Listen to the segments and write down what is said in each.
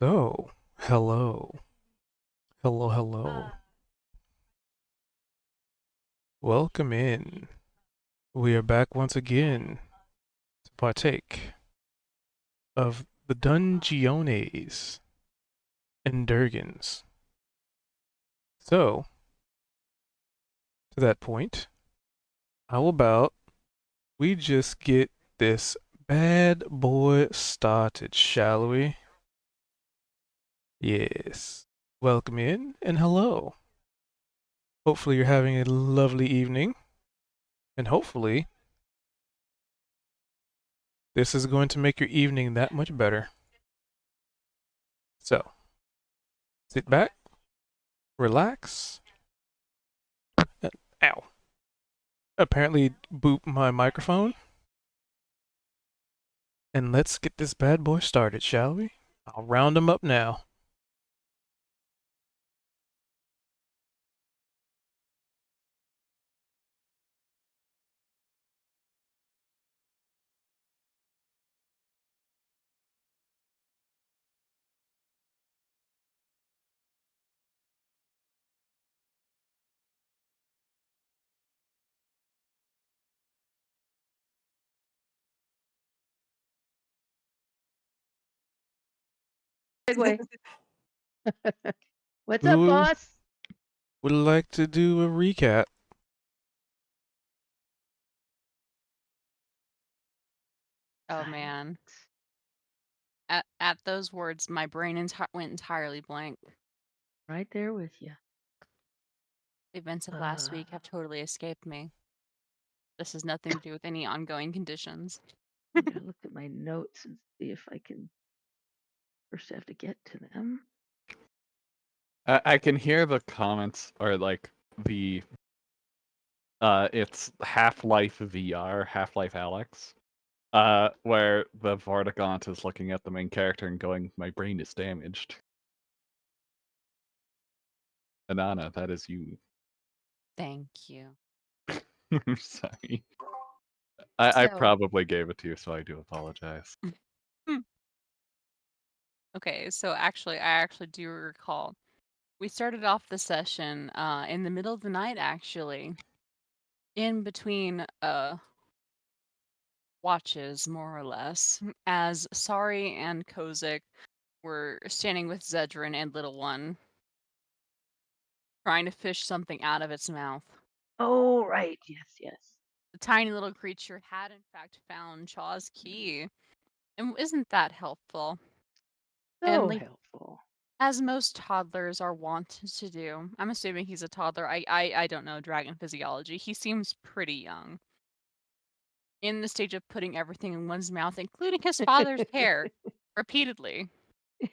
So, hello. Hello, hello. Welcome in. We are back once again to partake of the Dungeones and Durgans. So, to that point, how about we just get this bad boy started, shall we? Yes. Welcome in and hello. Hopefully, you're having a lovely evening, and hopefully, this is going to make your evening that much better. So, sit back, relax. Ow. Apparently, boop my microphone. And let's get this bad boy started, shall we? I'll round them up now. Segue. What's up, Who boss? would like to do a recap? Oh man. At those words, my brain went entirely blank. Right there with you. The events of last week have totally escaped me. This has nothing to do with any ongoing conditions. I'm gonna look at my notes and see if I can. First, I have to get to them. I can hear the comments or like the it's Half-Life VR, Half-Life Alex, where the Vortigaunt is looking at the main character and going, "My brain is damaged." Anana, that is you. Thank you. I'm sorry. I So- probably gave it to you, so I do apologize. Okay, so I actually do recall. We started off the session in the middle of the night, actually. In between watches, more or less, as Sari and Kozik were standing with Zedrin and Little One, trying to fish something out of its mouth. Oh, right. Yes. The tiny little creature had in fact found Chaw's key. And isn't that helpful? So like, helpful. As most toddlers are wont to do. I'm assuming he's a toddler. I don't know dragon physiology. He seems pretty young. In the stage of putting everything in one's mouth, including his father's hair, repeatedly.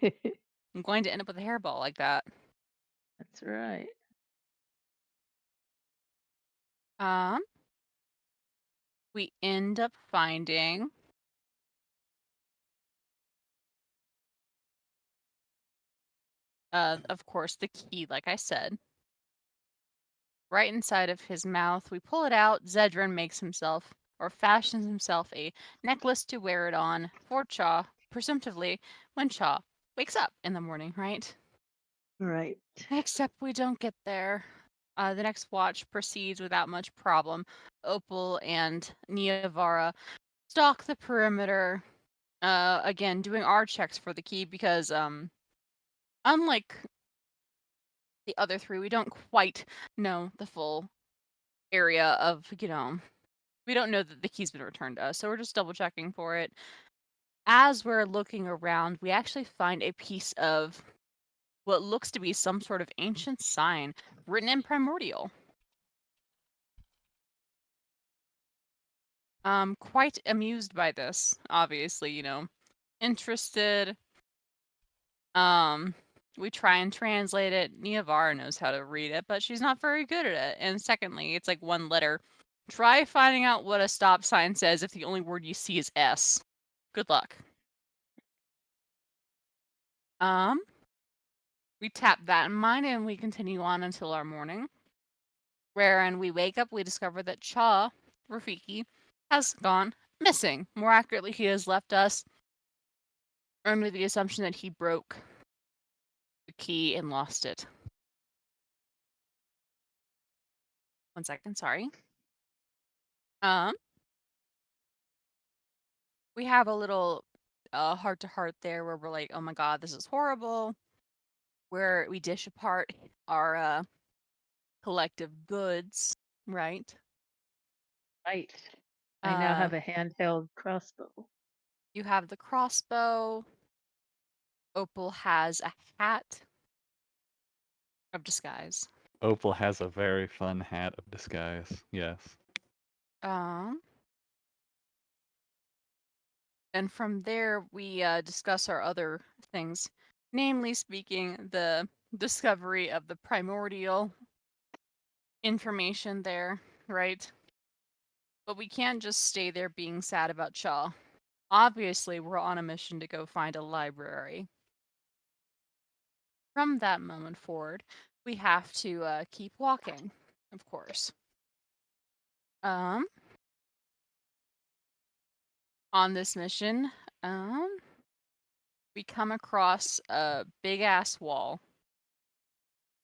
I'm going to end up with a hairball like that. That's right. We end up finding of course, the key, like I said. Right inside of his mouth. We pull it out. Zedrin makes himself, or fashions himself, a necklace to wear it on for Chaw, presumptively, when Chaw wakes up in the morning, right? Right. Except we don't get there. The next watch proceeds without much problem. Opal and Niavara stalk the perimeter, again, doing our checks for the key because, unlike the other three, we don't quite know the full area of, we don't know that the key's been returned to us, so we're just double checking for it. As we're looking around, we actually find a piece of what looks to be some sort of ancient sign written in primordial. Quite amused by this, obviously, interested. We try and translate it. Niavara knows how to read it, but she's not very good at it. And secondly, it's like one letter. Try finding out what a stop sign says if the only word you see is S. Good luck. We tap that in mind and we continue on until our morning. Wherein we wake up, we discover that Cha, Rafiki, has gone missing. More accurately, he has left us under the assumption that he broke the key and lost it. 1 second, sorry. We have a little heart to heart there where we're like, oh my god, this is horrible. Where we dish apart our collective goods, right? Right. I now Uh, have a handheld crossbow. you have the crossbow. Opal has a hat of disguise. Opal has a very fun hat of disguise. Yes. Um, and from there we discuss our other things, namely speaking, the discovery of the primordial information there, right? But we can't just stay there being sad about Shaw. Obviously, we're on a mission to go find a library. From that moment forward, we have to keep walking, of course. On this mission, we come across a big ass wall.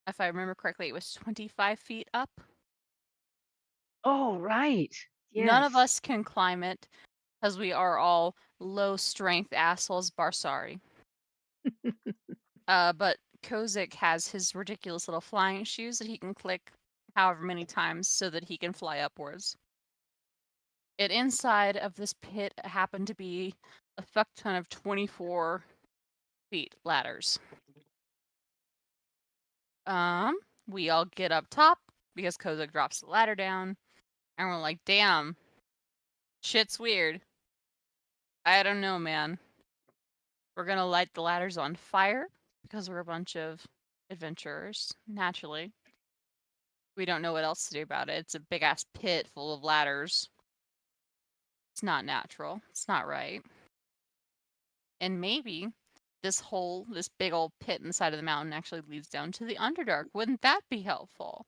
If I remember correctly, it was 25 feet up. Oh, right. None of Yes. us can climb it because we are all low strength assholes Barsari. But Kozik has his ridiculous little flying shoes that he can click however many times so that he can fly upwards. And inside of this pit happened to be a fuck ton of 24 feet ladders. We all get up top because Kozik drops the ladder down, and we're like, damn, shit's weird. I don't know, man. We're gonna light the ladders on fire because we're a bunch of adventurers, naturally. We don't know what else to do about it. It's a big ass pit full of ladders. It's not natural. It's not right. And maybe this big old pit in the side of the mountain actually leads down to the Underdark. Wouldn't that be helpful?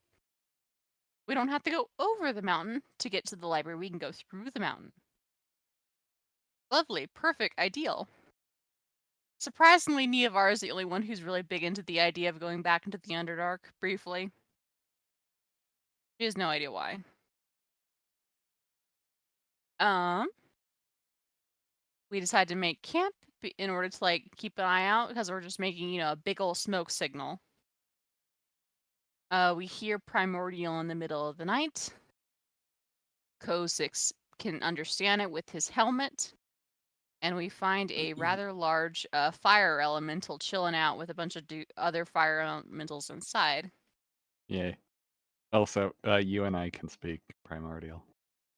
We don't have to go over the mountain to get to the library. We can go through the mountain. Lovely, perfect, ideal. Surprisingly, Neovar is the only one who's really big into the idea of going back into the Underdark, briefly. She has no idea why. We decided to make camp in order to, like, keep an eye out, because we're just making, you know, a big old smoke signal. We hear Primordial in the middle of the night. Kozix can understand it with his helmet. And we find a rather large fire elemental chilling out with a bunch of other fire elementals inside. Yay. Also, you and I can speak primordial.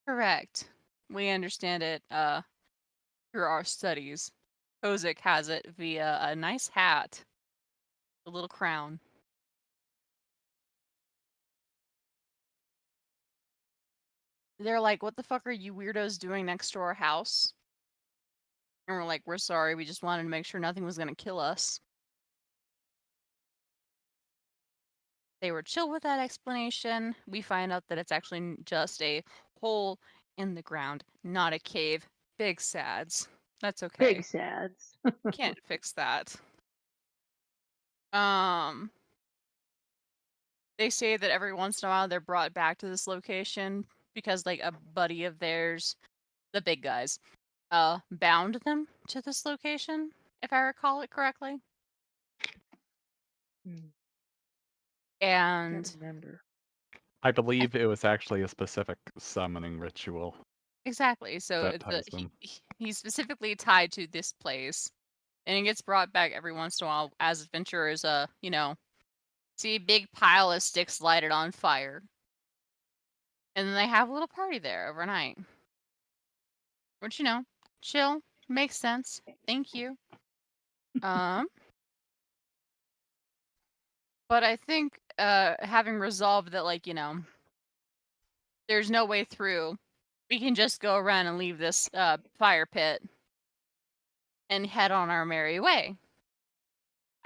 Correct. We understand it through our studies. Kozik has it via a nice hat, a little crown. They're like, what the fuck are you weirdos doing next to our house? And we're like, we're sorry, we just wanted to make sure nothing was going to kill us. They were chill with that explanation. We find out that it's actually just a hole in the ground, not a cave. Big sads. That's okay. Big sads. Can't fix that. They say that every once in a while they're brought back to this location because, like, a buddy of theirs, the big guys, bound them to this location, if I recall it correctly. Can't And remember. I believe it was actually a specific summoning ritual exactly, so that ties them. he's specifically tied to this place, and he gets brought back every once in a while as adventurers, you know, see a big pile of sticks lighted on fire, and then they have a little party there overnight. Which, you know, chill, makes sense. Thank you. But I think having resolved that, like, you know, there's no way through, we can just go around and leave this fire pit and head on our merry way.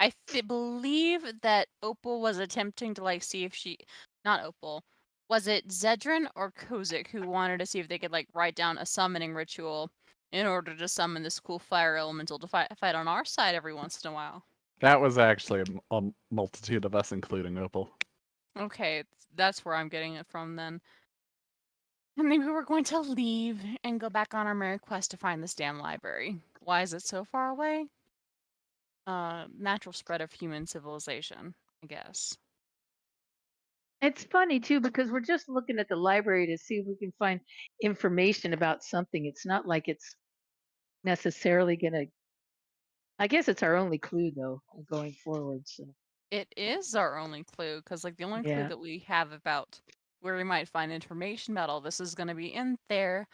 I believe that Opal was attempting to, like, see if she, not Opal, was it Zedrin or Kozik who wanted to see if they could, like, write down a summoning ritual in order to summon this cool fire elemental to fight on our side every once in a while. That was actually a multitude of us, including Opal. Okay, that's where I'm getting it from then. And maybe we're going to leave and go back on our merry quest to find this damn library. Why is it so far away? Natural spread of human civilization, I guess. It's funny too because we're just looking at the library to see if we can find information about something. It's not like it's necessarily going to. I guess it's our only clue though going forward. So It is our only clue, because like the only clue yeah. that we have about where we might find information about all this is going to be in there,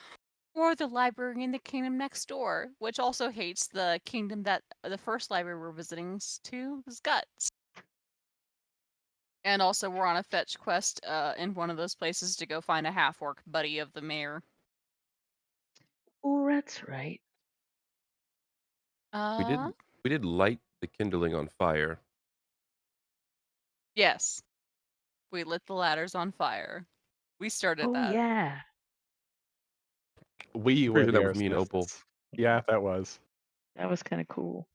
or the library in the kingdom next door, which also hates the kingdom that the first library we're visiting to is Guts. And also, we're on a fetch quest in one of those places to go find a half-orc buddy of the mayor. Oh, that's right. We Uh, did we did light the kindling on fire. yes. We lit the ladders on fire. We started Oh that. yeah. We I'm pretty were sure the that was me and Opal. arsonists. Yeah, that was. That was kind of cool.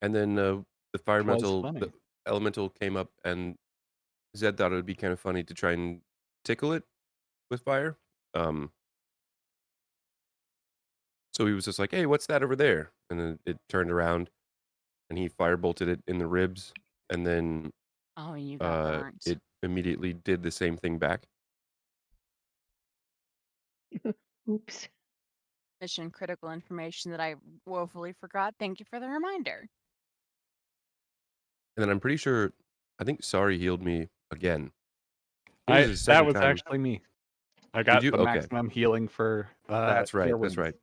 And then the It was the funny. elemental came up, and Zed thought it would be kind of funny to try and tickle it with fire. Um, so he was just like, "Hey, what's that over there?" And then it turned around, and he firebolted it in the ribs, and then Oh, you got burnt. it immediately did the same thing back. Oops. Mission critical information that I woefully forgot. Thank you for the reminder. And then I'm pretty sure, I think Sorry healed me again. I think this is the That second was time. actually me. I Did got you? the Okay, maximum healing for that's right. Cure That's Wounds. right.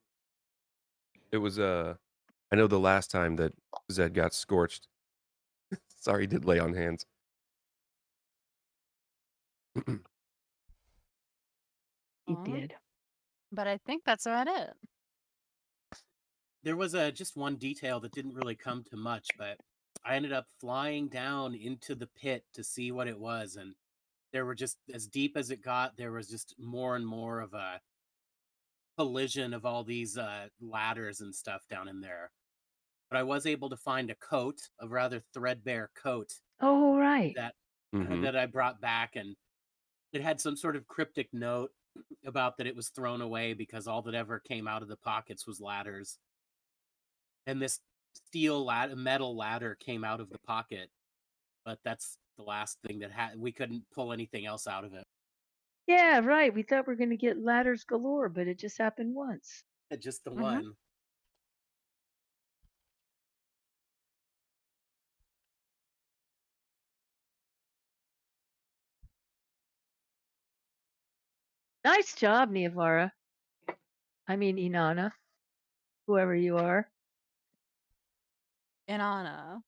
It was I know the last time that Zed got scorched. Sorry, did lay on hands. He Aw, did. but I think that's about it. There was just one detail that didn't really come to much, but I ended up flying down into the pit to see what it was, and there were just as deep as it got, there was just more and more of a collision of all these ladders and stuff down in there. But I was able to find a coat, a rather threadbare coat Oh right. that Mm-hmm. that I brought back, and it had some sort of cryptic note about that it was thrown away because all that ever came out of the pockets was ladders. And this metal ladder came out of the pocket, but that's the last thing that we couldn't pull anything else out of it. Yeah, right. We thought we were going to get ladders galore, but it just happened once. Just the Mhm. one. Nice job, Niavara. I mean Inanna, whoever you are. Inanna.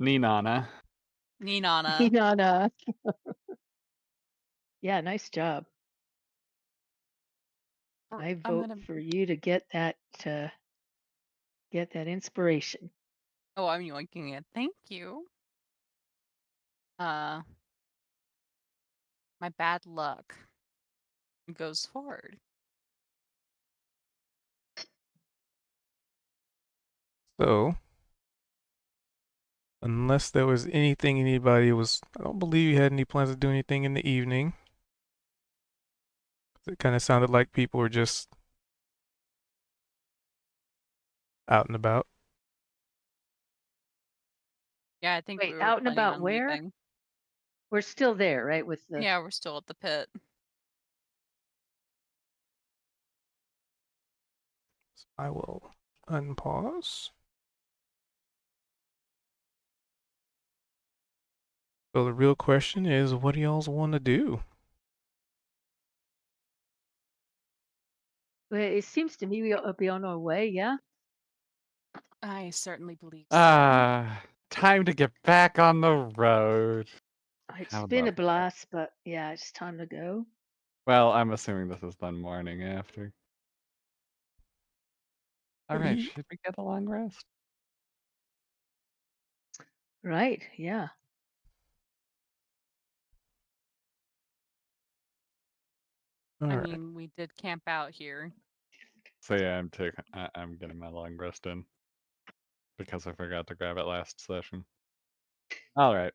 Ninana. Ninana. Inanna. Yeah, nice job. I I'm vote gonna. for you to get that inspiration. Oh, I'm yoinking it. Thank you. My bad luck goes forward. So, unless there was anything anybody was, I don't believe you had any plans to do anything in the evening. It kind of sounded like people were just out and about. Yeah, I think we Wait, were out and planning about on where? leaving. We're still there, right? With the Yeah, we're still at the pit. So I will unpause. So the real question is, what do y'all want to do? well, it seems to me we'll be on our way, yeah? I certainly believe so. Time to get back on the road. It's How been a about that? blast, but yeah, it's time to go. Well, I'm assuming this is the morning after. What All do right, you? should we get a long rest? Right, yeah. All I right. mean, we did camp out here. So yeah, I'm getting my long rest in. because I forgot to grab it last session. All right.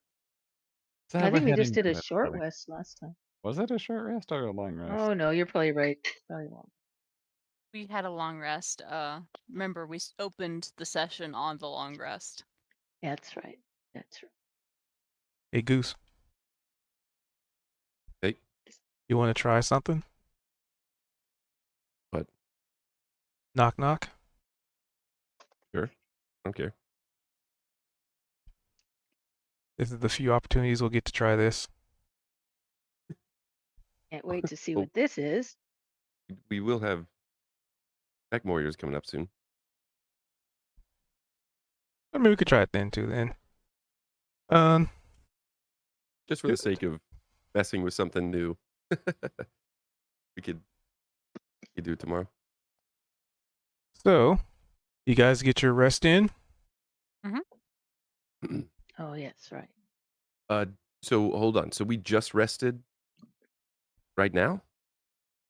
So I we're think we just heading did to a this short building. rest last time. Was it a short rest or a long rest? Oh no, you're probably right. Probably long. We had a long rest. Remember, we opened the session on the long rest. That's right. That's right. Hey, Goose. Hey. You want to try something? What? Knock knock. Sure. I don't care. This is the few opportunities we'll get to try this. Can't wait to see Well, what this is. we will have Tech Warriors coming up soon. I mean, we could try it then too. Then. Um. Just for the sake of messing with something new. we could do it tomorrow. So, you guys get your rest in. Oh yes, right. So hold on. So we just rested right now?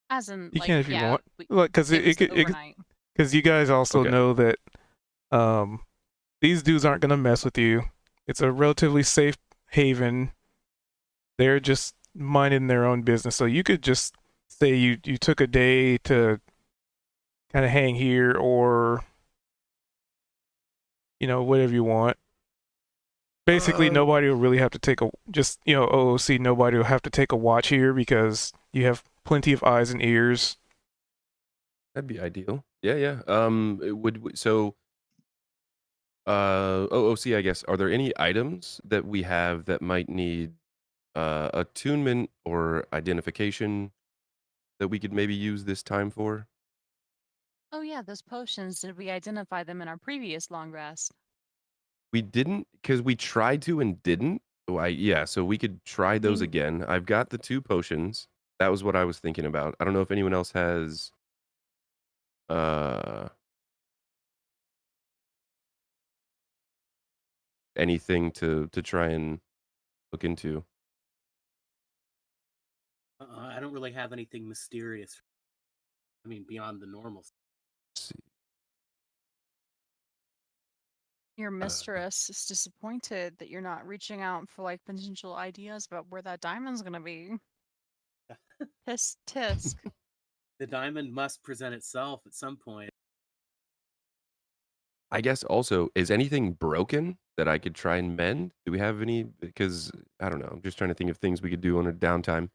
As in, You like, can if you yeah, want. Like, because it was it overnight. because you guys also Okay. know that these dudes aren't gonna mess with you. It's a relatively safe haven. They're just minding their own business. So you could just say you took a day to kind of hang here, or whatever you want. Basically, nobody will really have to take OOC. Nobody will have to take a watch here because you have plenty of eyes and ears. That'd be ideal. Yeah, yeah. So OOC, I guess. Are there any items that we have that might need attunement or identification that we could maybe use this time for? Oh yeah, those potions. Did we identify them in our previous long rest? We didn't, because we tried to and didn't. So we could try those Mm. again. I've got the 2 potions. That was what I was thinking about. I don't know if anyone else has uh anything to try and look into. I don't really have anything mysterious. I mean, beyond the normal. Let's see. Your mistress is disappointed that you're not reaching out for like potential ideas about where that diamond's gonna be. Tisk tisk. The diamond must present itself at some point. I guess also, is anything broken that I could try and mend? Do we have any? Because I don't know. I'm just trying to think of things we could do on a downtime.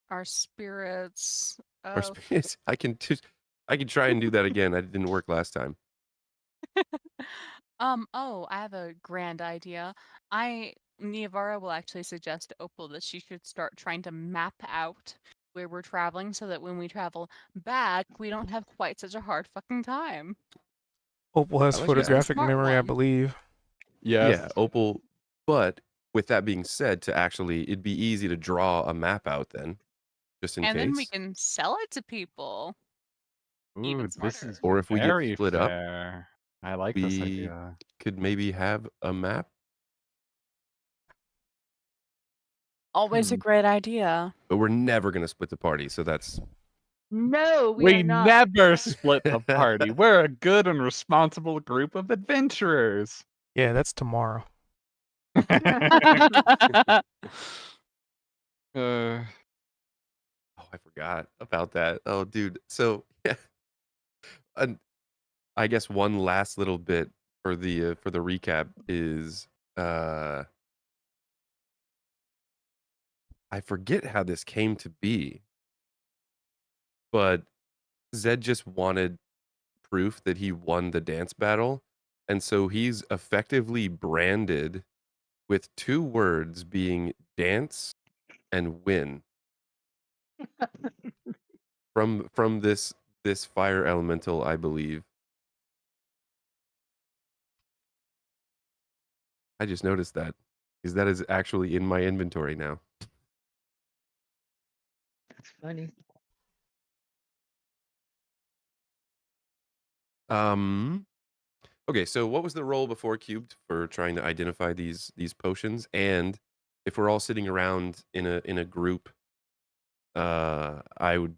Our spirits. Our spirits. I can try and do that again. That didn't work last time. Oh, I have a grand idea. Niavara will actually suggest to Opal that she should start trying to map out where we're traveling so that when we travel back, we don't have quite such a hard fucking time. Opal has I like She's the photographic smart memory, I one. believe. Yes. Yeah, Opal. But with that being said, it'd be easy to draw a map out then, just in And then we case. can sell it to people. Even Ooh, this smarter. is Or if we get very split up, fair. I like this we idea. could maybe have a map. Always a great idea. But we're never gonna split the party, so that's No, we We are not. never split the party. We're a good and responsible group of adventurers. Yeah, that's tomorrow. Uh, Oh, I forgot about that. Oh, dude. So yeah, and I guess one last little bit for the recap is I forget how this came to be, but Zed just wanted proof that he won the dance battle, and so he's effectively branded with 2 words being dance and win from this fire elemental, I believe. I just noticed that because that is actually in my inventory now. That's funny. Okay, so what was the roll before cubed for trying to identify these potions? And if we're all sitting around in a group, I would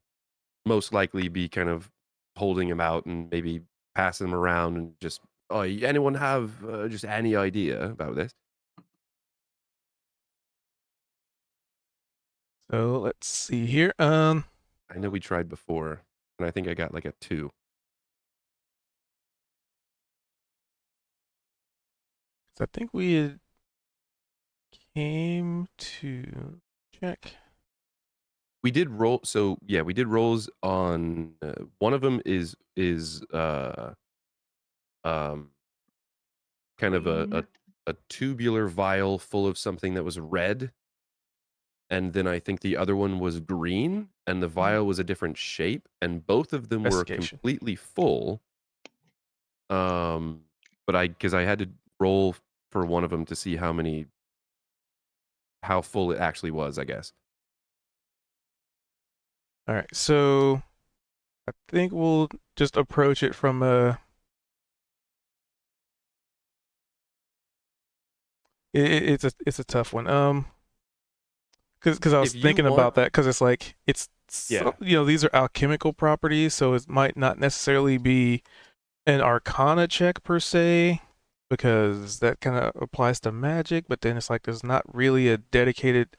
most likely be kind of holding them out and maybe passing them around and just oh, anyone have just any idea about this? So let's see here. I know we tried before, and I think I got like a 2. So I think we had came to check. We did roll. So yeah, we did rolls on. One of them is um kind of a tubular vial full of something that was red, and then I think the other one was green, and the vial was a different shape, and both of them were Investigation. completely full. But because I had to roll for one of them to see how full it actually was, I guess. All right, so I think we'll just approach it from a. It's a tough one. Because I was If you thinking want, about that because it's like yeah. these are alchemical properties, so it might not necessarily be an Arcana check per se, because that kind of applies to magic. But then it's like there's not really a dedicated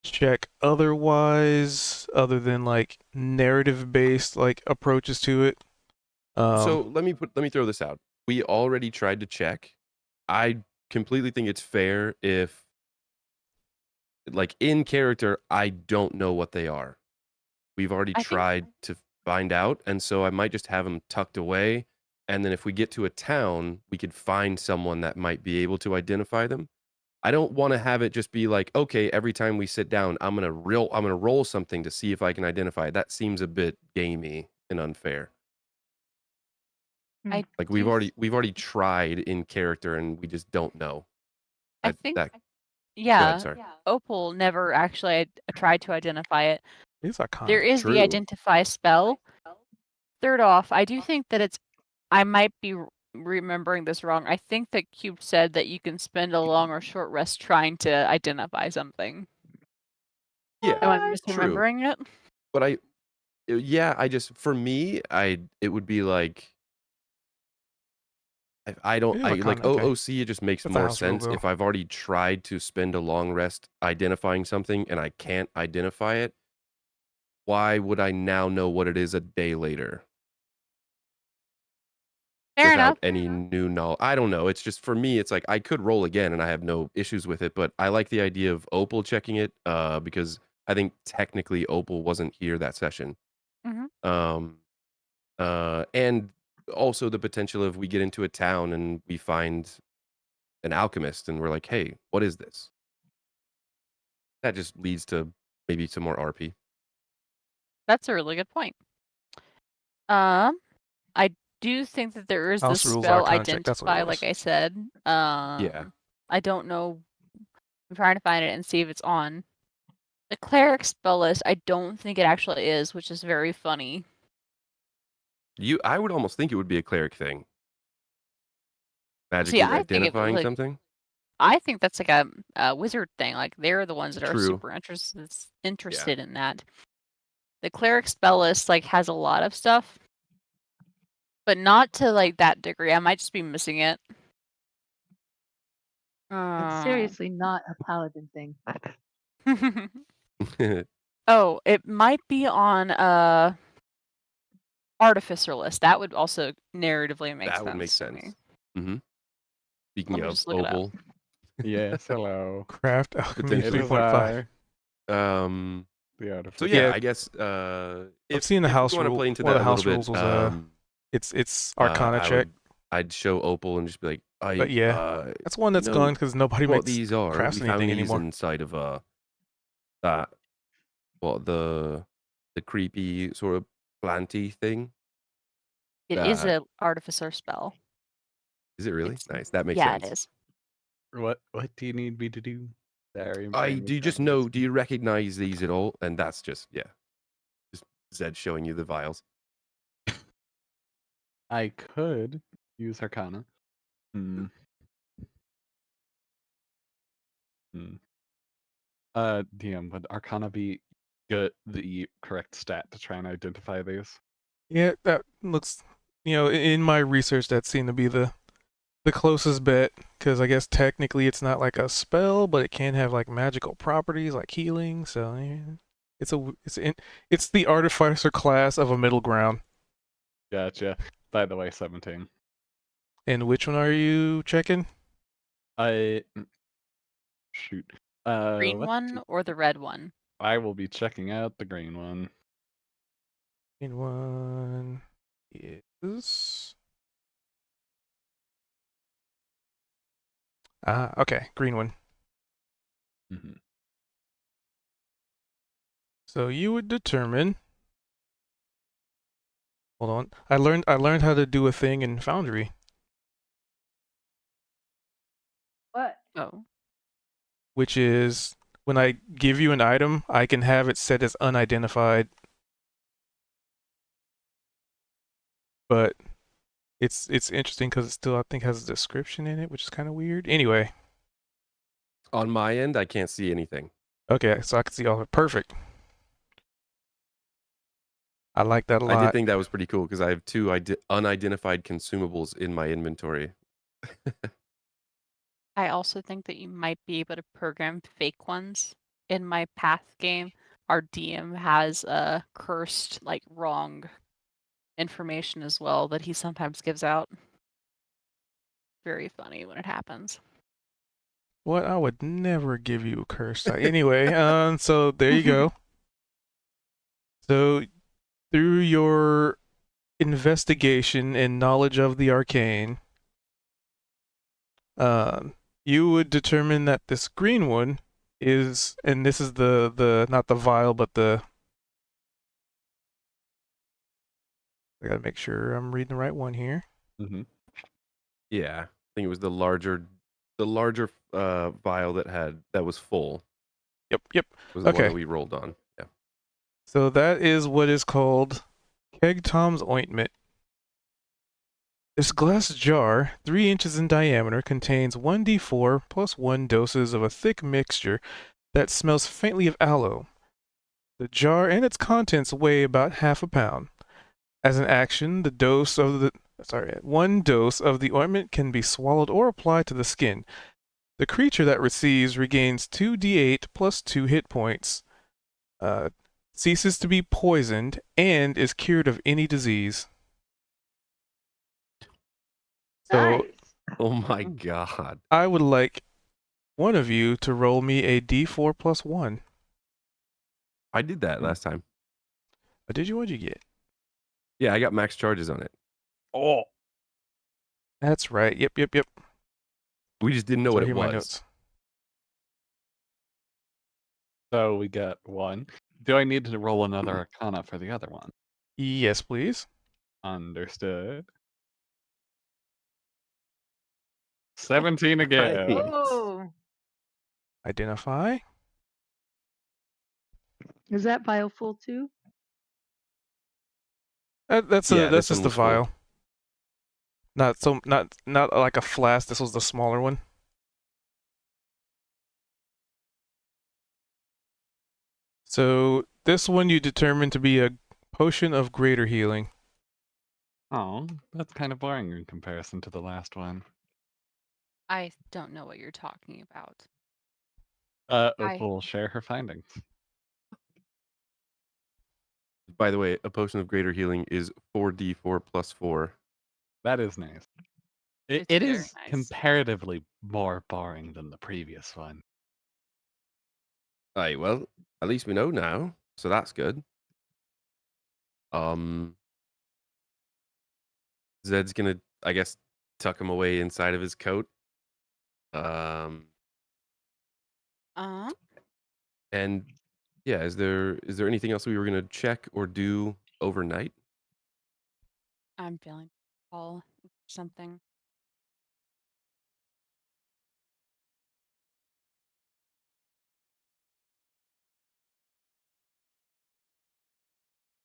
check otherwise, other than like narrative based like approaches to it. So let me throw this out. We already tried to check. I completely think it's fair if, like, in character, I don't know what they are. We've already I think tried to find out, and so I might just have them tucked away. And then if we get to a town, we could find someone that might be able to identify them. I don't want to have it just be like, okay, every time we sit down, I'm gonna roll something to see if I can identify it. That seems a bit gamey and unfair. I Like do. we've already tried in character, and we just don't know. I think That go ahead, yeah. sorry. Opal never actually tried to identify it. It's Arcana. There is the True. identify spell. Third off, I do think that I might be remembering this wrong. I think that Cube said that you can spend a long or short rest trying to identify something. Yeah, Am I true. misremembering it? But I just, for me, it would be like, I don't, It is I like Arcana, okay. OOC. It just makes That's a more house rule sense though. if I've already tried to spend a long rest identifying something and I can't identify it. Why would I now know what it is a day later Fair without enough. any new knowledge? I don't know. It's just, for me, it's like I could roll again and I have no issues with it. But I like the idea of Opal checking it, because I think technically Opal wasn't here that session. Mhm. And also the potential of we get into a town and we find an alchemist and we're like, hey, what is this? That just leads to maybe some more RP. That's a really good point. I do think that there is this House rules spell Arcana check. That's what it identify, like was. I said. Yeah. I don't know. I'm trying to find it and see if it's on. The cleric spell list, I don't think it actually is, which is very funny. I would almost think it would be a cleric thing. See, Magically I think it identifying like something. I think that's like a wizard thing. Like they're the ones that are True. super interested in that. The cleric spell list like has a lot of stuff, but not to like that degree. I might just be missing it. It's seriously not a paladin thing. Oh, it might be on artificer list. That would also narratively make That sense would make to me. sense. Mm-hmm. Speaking Let me of just look it up. Opal, Yes, hello. Craft Alchemy Potentially. It is 3.5. the So artificer. yeah, Yeah. I guess I've if seen the we house want to rule. play into One of that the a house little rules bit, was it's Arcana check. I'd show Opal and just be like, But yeah, that's one you that's know gone because nobody what makes these are. crafts We found anything these anymore. inside of the creepy sort of planty thing. It is an artificer spell. Is it really? Nice. That makes Yeah, sense. it is. What do you need me to do? Sorry, Do you just know? Do you recognize these at all? And that's just Zed showing you the vials. I could use Arcana. DM, would Arcana be the correct stat to try and identify these? Yeah, that looks. In my research, that seemed to be the the closest bet because I guess technically it's not like a spell, but it can have like magical properties like healing. So yeah, it's the artificer class of a middle ground. Gotcha. By the way, 17. And which one are you checking? I shoot. Green Let's one see. or the red one? I will be checking out the green one. Green one is okay, green one. Mhm. So you would determine. Hold on. I learned how to do a thing in Foundry. What? Oh. Which is when I give you an item, I can have it set as unidentified. But it's interesting because it still I think has a description in it, which is kind of weird. Anyway, On my end, I can't see anything. okay, so I can see all of it. Perfect. I like that a I did lot. think that was pretty cool because I have two unidentified consumables in my inventory. I also think that you might be able to program fake ones. In my Path game, our DM has cursed, like wrong information as well that he sometimes gives out. Very funny when it happens. What? I would never give you a curse. Anyway, so there you go. So through your investigation and knowledge of the arcane, you would determine that this green one is, and this is the not the vial, but the. I gotta make sure I'm reading the right one here. Mhm. Yeah, I think it was the larger vial that was full Yep. was the one that Okay. we rolled on. Yeah. So that is what is called Keg Tom's ointment. This glass jar, 3 inches in diameter, contains 1d4 plus 1 doses of a thick mixture that smells faintly of aloe. The jar and its contents weigh about half a pound. As an action, 1 dose of the ointment can be swallowed or applied to the skin. The creature that receives regains 2d8 plus 2 hit points, ceases to be poisoned, and is cured of any disease. So Nice. Oh my god. I would like one of you to roll me a d4 plus 1. I did that last time. What did you? What'd you get? Yeah, I got max charges on it. Oh, That's right. Yep. We just didn't know So what it here are my was. notes. so we got 1. Do I need to roll another Arcana for the other one? Yes, please. Understood. 17 again. Nice. Oh, Identify. is that vial full too? That's Yeah, this just one the was full. vial. Not like a flask. This was the smaller one. So this one you determined to be a potion of greater healing. Oh, that's kind of boring in comparison to the last one. I don't know what you're talking about. Opal will share her findings. By the way, a potion of greater healing is 4d4 plus 4. That is nice. It It's very is nice. comparatively more boring than the previous one. Aye, well, at least we know now, so that's good. Zed's gonna, I guess, tuck him away inside of his coat. Uh-huh. And yeah, is there anything else we were gonna check or do overnight? I'm feeling all something.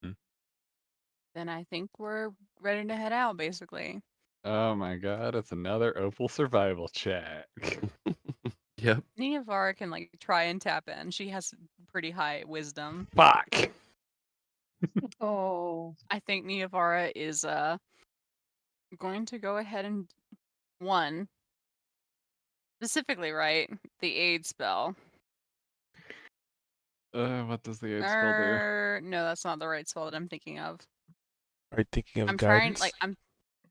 Hmm. Then I think we're ready to head out, basically. Oh my god, it's another Opal survival check. Yep. Niavara can like try and tap in. She has pretty high wisdom. Fuck! Oh, I think Niavara is going to go ahead and one. Specifically, right? The aid spell. What does the aid spell do? No, that's not the right spell that I'm thinking of. Are you thinking of I'm trying, guidance? like, I'm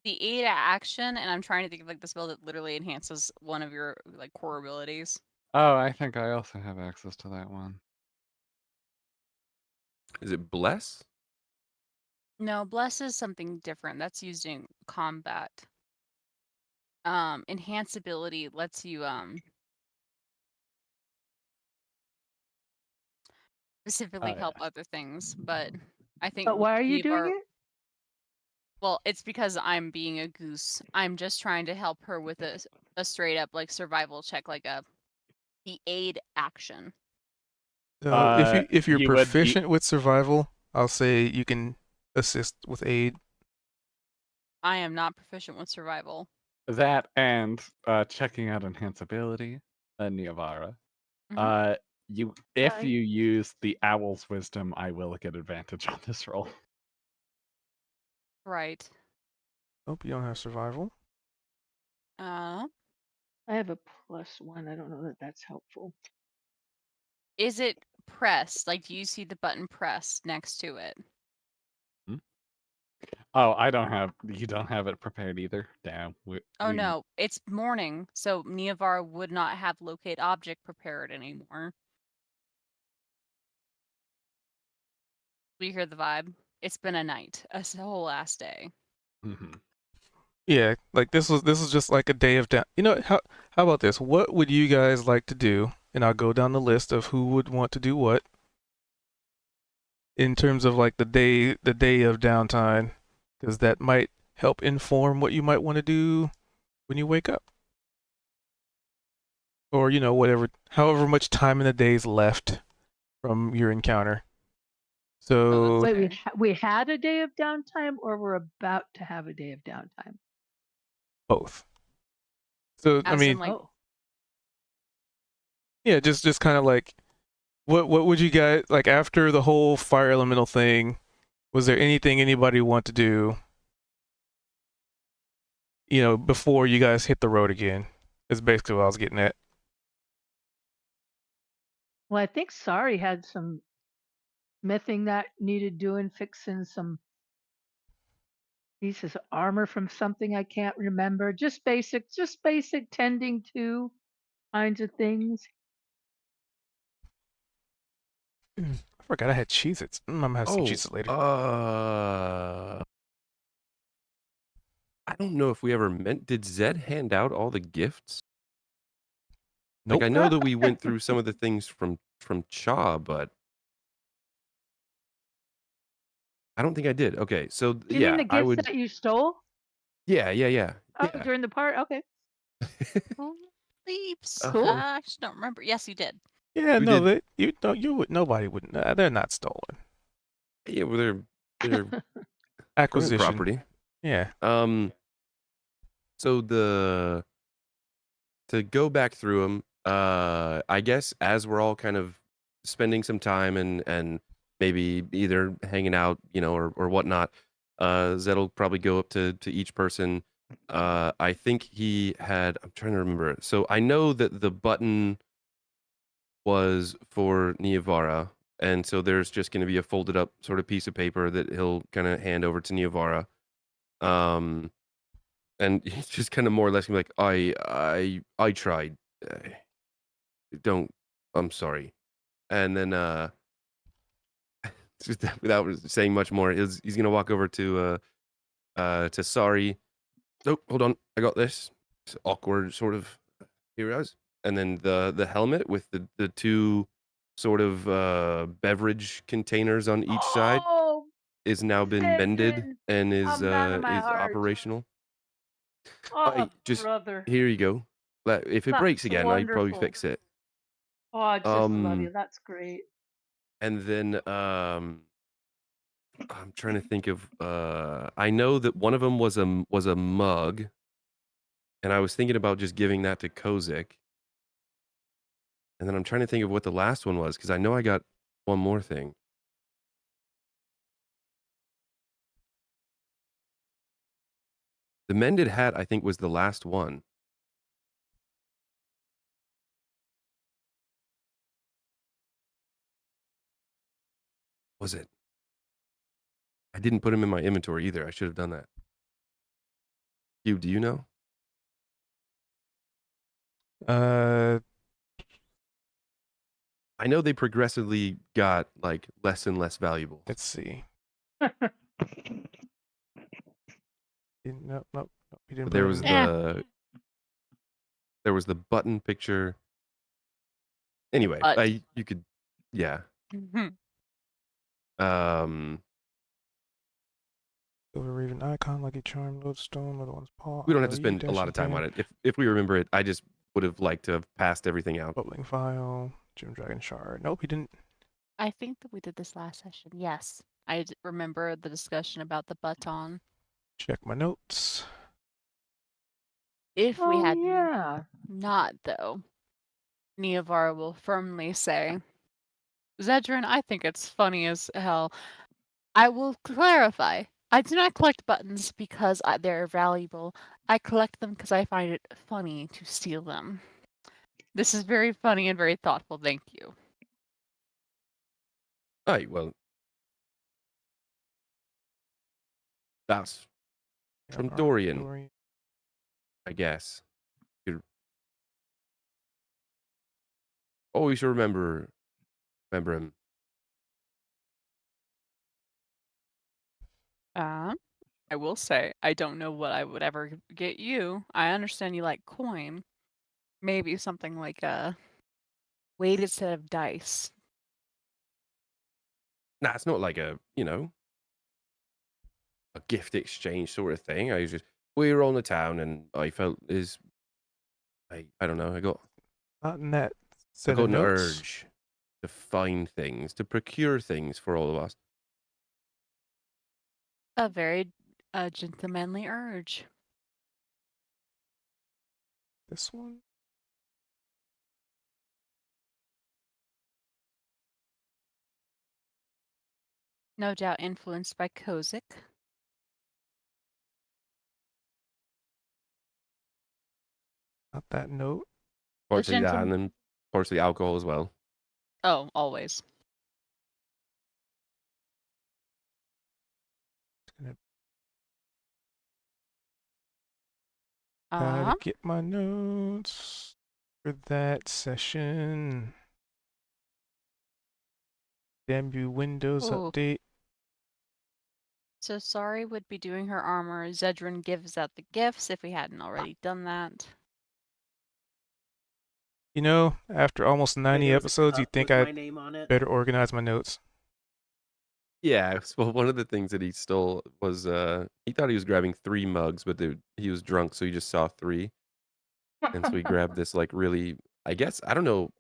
the aid action, and I'm trying to think of like the spell that literally enhances one of your like core abilities. Oh, I think I also have access to that one. Is it bless? No, bless is something different. That's used in combat. Enhance ability lets you specifically Oh, help yeah. other things, but I think But why are you doing Nevar. it? Well, it's because I'm being a goose. I'm just trying to help her with a straight up like survival check, like the aid action. So if you're You would be proficient with survival, I'll say you can assist with aid. I am not proficient with survival. that and checking out enhanceability, Niavara. Mhm. If Right. you use the owl's wisdom, I will get advantage on this roll. Right. Hope you don't have survival. Uh, I have a +1. I don't know that that's helpful. is it pressed? Like, do you see the button pressed next to it? Oh, you don't have it prepared either. Damn. Oh no, it's morning, so Niavara would not have locate object prepared anymore. We hear the vibe. It's been a night, a whole last day. Mhm. Yeah, like this was just like a day of down. You know how about this? What would you guys like to do? And I'll go down the list of who would want to do what in terms of like the day of downtime, because that might help inform what you might want to do when you wake up, or whatever, however much time in the day is left from your encounter. Oh, that's So Wait, fair. we had a day of downtime, or we're about to have a day of downtime? both. So I As in, mean, like, Oh, yeah, just kind of like what would you guys like after the whole fire elemental thing? Was there anything anybody want to do? Before you guys hit the road again? Is basically what I was getting at. well, I think Sari had some smithing that needed doing, fixing some pieces of armor from something I can't remember. Just basic tending to kinds of things. I forgot I had Cheez-Its. I'm gonna have some Oh, Cheez-Its later. I don't know if we ever meant. Did Zed hand out all the gifts? Like, Nope. I know that we went through some of the things from Cha, but I don't think I did. Okay, so Do you mean yeah, the I gifts would. that you stole? Yeah. Oh, during the part? Okay. leaps. Oh, I just don't remember. Yes, you did. Yeah, we no, did. you would nobody would. They're not stolen. Yeah, well, they're current Acquisition. property. Yeah. Um, so to go back through them, I guess as we're all kind of spending some time and maybe either hanging out, or whatnot, Zed'll probably go up to each person. I think he had. I'm trying to remember. So I know that the button was for Niavara, and so there's just going to be a folded up sort of piece of paper that he'll kind of hand over to Niavara. Um, and he's just kind of more or less gonna be like, I tried. Uh, don't. I'm sorry. And then just without saying much more, he's gonna walk over to Sari. Oh, hold on, I got this. It's awkward, sort of. Here it is. And then the helmet with the two sort of beverage containers on each side Oh, is now been mended Zedden, and a man of my is heart. operational. Oh, I just brother. here you go. If it breaks That's again, I'd probably wonderful. fix it. Oh, I just love you. Um, That's great. and then I'm trying to think of I know that one of them was a mug, and I was thinking about just giving that to Kozik. And then I'm trying to think of what the last one was because I know I got one more thing. The mended hat, I think, was the last one. Was it? I didn't put him in my inventory either. I should have done that. Do you know? Uh, I know they progressively got like less and less valuable. let's see. Nope, nope, nope. He didn't But put there it was in there was the button picture. Anyway, But you could, yeah. Mhm. Silver Raven icon, Lucky Charm, Lodestone, Little One's Paw. We don't have to IOE, spend a lot Dashing of time on Fan, it. If we remember it, I just would have liked to have passed everything out. Bubbling Vial, Gem Dragon Shard. Nope, he didn't. I think that we did this last session. Yes. Remember the discussion about the button. Check my notes. If we Oh had yeah. not, though, Neovar will firmly say, Zedrin, I think it's funny as hell. I will clarify. I do not collect buttons because they're valuable. I collect them because I find it funny to steal them. This is very funny and very thoughtful. Thank you. All right, well, that's from Dorian, I guess. You always remember him. I will say, I don't know what I would ever get you. I understand you like coin. Maybe something like a weighted set of dice. Nah, it's not like a a gift exchange sort of thing. We were on the town, and I felt I don't know. Not in that I set got of an notes. urge to find things, to procure things for all of us. A very gentlemanly urge. This one? No doubt influenced by Kozik. Not that note. Partially that, and gentleman. then partially alcohol as well. Oh, always. Gotta get my notes for that session. Damn you, Windows Ooh. update. So Sorry would be doing her armor. Zedrin gives out the gifts if we hadn't already done that. You know, after almost 90 There was a episodes, cup you'd think with my I'd name on it. better organize my notes. Yeah, well, one of the things that he stole was he thought he was grabbing 3 mugs, but he was drunk, so he just saw 3, and so he grabbed this like really. I guess I don't know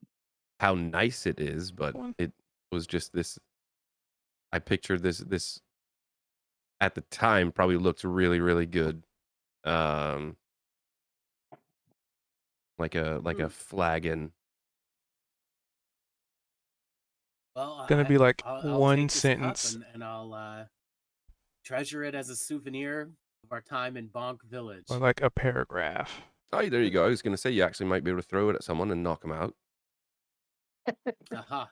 how nice it is, but One. it was just this. I pictured this at the time probably looked really really good, um, like a flagon. Well, Gonna be like I'll one take this cup sentence. and I'll treasure it as a souvenir of our time in Bonk Village. Or like a paragraph. Oh, there you go. I was gonna say you actually might be able to throw it at someone and knock them out. Aha.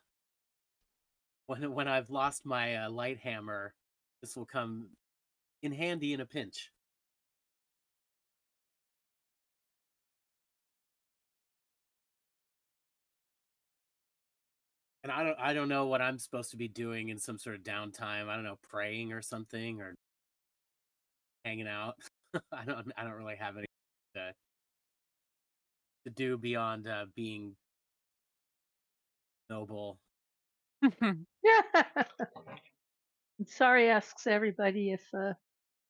When I've lost my light hammer, this will come in handy in a pinch. And I don't know what I'm supposed to be doing in some sort of downtime. I don't know, praying or something, or hanging out. I don't really have anything to do beyond being noble. Sorry asks everybody if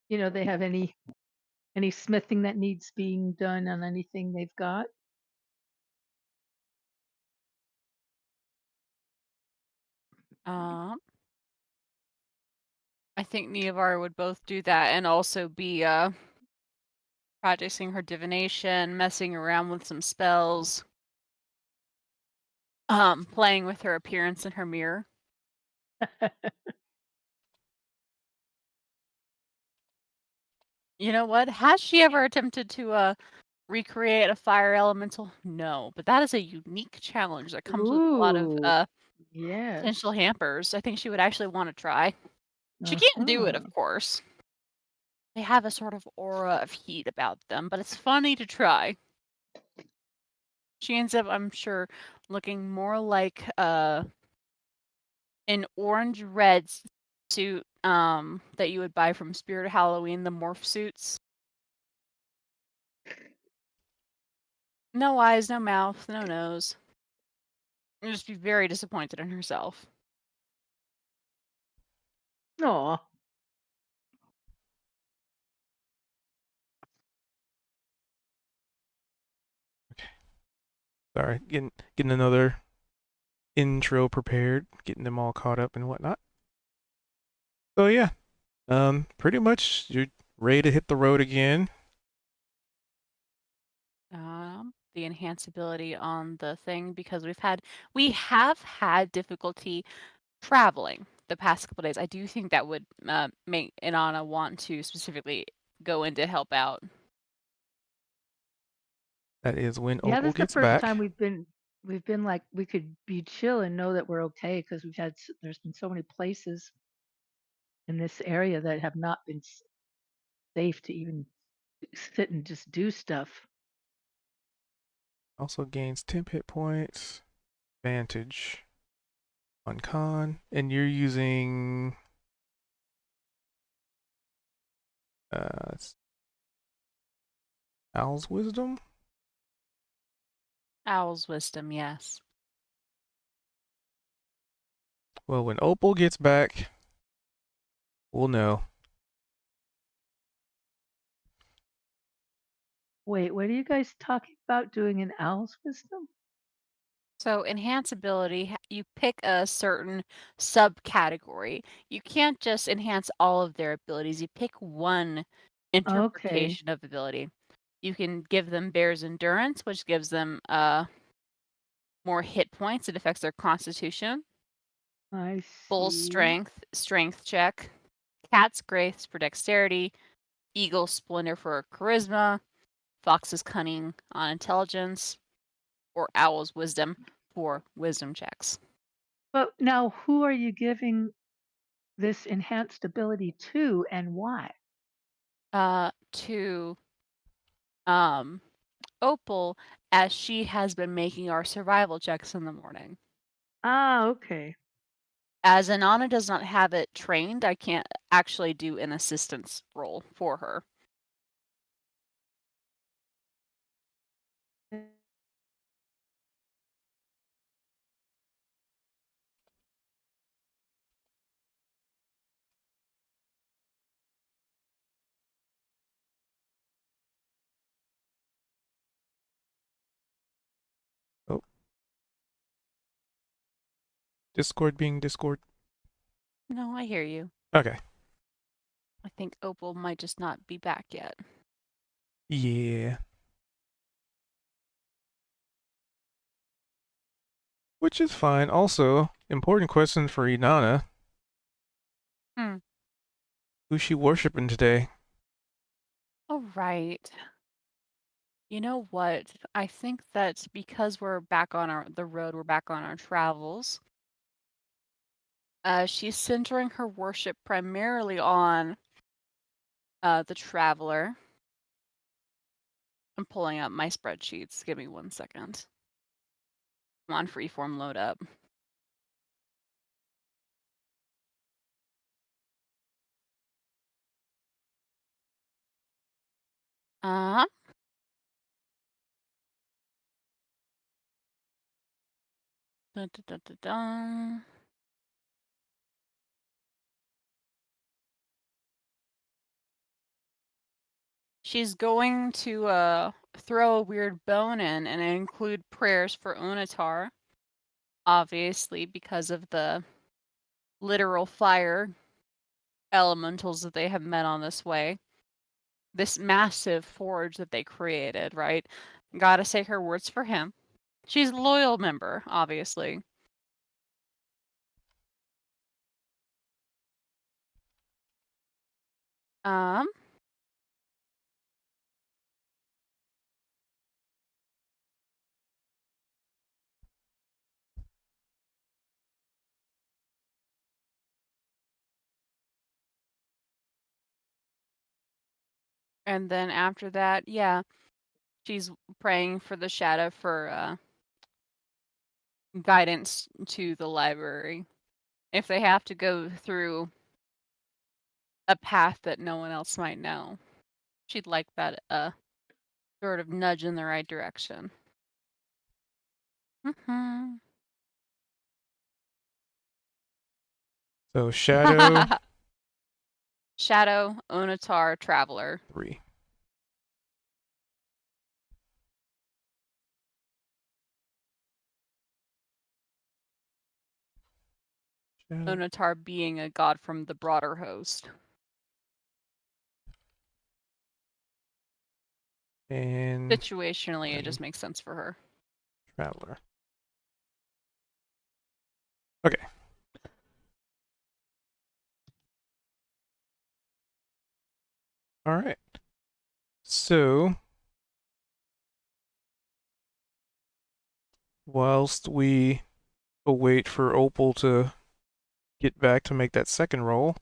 they have any smithing that needs being done on anything they've got. I think Neovar would both do that and also be practicing her divination, messing around with some spells, playing with her appearance in her mirror. You know what? Has she ever attempted to recreate a fire elemental? No, but that is a unique challenge that comes with a lot of Ooh, potential yes. hampers. I think she would actually want to try. She can't do it, Uh-huh. of course. They have a sort of aura of heat about them, but it's funny to try. She ends up, I'm sure, looking more like an orange red suit that you would buy from Spirit Halloween, the morph suits. No eyes, no mouth, no nose. You'd just be very disappointed in herself. Aw. Sorry, getting another intro prepared, getting them all caught up and whatnot. So yeah, pretty much you're ready to hit the road again. The enhanceability on the thing because we have had difficulty traveling the past couple days. I do think that would make Inanna want to specifically go in to help out. That is when Yeah, Opal this is the gets first time back. we've been like we could be chill and know that we're okay because there's been so many places in this area that have not been safe to even sit and just do stuff. Also gains 10 hit points. Advantage on con, and you're using it's Owl's Wisdom. Owl's wisdom, yes. Well, when Opal gets back, we'll know. Wait, what are you guys talking about doing an owl's wisdom? So enhanceability, you pick a certain subcategory. You can't just enhance all of their abilities. You pick one Okay, interpretation of ability. You can give them Bear's Endurance, which gives them more hit points. It affects their constitution. I Bull's see. strength check. Cat's Grace for dexterity. Eagle's Splendor for charisma. Fox's Cunning on intelligence. Or Owl's Wisdom for wisdom checks. But now, who are you giving this enhanced ability to, and why? To Opal, as she has been making our survival checks in the morning. Ah, okay. As Anana does not have it trained, I can't actually do an assistance role for her. Oh, Discord being Discord. No, I hear you. Okay. I think Opal might just not be back yet. Yeah. Which is fine. Also, important question for Inanna. Hmm. Who's she worshiping today? All right. You know what? I think that because we're back on the road, we're back on our travels. She's centering her worship primarily on the traveler. I'm pulling up my spreadsheets. Give me 1 second. Come on, freeform, load up. Uh, dun, dun, dun, dun, dun. She's going to throw a weird bone in and include prayers for Unatar, obviously because of the literal fire elementals that they have met on this way. This massive forge that they created, right? Gotta say her words for him. She's a loyal member, obviously. Um, And then after that, yeah, she's praying for the shadow for guidance to the library. If they have to go through a path that no one else might know, she'd like that sort of nudge in the right direction. Mm-hmm. So Shadow Shadow, Onatar, Traveler. 3. Shadow Onatar being a god from the broader host. and Situationally, it then just makes sense for her. Traveler. Okay. All right. So whilst we await for Opal to get back to make that second roll,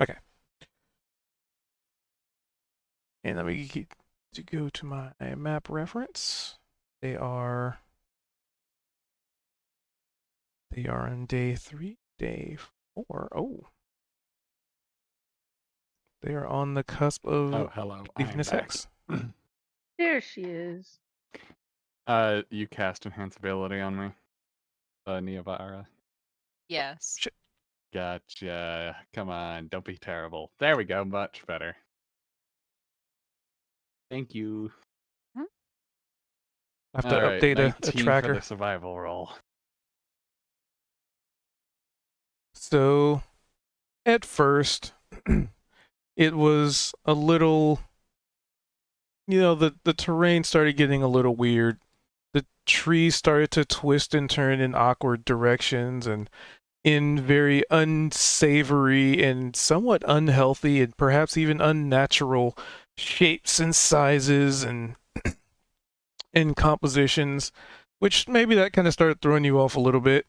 okay. And let me get to go to my map reference. They are on day 3, day 4. Oh, they are on the cusp of Oh, hello. leaving I'm this back. hex. There she is. You cast Enhanceability on me, Neovara. Yes. Shit. Gotcha. Come on, don't be terrible. There we go, much better. Thank you. I have to Alright, update a 19 for tracker. the survival roll. So at first, it was a little, the terrain started getting a little weird. The trees started to twist and turn in awkward directions and in very unsavory and somewhat unhealthy and perhaps even unnatural shapes and sizes and compositions, which maybe that kind of started throwing you off a little bit.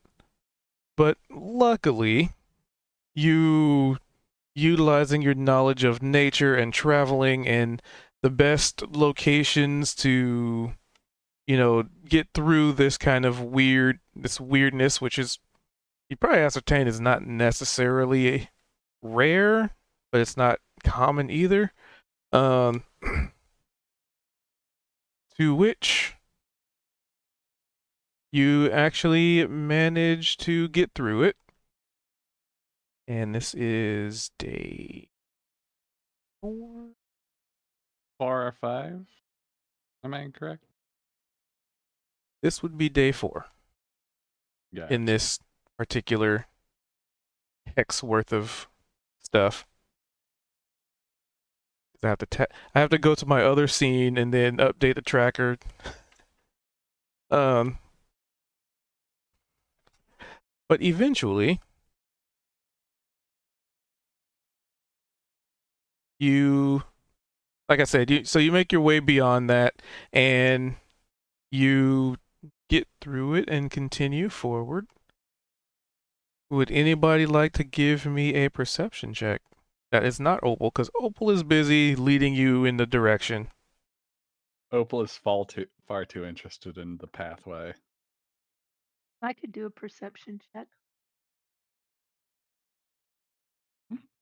But luckily, you utilizing your knowledge of nature and traveling and the best locations to get through this kind of weirdness, which is you probably ascertain is not necessarily rare, but it's not common either. Um, to which you actually manage to get through it. And this is day 4. 4 or 5? Am I incorrect? This would be day 4 Gotcha. in this particular hex worth of stuff. I have to go to my other scene and then update the tracker. But eventually, you, like I said, you make your way beyond that, and you get through it and continue forward. Would anybody like to give me a perception check? That is not Opal, because Opal is busy leading you in the direction. Opal is far too interested in the pathway. I could do a perception check.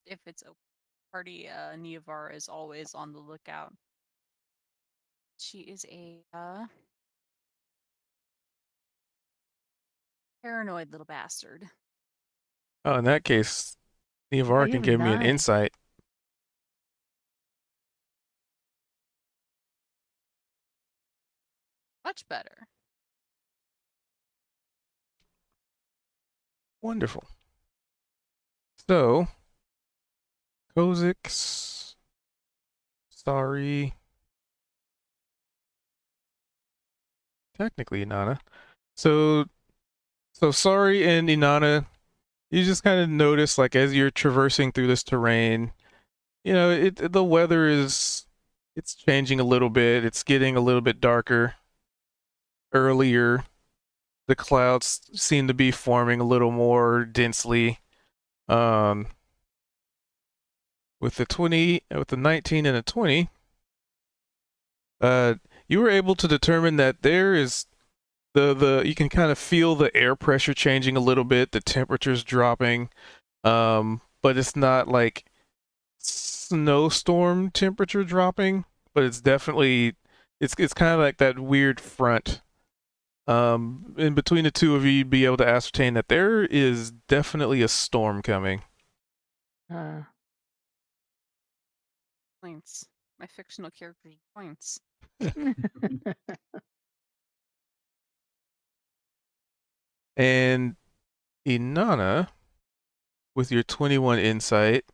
If it's a party, Neovara is always on the lookout. She is a paranoid little bastard. Oh, in that case, Nevar I can have give me an 9. insight. Much better. Wonderful. So, Kozix, sorry. Technically, Inanna. So sorry and Inanna, you just kind of notice, like, as you're traversing through this terrain, the weather it's changing a little bit. It's getting a little bit darker earlier. The clouds seem to be forming a little more densely. Um, with the 19 and a 20, you were able to determine that there is you can kind of feel the air pressure changing a little bit, the temperature's dropping, but it's not like snowstorm temperature dropping, but it's definitely it's kind of like that weird front. In between the two of you, you'd be able to ascertain that there is definitely a storm coming. Uh, Points. My fictional character's points. And Inanna, with your 21 insight,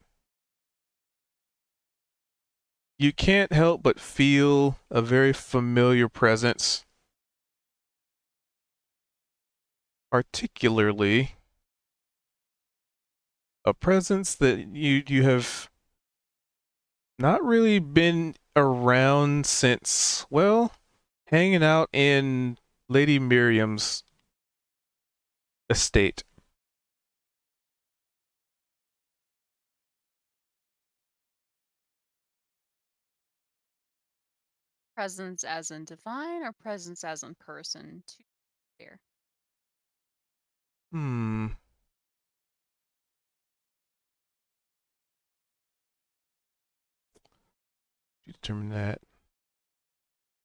you can't help but feel a very familiar presence, particularly a presence that you have not really been around since, well, hanging out in Lady Miriam's estate. Presence as in divine or presence as in person? Too clear. Hmm. You determine that.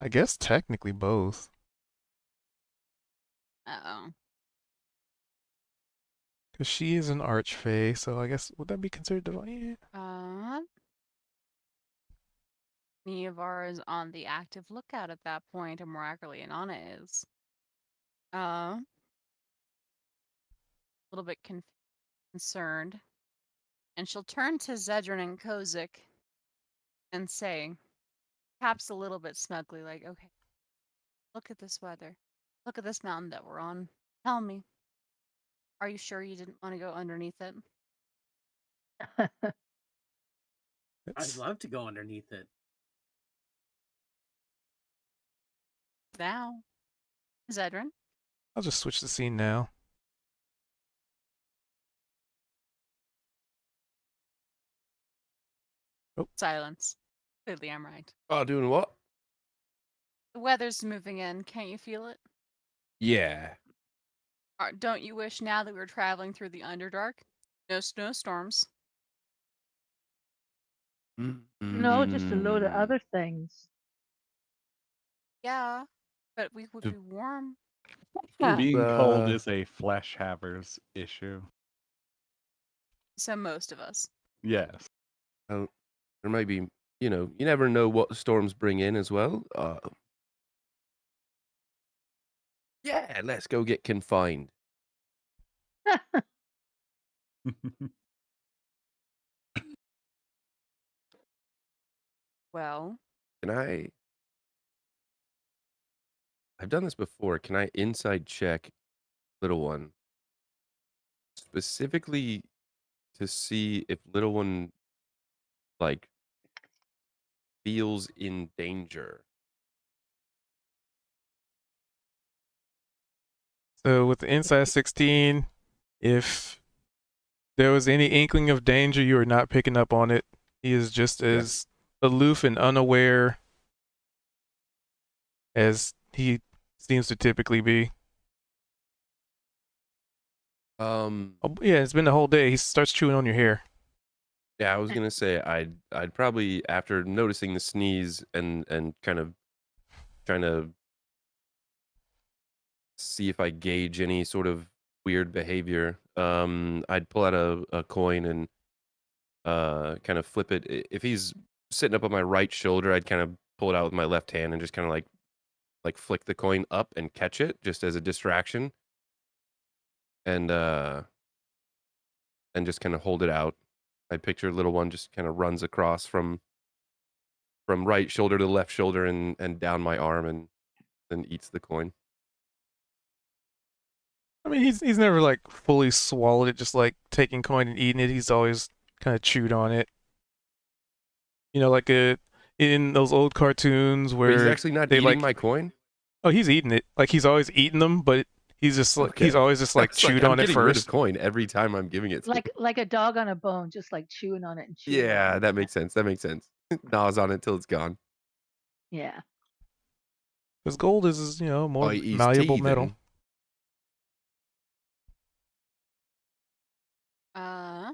I guess technically both. Uh-oh. Because she is an archfey, so I guess, would that be considered divine? Yeah. Neovar is on the active lookout at that point, and more accurately, Inanna is. A little bit concerned. And she'll turn to Zedrin and Kozik and say, perhaps a little bit smugly, like, okay, look at this weather. Look at this mountain that we're on. Tell me, are you sure you didn't want to go underneath it? I'd It's, love to go underneath it. Now, Zedrin, I'll just switch the scene now. silence. Clearly, I'm right. Oh, doing what? The weather's moving in. Can't you feel it? Yeah. Don't you wish now that we're traveling through the Underdark? No snowstorms. no, just a load of Mm. other things. Yeah, but we would To- be warm. Yeah. Being cold Uh, is a flesh haver's issue. So most of us. Yes. there might be, you never know what the storms bring in as well. Yeah, let's go get confined. Well, Can I've done this before. Can I inside check little one specifically to see if little one like feels in danger? So with the inside 16, if there was any inkling of danger, you are not picking up on it. He is just Okay. as aloof and unaware as he seems to typically be. Um, Oh, yeah, it's been the whole day. He starts chewing on your hair. yeah, I was gonna say I'd probably, after noticing the sneeze and kind of trying to see if I gauge any sort of weird behavior, I'd pull out a coin and kind of flip it. If he's sitting up on my right shoulder, I'd kind of pull it out with my left hand and just kind of like flick the coin up and catch it just as a distraction, and just kind of hold it out. I picture little one just kind of runs across from right shoulder to left shoulder and down my arm and then eats the coin. I mean, he's never like fully swallowed it, just like taking coin and eating it. He's always kind of chewed on it. You know, like in those old cartoons Wait, he's where actually not they eating like, my coin? oh, he's eating it. Like he's always eating them, but he's just like he's Okay. always just I like was like, chewed I'm on it getting rid of first. coin every time I'm giving it to him. Like a dog on a bone, just like chewing on it and chewing on Yeah, it. that makes sense. That makes sense. Gnaws on it till it's gone. Yeah. Because gold is Oh, more he's malleable metal. teething. Uh,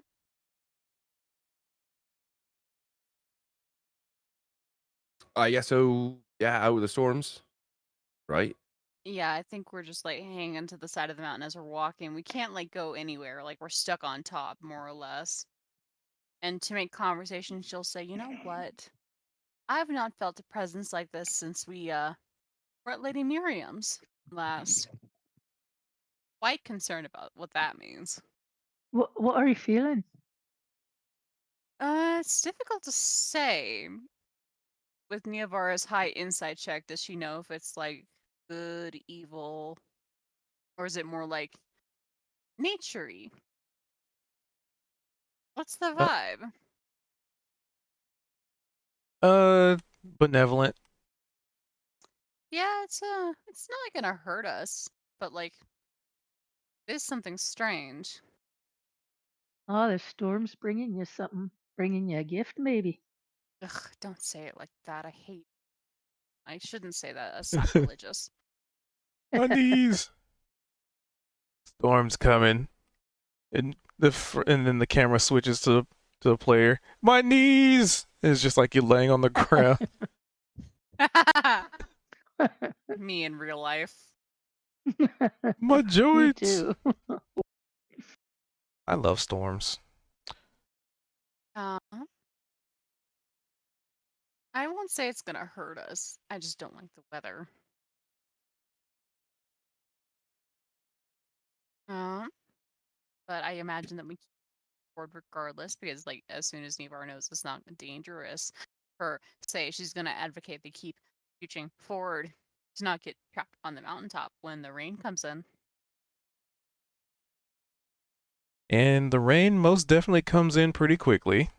Yeah, so yeah, out with the storms, right? yeah, I think we're just like hanging to the side of the mountain as we're walking. We can't like go anywhere. Like we're stuck on top, more or less. And to make conversation, she'll say, "You know what? I've not felt a presence like this since we were at Lady Miriam's last." Quite concerned about what that means. What are you feeling? It's difficult to say. With Niavara's high insight check, does she know if it's like good, evil, or is it more like naturey? What's the Uh, vibe? benevolent. Yeah, it's not gonna hurt us, but like, there's something strange. Oh, the storm's bringing you something, bringing you a gift, maybe. Ugh, don't say it like that. I hate. I shouldn't say that. That's sacrilegious. My knees. Storm's coming, and and then the camera switches to the player. My knees. It's just like you're laying on the ground. Me in real life. My Me joints. too. I love storms. Uh, I won't say it's gonna hurt us. I just don't like the weather. Uh, but I imagine that we keep forward regardless because, like, as soon as Nevar knows it's not dangerous, her say she's gonna advocate they keep reaching forward to not get trapped on the mountaintop when the rain comes in. And the rain most definitely comes in pretty quickly.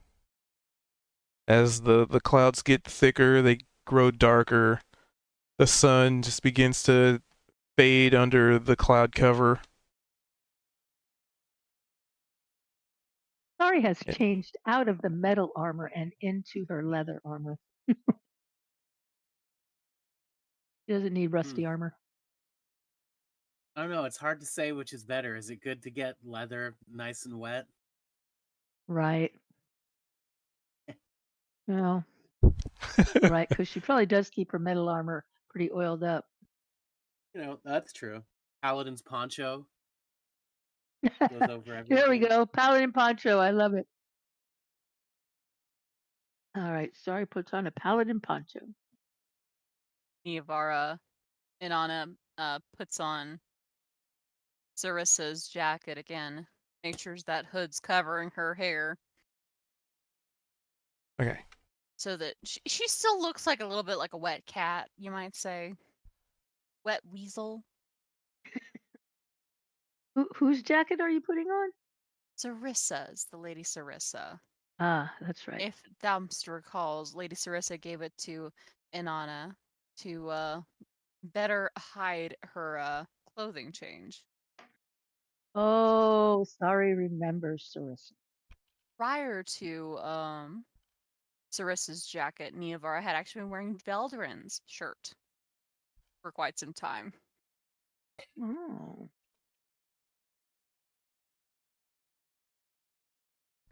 As the clouds get thicker, they grow darker. The sun just begins to fade under the cloud cover. Sari has Yeah. changed out of the metal armor and into her leather armor. She doesn't need rusty armor. I don't know. It's hard to say which is better. Is it good to get leather nice and wet? Right. Well, right, because she probably does keep her metal armor pretty oiled up. That's true. Paladin's poncho goes over Here we everything. go. Paladin poncho. I love it. All right. Sari puts on a paladin poncho. Neavara Inanna puts on Sarissa's jacket again. Make sure that hood's covering her hair Okay. so that she still looks like a little bit like a wet cat, you might say. Wet weasel. Whose jacket are you putting on? Sarissa's, the Lady Sarissa. Ah, that's right. If Thamster recalls, Lady Sarissa gave it to Inanna to better hide her clothing change. Oh, Sari remembers Sarissa. Prior to Sarissa's jacket, Neavara had actually been wearing Veldrin's shirt for quite some time. Oh.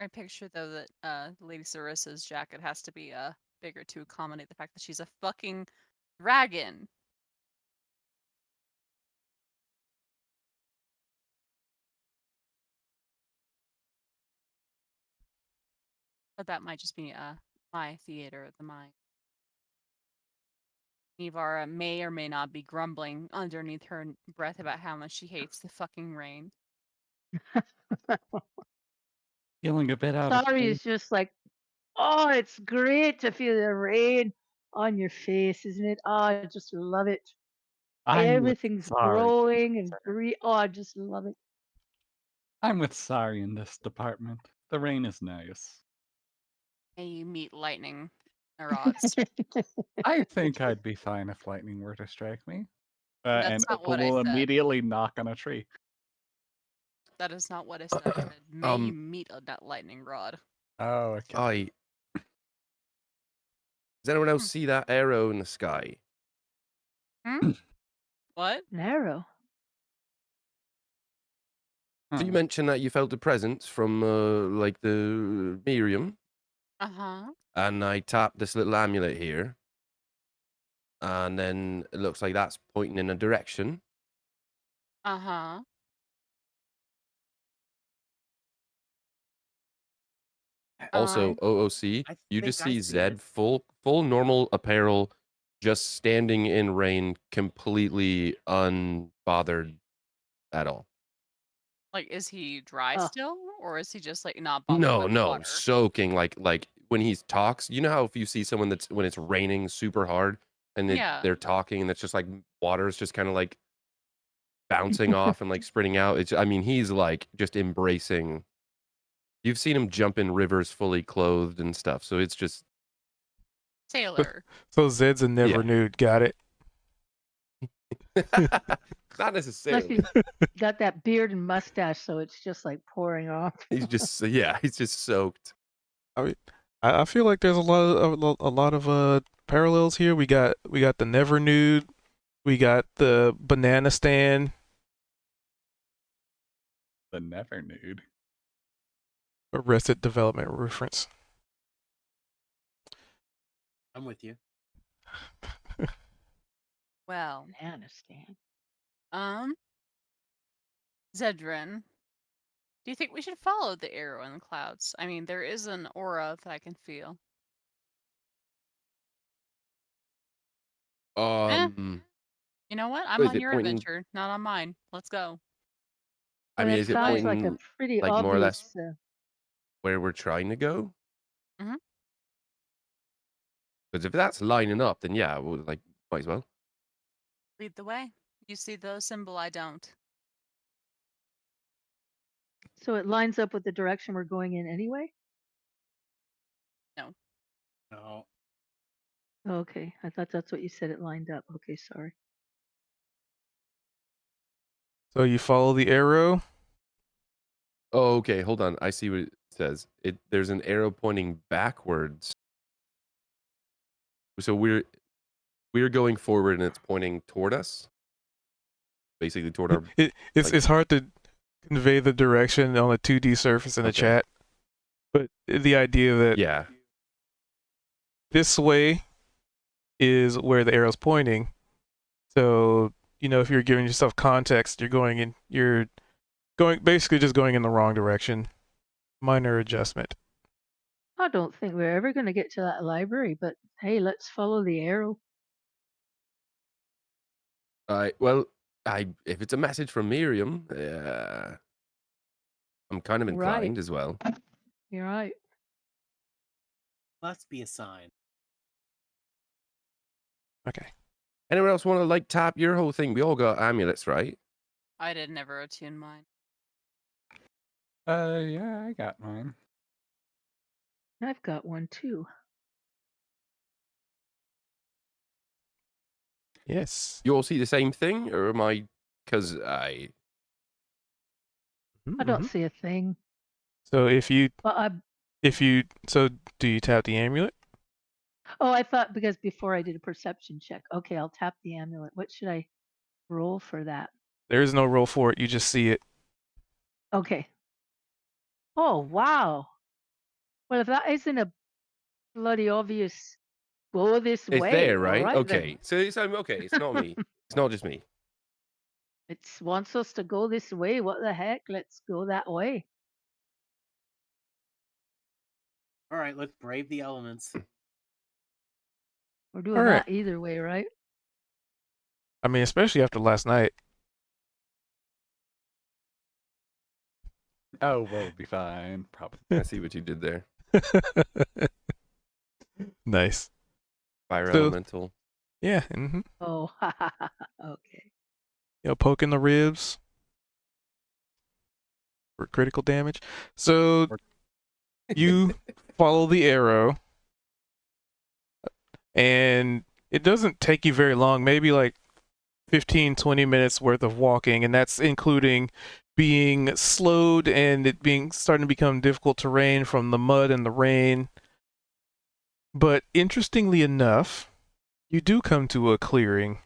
I picture though that Lady Sarissa's jacket has to be bigger to accommodate the fact that she's a fucking dragon. But that might just be my theater of the mind. Nivara may or may not be grumbling underneath her breath about how much she hates the fucking rain. Feeling a bit out of Sari place. is just like, oh, it's great to feel the rain on your face, isn't it? Oh, I just love it. Everything's sorry. growing and oh, I just love it. I'm with Sari in this department. The rain is nice. And you meet lightning rods. I think I'd be fine if lightning were to strike me. That's And not Opal what I will said. immediately knock on a tree. That is not what I said. I said, may you meet that lightning rod. Oh, okay. Does anyone else see that arrow in the sky? What? An arrow. So you Huh. mentioned that you felt a presence from like the Miriam, Uh-huh. and I tapped this little amulet here, and then it looks like that's pointing in a direction. Uh-huh. Also, OOC, I you think just I see see Zed it. full normal apparel, just standing in rain, completely unbothered at all. Like, is he dry Oh. still? Or is he just, like, not bothered by the No, water? soaking like when he talks. You know how if you see someone that's when it's raining super hard and Yeah. they're talking and it's just like water's just kind of like bouncing off and like spreading out. I mean, he's like just embracing. You've seen him jump in rivers fully clothed and stuff. So it's just Sailor. So Zed's a never nude. Got it. not Plus necessarily. he's got that beard and mustache, so it's just like pouring off. He's just he's just soaked. I mean, I feel like there's a lot of parallels here. We got the never nude. We got the banana stand. The never nude. Arrested Development reference. I'm with you. Well, Banana stand. Zedrin, do you think we should follow the arrow in the clouds? I mean, there is an aura that I can feel. You know what? I'm is on it your pointing? adventure, not on mine. Let's go. I Well, mean, it is it sounds like a pointing pretty like more or less obvious. where we're trying to go? Mhm. Because if that's lining up, then yeah, we'll, like might as well. Lead the way. You see the symbol, I don't. So it lines up with the direction we're going in anyway? No. No. Okay, I thought that's what you said it lined up. Okay, sorry. So you follow the arrow. Oh, okay. Hold on. I see what it says. There's an arrow pointing backwards. So we're going forward and it's pointing toward us. Basically toward our It's hard to convey the direction on a 2D surface in a chat, but the idea that this way is where the arrow's pointing. So if you're giving yourself context, you're basically just going in the wrong direction. Minor adjustment. I don't think we're ever going to get to that library, but hey, let's follow the arrow. Well, if it's a message from Miriam, I'm kind of inclined as well. You're right. Must be a sign. Okay. Anyone else want to like tap your whole thing? We all got amulets, right? I did never attune mine. Yeah, I got mine. I've got one too. Yes. You all see the same thing, or am I? Because I don't see a thing. So Well, do you tap the amulet? Oh, I thought because before I did a perception check. Okay, I'll tap the amulet. What should I roll for that? There is no roll for it. You just see it. Okay. Oh, wow. Well, if that isn't a bloody obvious go this it's way, there, all right? right Okay. then. So okay. It's not me. It's not just me. It wants us to go this way. What the heck? Let's go that way. All right, let's brave the elements. We're doing All right. that either way, right? I mean, especially after last night. Oh, we'll be fine. Probably. I see what you did there. Nice. Fire So- elemental. Yeah. Oh, okay. Poking the ribs for critical damage. So Or- you follow the arrow, and it doesn't take you very long, maybe like 15, 20 minutes worth of walking, and that's including being slowed and it being starting to become difficult terrain from the mud and the rain. But interestingly enough, you do come to a clearing,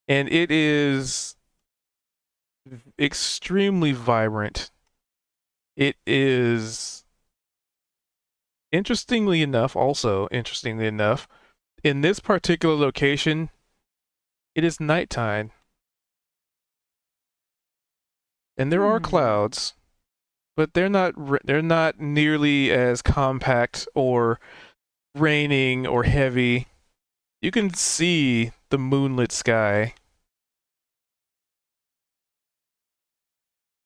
and it is extremely vibrant. It is interestingly enough, in this particular location, it is nighttime. And there are clouds, but they're not nearly as compact or raining or heavy. You can see the moonlit sky,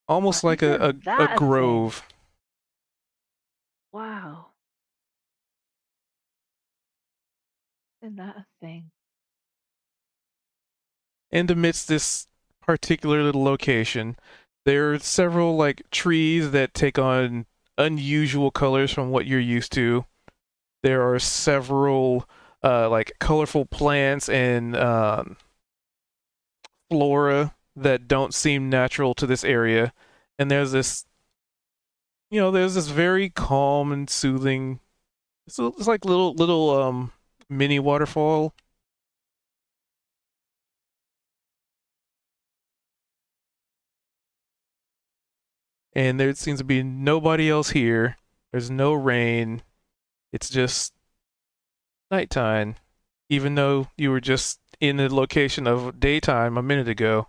almost like Isn't a that a thing? grove. Wow. Isn't that a thing? And amidst this particular little location, there are several like trees that take on unusual colors from what you're used to. There are several like colorful plants and flora that don't seem natural to this area. And there's this very calm and soothing. It's like little mini waterfall. And there seems to be nobody else here. There's no rain. It's just nighttime, even though you were just in the location of daytime a minute ago.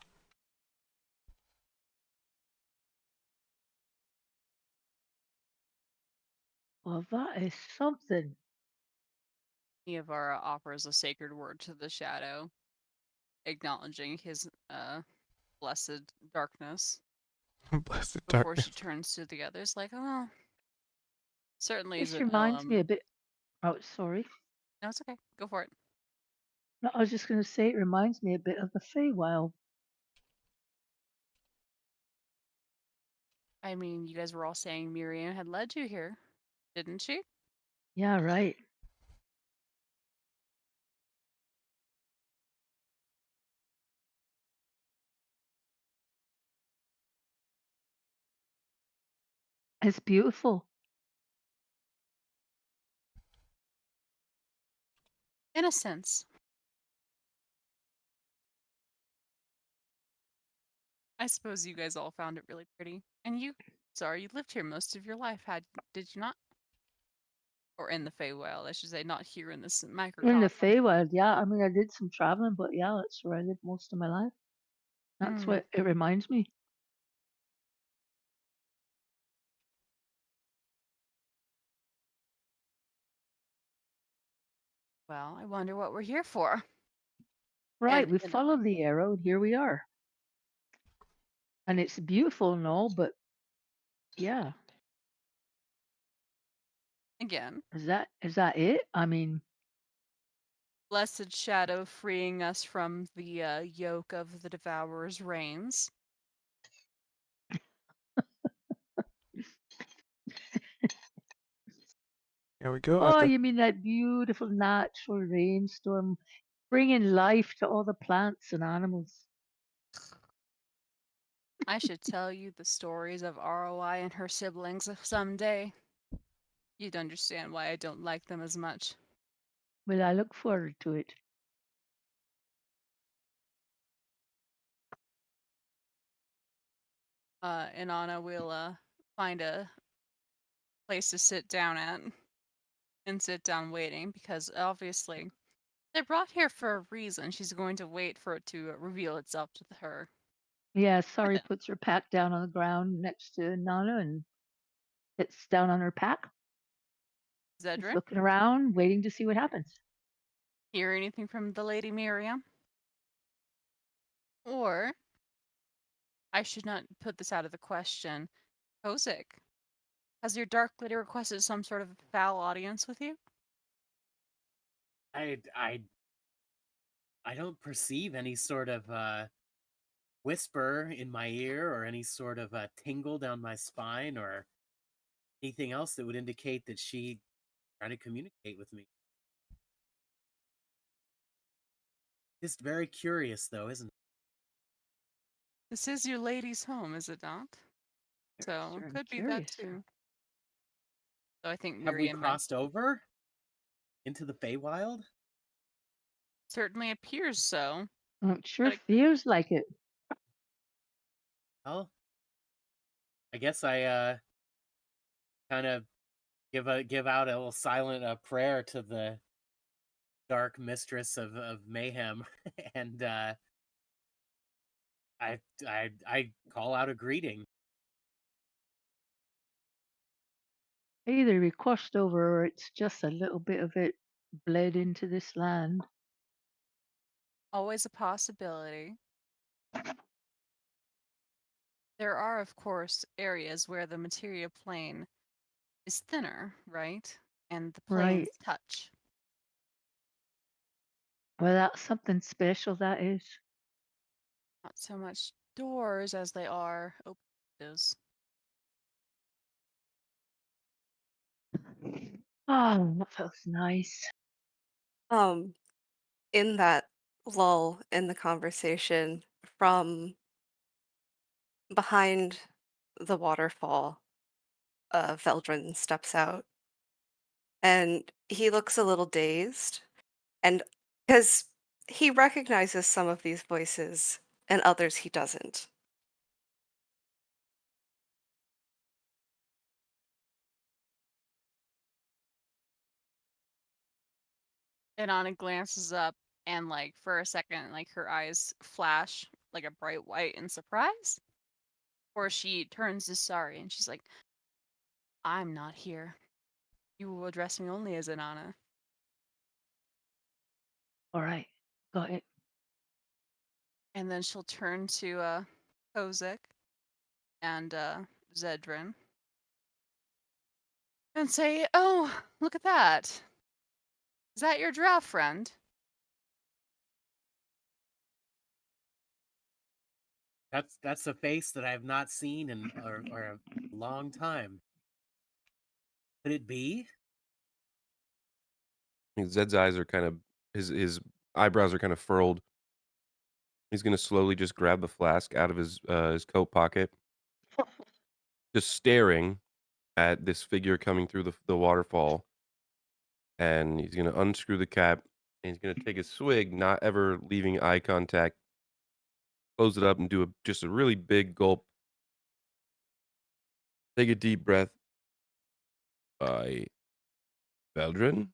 Well, that is something. Niavara offers a sacred word to the shadow, acknowledging his blessed darkness Blessed before she darkness. turns to the others, like, "Oh, well, certainly This isn't. reminds me a bit. Oh, sorry. No, it's okay. Go for it." No, I was just going to say it reminds me a bit of the Feywild. I mean, you guys were all saying Miriam had led you here, didn't she? Yeah, right. It's beautiful. In a sense. I suppose you guys all found it really pretty. And you lived here most of your life, did you not? Or in the Feywild, I should say, not here in this In the microcosm. Feywild, yeah. I mean, I did some traveling, but yeah, that's where I lived most of my life. That's Mm, what it reminds me. well, I wonder what we're here for. Right, And, we and followed the arrow, and here we are. And it's beautiful and all, but yeah, again, is that it? I mean, blessed shadow freeing us from the yoke of the devourer's reigns. Here we go. oh, you mean that beautiful natural rainstorm bringing life to all the plants and animals? I should tell you the stories of ROI and her siblings someday. You'd understand why I don't like them as much. Well, I look forward to it. And Anna will find a place to sit down at and sit down waiting because obviously they're brought here for a reason. She's going to wait for it to reveal itself to her. Yeah, For Sorry them. puts her pack down on the ground next to Nana and sits down on her pack. Just Zedrin, looking around, waiting to see what happens. hear anything from the Lady Miriam? Or, I should not put this out of the question, Kozik, has your Dark Lady requested some sort of foul audience with you? I I don't perceive any sort of whisper in my ear or any sort of tingle down my spine or anything else that would indicate that she tried to communicate with me. Just very curious, though, isn't it? This is your lady's home, is it not? So Sure, I'm could be that curious. too. So I think Have we Miriam crossed over into the Feywild? certainly appears so. It sure But it, feels like it. Well, I guess I kind of give out a little silent prayer to the dark mistress of mayhem, and I call out a greeting. Either we crossed over or it's just a little bit of it bled into this land. always a possibility. There are, of course, areas where the material plane is thinner, right? And the planes Right. touch. Well, that's something special, that is. Not so much doors as they are open windows. Oh, that feels nice. Um, in that lull in the conversation, from behind the waterfall, Veldrin steps out and he looks a little dazed. And because he recognizes some of these voices and others he doesn't. And Anna glances up and like for a second, like her eyes flash like a bright white in surprise. Or she turns to Sari and she's like, I'm not here. You will address me only as Inanna. All right. Got it. And then she'll turn to Kozik and Zedrin and say, oh, look at that. Is that your draft friend? That's a face that I have not seen in or a long time. Could it be? Zed's eyes are kind of his eyebrows are kind of furrowed. He's gonna slowly just grab the flask out of his coat pocket, just staring at this figure coming through the waterfall, and he's gonna unscrew the cap, and he's gonna take a swig, not ever leaving eye contact, close it up, and do just a really big gulp. Take a deep breath. By Veldrin?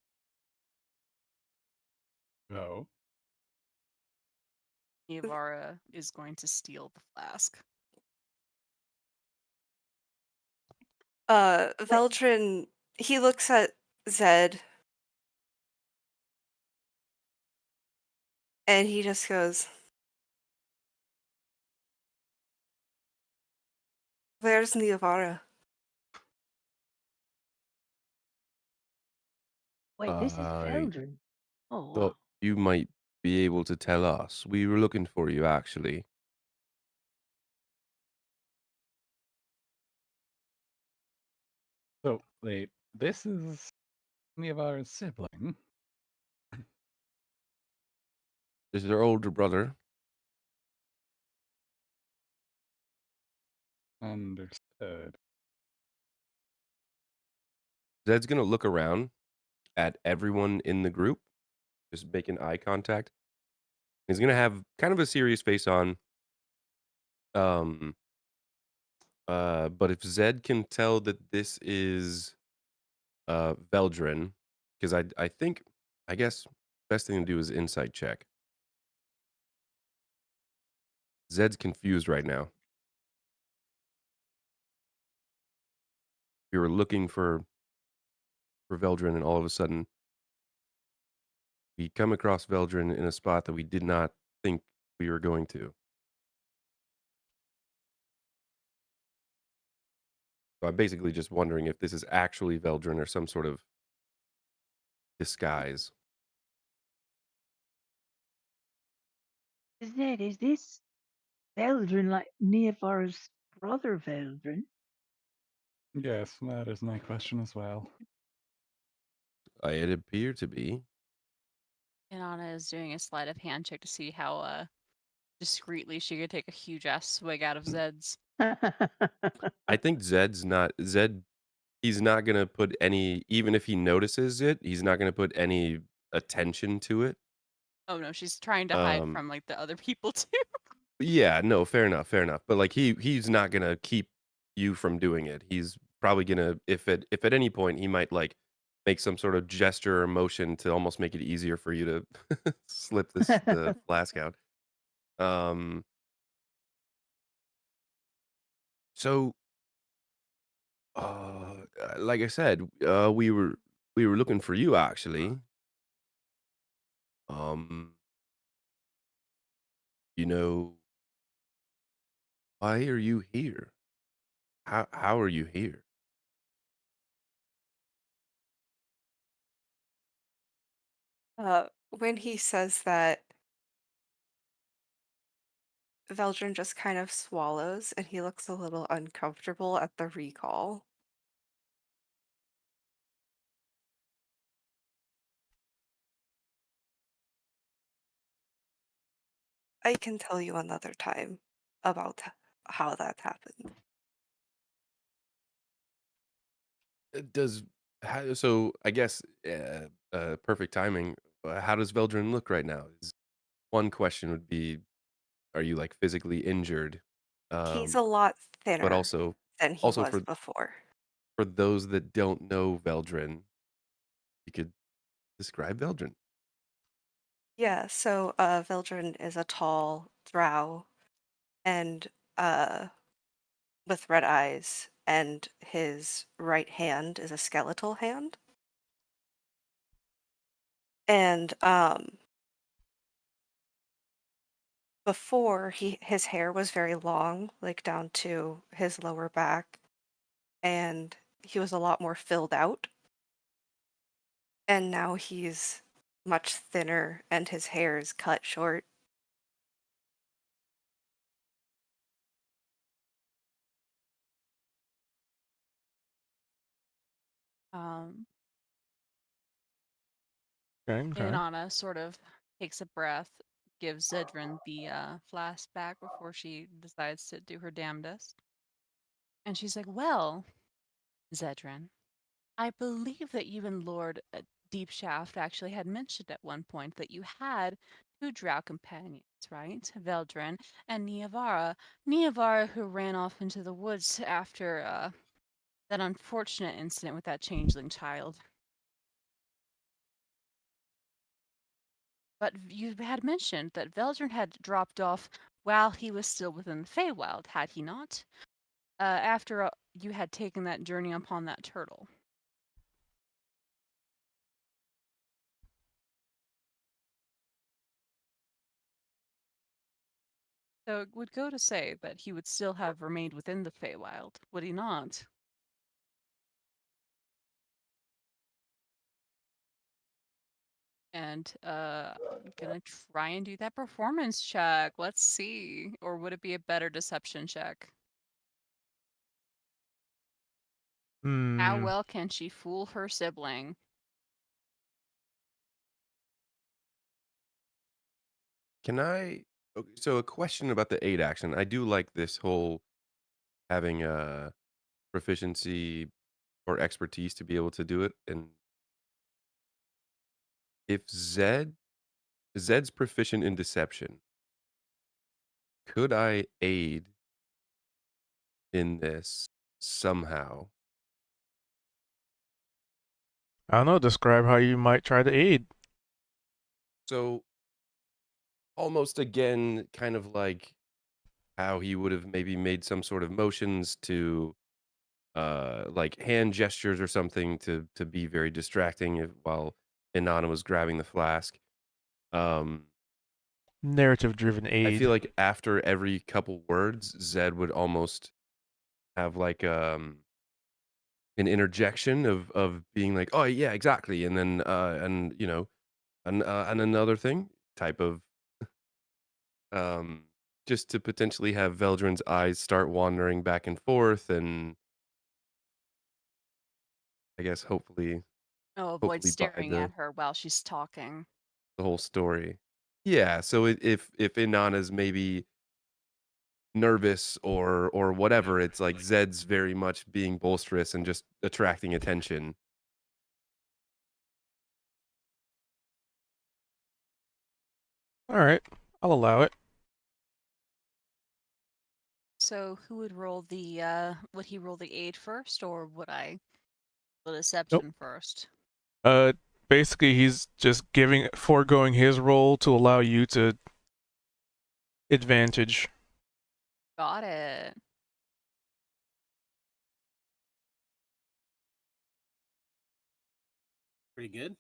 No. Nivara is going to steal the flask. Wait, Veldrin, he looks at Zed and he just goes, "Where's Niavara?" wait, this is I Eldrin. Oh, wow. thought you might be able to tell us. We were looking for you, actually. So wait, this is Niavara's sibling. This is our older brother. Understood. Zed's gonna look around at everyone in the group, just making eye contact. He's gonna have kind of a serious face on. Um, but if Zed can tell that this is Veldrin, because I think I guess best thing to do is insight check. Zed's confused right now. We were looking for Veldrin, and all of a sudden we come across Veldrin in a spot that we did not think we were going to. So I'm basically just wondering if this is actually Veldrin or some sort of disguise. Zed, is this Veldrin like Neovar's brother Veldrin? Yes, that is my question as well. It appeared to be. Inanna is doing a sleight of hand check to see how discreetly she could take a huge ass swig out of Zed's. I think Zed. He's not gonna put any, even if he notices it, he's not gonna put any attention to it. Oh no, she's trying to hide Um, from like the other people too. yeah, no, fair enough, fair enough. But like he's not gonna keep you from doing it. He's probably gonna, if at any point he might like make some sort of gesture or motion to almost make it easier for you to slip the flask out. Um, so like I said, we were looking for you actually. Um, you know, why are you here? How are you here? When he says that, Veldrin just kind of swallows and he looks a little uncomfortable at the recall. I can tell you another time about how that happened. Does how, so I guess perfect timing. How does Veldrin look right now? One question would be, are you like physically injured? He's Um, a lot but thinner also than he also was for before. for those that don't know Veldrin, you could describe Veldrin. Yeah, so Veldrin is a tall drow and uh with red eyes, and his right hand is a skeletal hand. And before his hair was very long, like down to his lower back, and he was a lot more filled out. And now he's much thinner and his hair is cut short. Um, Okay, okay. Inanna sort of takes a breath, gives Zedrin the flask back before she decides to do her damnedest. And she's like, "Well, Zedrin, I believe that you and Lord Deepshaft actually had mentioned at one point that you had two drow companions, right? Veldrin and Niavara. Niavara, who ran off into the woods after that unfortunate incident with that changeling child. But you had mentioned that Veldrin had dropped off while he was still within the Feywild, had he not? After you had taken that journey upon that turtle. So it would go to say that he would still have remained within the Feywild, would he not? And I'm gonna try and do that performance check. Let's see. Or would it be a better deception check? How Hmm. well can she fool her sibling? Can I? Okay, so a question about the aid action. I do like this whole having a proficiency or expertise to be able to do it. And if Zed's proficient in deception, could I aid in this somehow? I don't know. Describe how you might try to aid. So almost again, kind of like how he would have maybe made some sort of motions to like hand gestures or something to be very distracting while Inanna was grabbing the flask. Um Narrative-driven I feel aid. like after every couple words, Zed would almost have like an interjection of being like, "Oh yeah, exactly," and then and you know, and another thing type of um, just to potentially have Veldrin's eyes start wandering back and forth, and I guess Oh, avoid hopefully buy staring at her while she's talking. the whole story. Yeah, so if Inanna's maybe nervous or whatever, it's like Zed's very much being boisterous and just attracting attention. All right, I'll allow it. So who would roll would he roll the aid first, or would I the Nope. deception first? Uh, basically, he's just foregoing his role to allow you to advantage. Got it. Pretty good.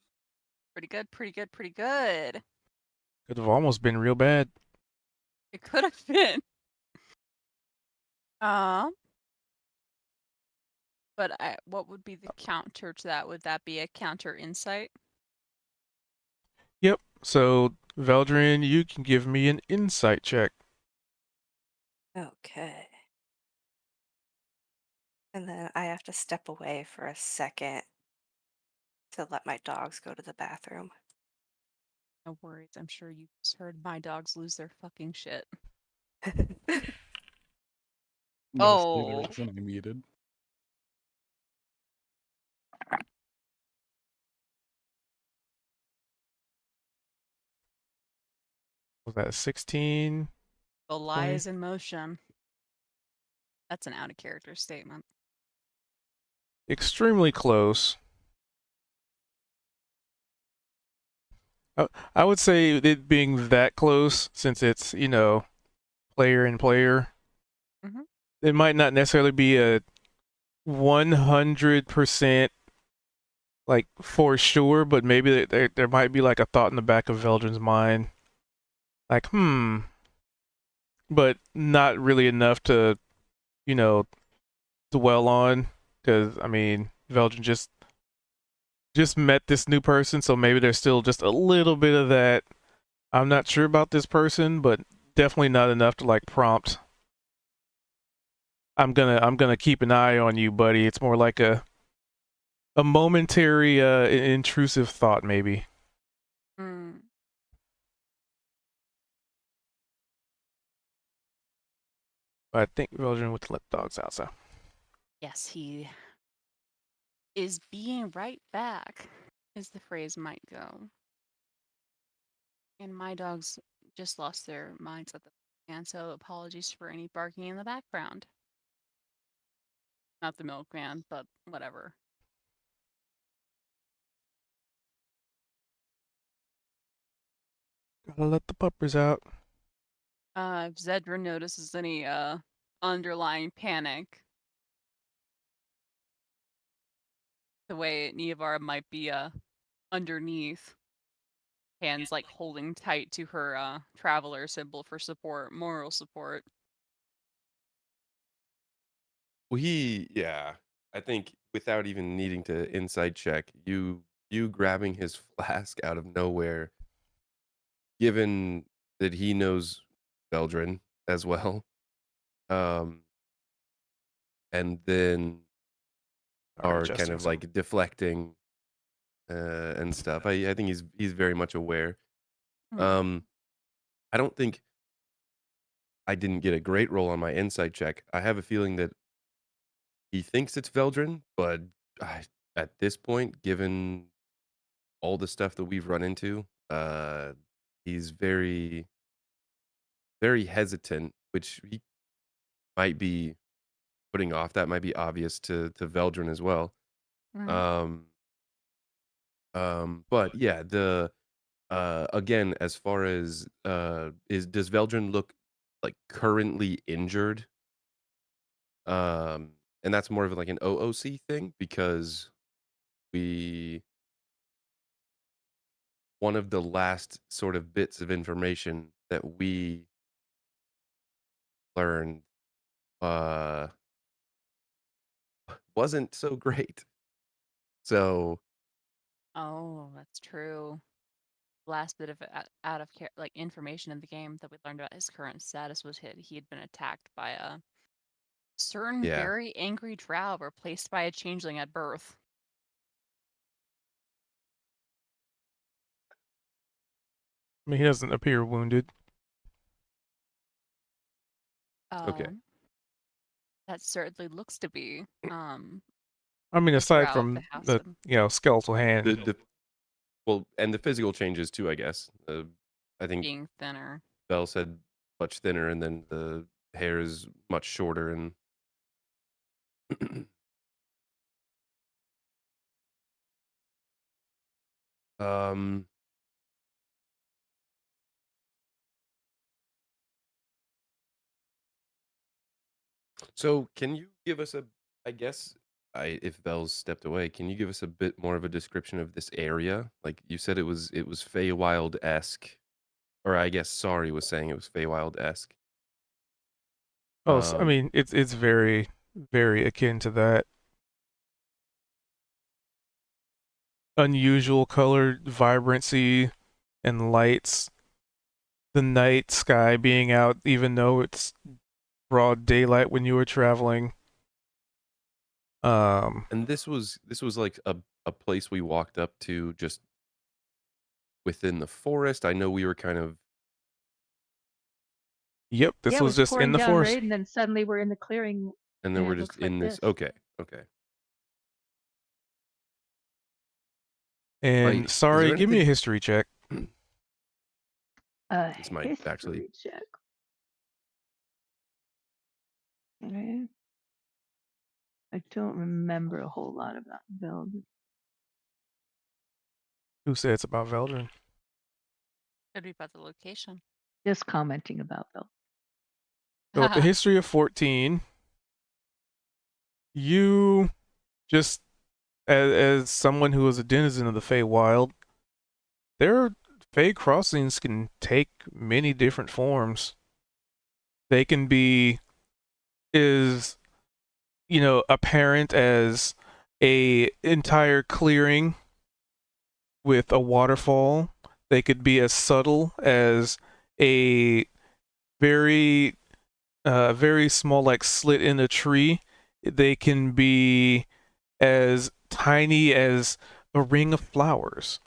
Pretty good, pretty good, pretty good. Could have almost been real bad. It could have been. Um, what would be the counter to that? Would that be a counter insight? Yep. So, Veldrin, you can give me an insight check. Okay. And then I have to step away for a second to let my dogs go to the bathroom. No worries. I'm sure you just heard my dogs lose their fucking shit. No, see, there Oh. wasn't I muted. Was that a 16? The lie 20? is in motion. That's an out of character statement. Extremely close. I would say it being that close, since it's, player and player, Mhm. it might not necessarily be a 100% like for sure, but maybe there might be like a thought in the back of Veldrin's mind, like but not really enough to you know dwell on, because I mean Veldrin just met this new person, so maybe there's still just a little bit of that. I'm not sure about this person, but definitely not enough to like prompt. I'm gonna keep an eye on you, buddy. It's more like a momentary intrusive thought, maybe. Mm. But I think Veldrin would let the dogs out, so. Yes, he is being right back, as the phrase might go. And my dogs just lost their minds at the and so apologies for any barking in the background. Not the milkman, but whatever. Gotta let the puppers out. If Zedra notices any underlying panic, the way Niavara might be underneath, hands like holding tight to her traveler symbol for support, moral support. Well, yeah, I think without even needing to inside check, you grabbing his flask out of nowhere, given that he knows Veldrin as well, um, and then Alright, are kind adjusting of some. like deflecting and stuff. I think he's very much aware. Hmm. Um, I don't think I didn't get a great roll on my insight check. I have a feeling that he thinks it's Veldrin, but at this point, given all the stuff that we've run into, he's very, very hesitant, which he might be putting off. That might be obvious to Veldrin as well. Mhm. Um, but yeah, the again, as far as does Veldrin look like currently injured? And that's more of like an OOC thing because we one of the last sort of bits of information that we learned uh wasn't so great. So Oh, that's true. last bit of out of like information in the game that we learned about his current status was he had been attacked by a certain Yeah. very angry drow replaced by a changeling at birth. I mean, he doesn't appear wounded. Okay. That certainly looks to be I mean, a aside drow of the from house the skeletal hand. The well, and the physical changes too, I guess. I think being thinner. Bell said much thinner, and then the hair is much shorter, and um. So, can you give us a? I guess if Bell's stepped away, can you give us a bit more of a description of this area? Like you said, it was Feywild esque, or I guess Sorry was saying it was Feywild esque. Oh, I mean, it's very, very akin to that. Unusual color vibrancy and lights. The night sky being out, even though it's broad daylight when you were traveling. And this was like a place we walked up to just within the forest. I know we were kind of, Yep, this Yeah, it was was just in pouring the down forest. rain, and then suddenly we're in the clearing, and then and we're it just looks like in this. this. Okay, okay. And Is there Sorry, give me a anything? history check. This might actually. History check. Okay. I don't remember a whole lot about Velvet. Who said it's about Veldrin? Could be about the location. Just commenting about Velvet. So with the history of 14, you just as someone who is a denizen of the Feywild, their Fey crossings can take many different forms. They can be as apparent as a entire clearing with a waterfall. They could be as subtle as a very very small like slit in a tree. They can be as tiny as a ring of flowers.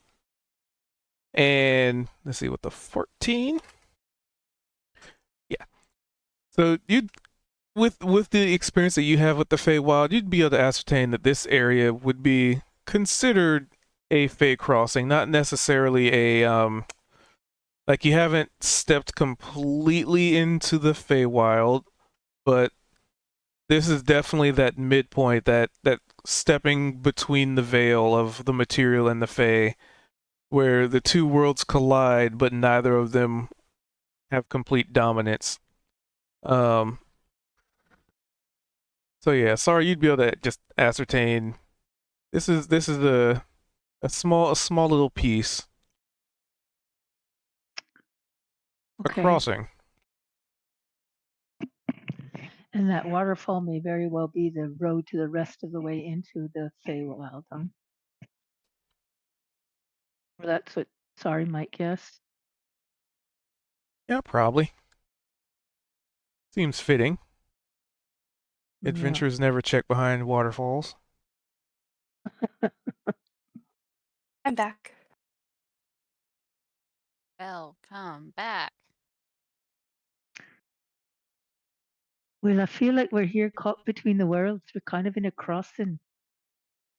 And let's see what the 14. Yeah. So you with the experience that you have with the Feywild, you'd be able to ascertain that this area would be considered a Fey crossing, not necessarily a like you haven't stepped completely into the Feywild, but this is definitely that midpoint, that stepping between the veil of the material and the Fey, where the two worlds collide, but neither of them have complete dominance. Um, so yeah, Sorry, you'd be able to just ascertain this is a small little piece, a Okay. crossing. And that waterfall may very well be the road to the rest of the way into the Feywild. Or that's what Sorry might guess. Yeah, probably. Seems fitting. Yeah. Adventurers never check behind waterfalls. I'm back. Welcome back. Well, I feel like we're here caught between the worlds. We're kind of in a crossing.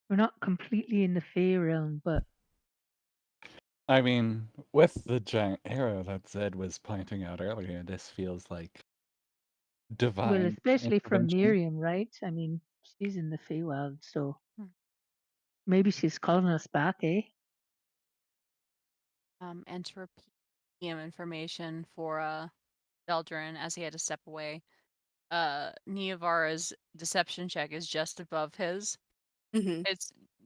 We're not completely in the Fey realm, but I mean, with the giant arrow that Zed was pointing out earlier, this feels like well, divine especially from intervention. Miriam, right? I mean, she's in the Feywild, so Hmm. maybe she's calling us back, eh? And to repeat information for Veldrin as he had to step away. Niavara's deception check is just above his. hmm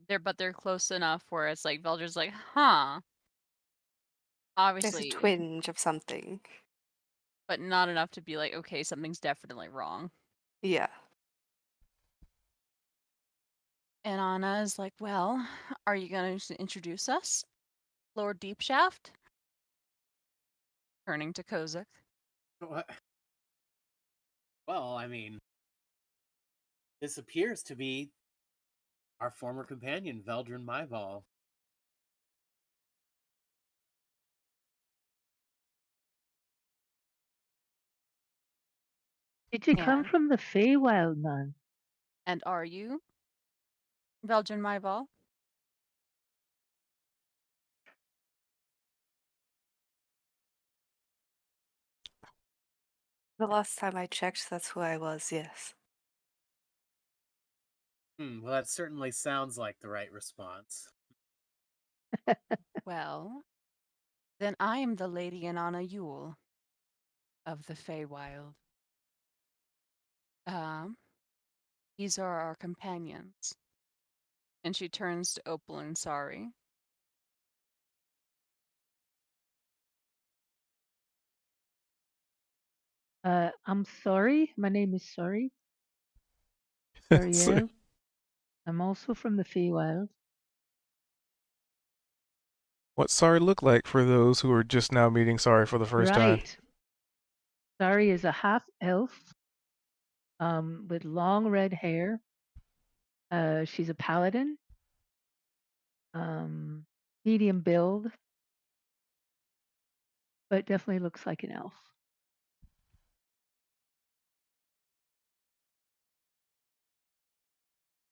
They're close enough where it's like Veldrin's like, huh. There's a Obviously, twinge of something. but not enough to be like, okay, something's definitely wrong. Yeah. And Anna is like, well, are you going to introduce us, Lord Deepshaft? turning to Kozak. What? Well, I mean, this appears to be our former companion, Veldrin Myval. Did you come And, from the Feywild, man? and are you Veldrin Myval? The last time I checked, that's who I was, yes. Well, that certainly sounds like the right response. Well, then I am the Lady Inanna Yule of the Feywild. Um, these are our companions. And she turns to Opal and Sari. I'm sorry. My name is Sorry. So, Sariel. I'm also from the Feywild. what's Sorry look like for those who are just now meeting Sorry for the first time? Right. Sari is a half elf with long red hair. She's a paladin, medium build, but definitely looks like an elf.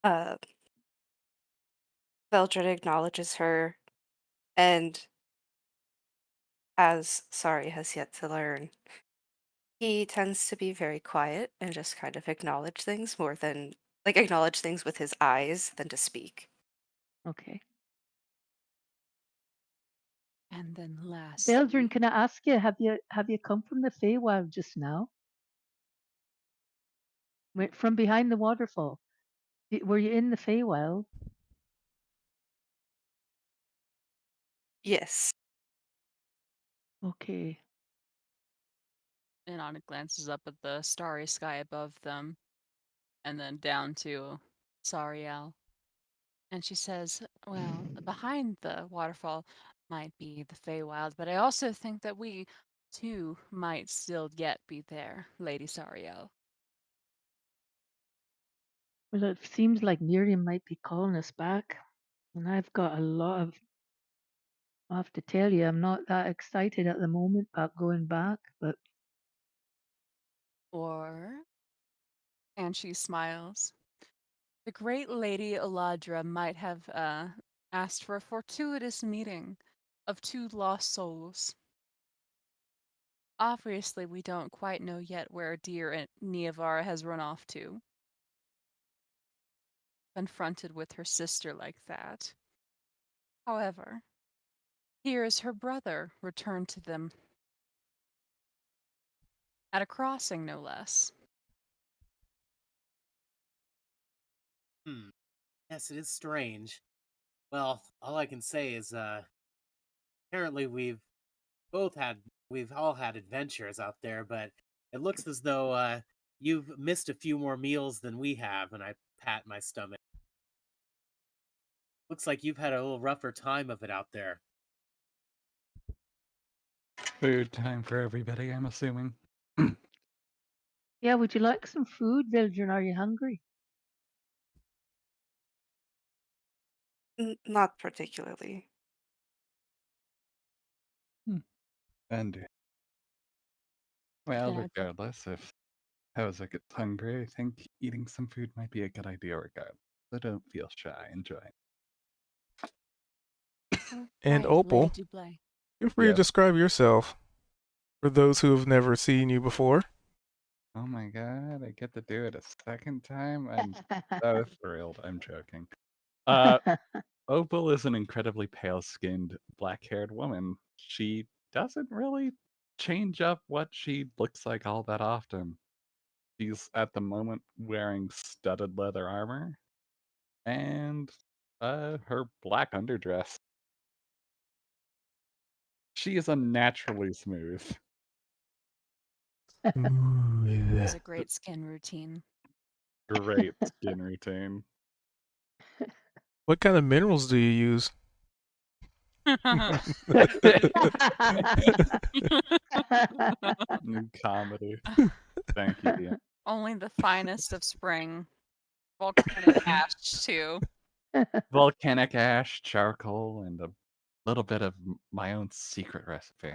Uh, Veldred acknowledges her, and as Sari has yet to learn, he tends to be very quiet and just kind of acknowledge things more than like acknowledge things with his eyes than to speak. Okay. And then lastly, Beldrin, can I ask you, have you come from the Feywild just now? From behind the waterfall? Were you in the Feywild? Yes. Okay. Inanna glances up at the starry sky above them and then down to Sariel. And she says, well, behind the waterfall might be the Feywild, but I also think that we, too, might still yet be there, Lady Sariel. Well, it seems like Miriam might be calling us back, and I've got a lot of. I have to tell you, I'm not that excited at the moment about going back, but Or, and she smiles, the great Lady Eladra might have asked for a fortuitous meeting of two lost souls. Obviously, we don't quite know yet where dear Niavara has run off to. Confronted with her sister like that. However, here is her brother returned to them. At a crossing, no less. Yes, it is strange. Well, all I can say is, apparently we've all had adventures out there, but it looks as though, you've missed a few more meals than we have, and I pat my stomach. Looks like you've had a little rougher time of it out there. Food time for everybody, I'm assuming. yeah, would you like some food, Vildren? Are you hungry? Not particularly. And well, Can I regardless, if Hauser gets hungry, I think eating some food might be a good idea regardless. So don't feel shy, enjoy. And Right, Lady Opal, Dublay. feel free to Yes. describe yourself for those who have never seen you before. Oh my god, I get to do it a second time? I'm so thrilled. I'm joking. Opal is an incredibly pale skinned, black haired woman. She doesn't really change up what she looks like all that often. She's at the moment wearing studded leather armor and her black underdress. She is unnaturally smooth. Has a great skin routine. Great skin routine. What kind of minerals do you use? New comedy. Thank you, Ian. Only the finest of spring. Volcanic ash, too. Volcanic ash, charcoal, and a little bit of my own secret recipe.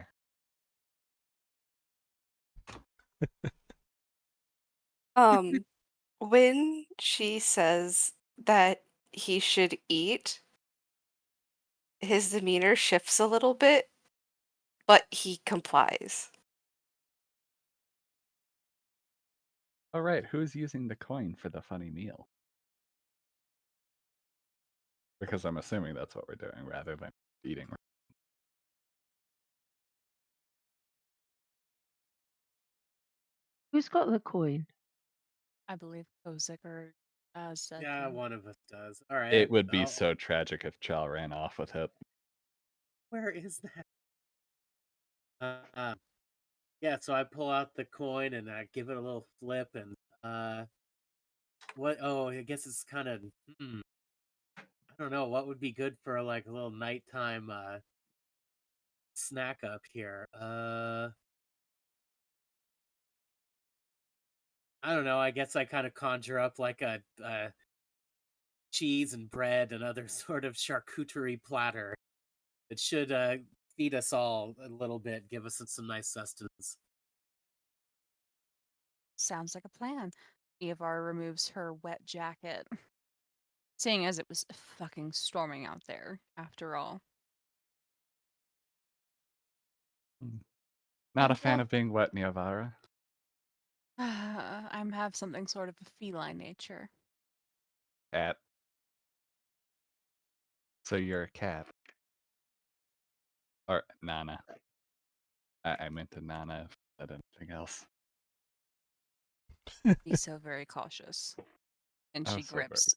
When she says that he should eat, his demeanor shifts a little bit, but he complies. All right, who's using the coin for the funny meal? Because I'm assuming that's what we're doing rather than eating. Who's got the coin? I believe Kozik or Zed Yeah, do. one of us does. All right. It would be so tragic if Chow ran off with it. Where is that? Yeah, so I pull out the coin and I give it a little flip and what? Oh, I guess it's kind of. I don't know what would be good for like a little nighttime snack up here. I don't know. I guess I kind of conjure up like a cheese and bread and other sort of charcuterie platter. It should feed us all a little bit, give us some nice sustenance. Sounds like a plan. Evar removes her wet jacket, seeing as it was fucking storming out there, after all. Not a fan of being wet, Niavara. I have something sort of a feline nature. Cat. So you're a cat. Or Nana. I meant to Nana if I said anything else. Be so very cautious. And she So very. grips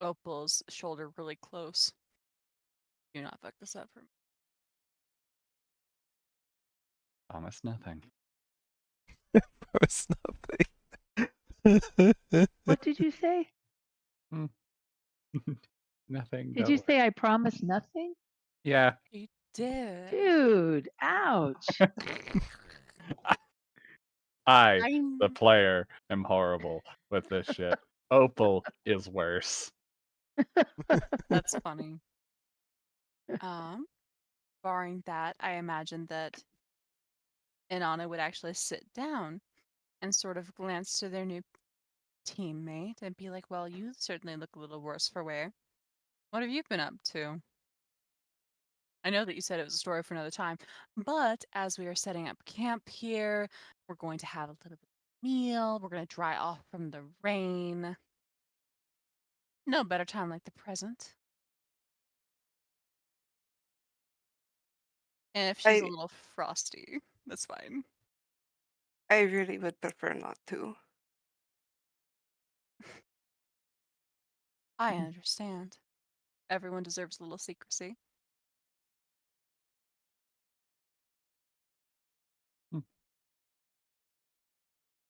Opal's shoulder really close. Do not fuck this up for me. Promise nothing. It's nothing. What did you say? Nothing. Did Don't you worry. say I promise nothing? Yeah. You did. Dude, ouch. I, I'm the player, am horrible with this shit. Opal is worse. That's funny. Barring that, I imagine that Inanna would actually sit down and sort of glance to their new teammate and be like, well, you certainly look a little worse for wear. What have you been up to? I know that you said it was a story for another time, but as we are setting up camp here, we're going to have a little bit of meal. We're going to dry off from the rain. No better time like the present. And if she's a I little frosty, that's fine. I really would prefer not to. I understand. Everyone deserves a little secrecy.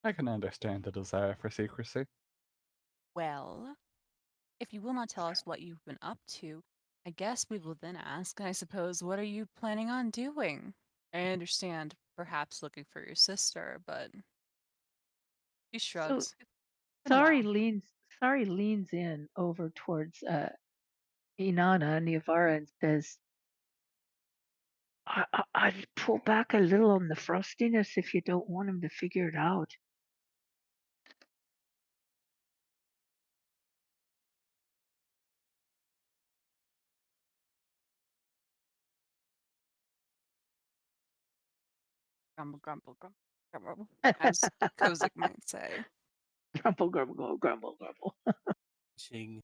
I can understand the desire for secrecy. Well, if you will not tell us what you've been up to, I guess we will then ask, I suppose, what are you planning on doing? I understand perhaps looking for your sister, but he So shrugs. It's been a while. Sari leans in over towards Inanna Niavara and says, I'd pull back a little on the frostiness if you don't want him to figure it out. Grumble, grumble, grumble, grumble, as Kozik might say. Grumble, grumble, grumble, grumble. Ching.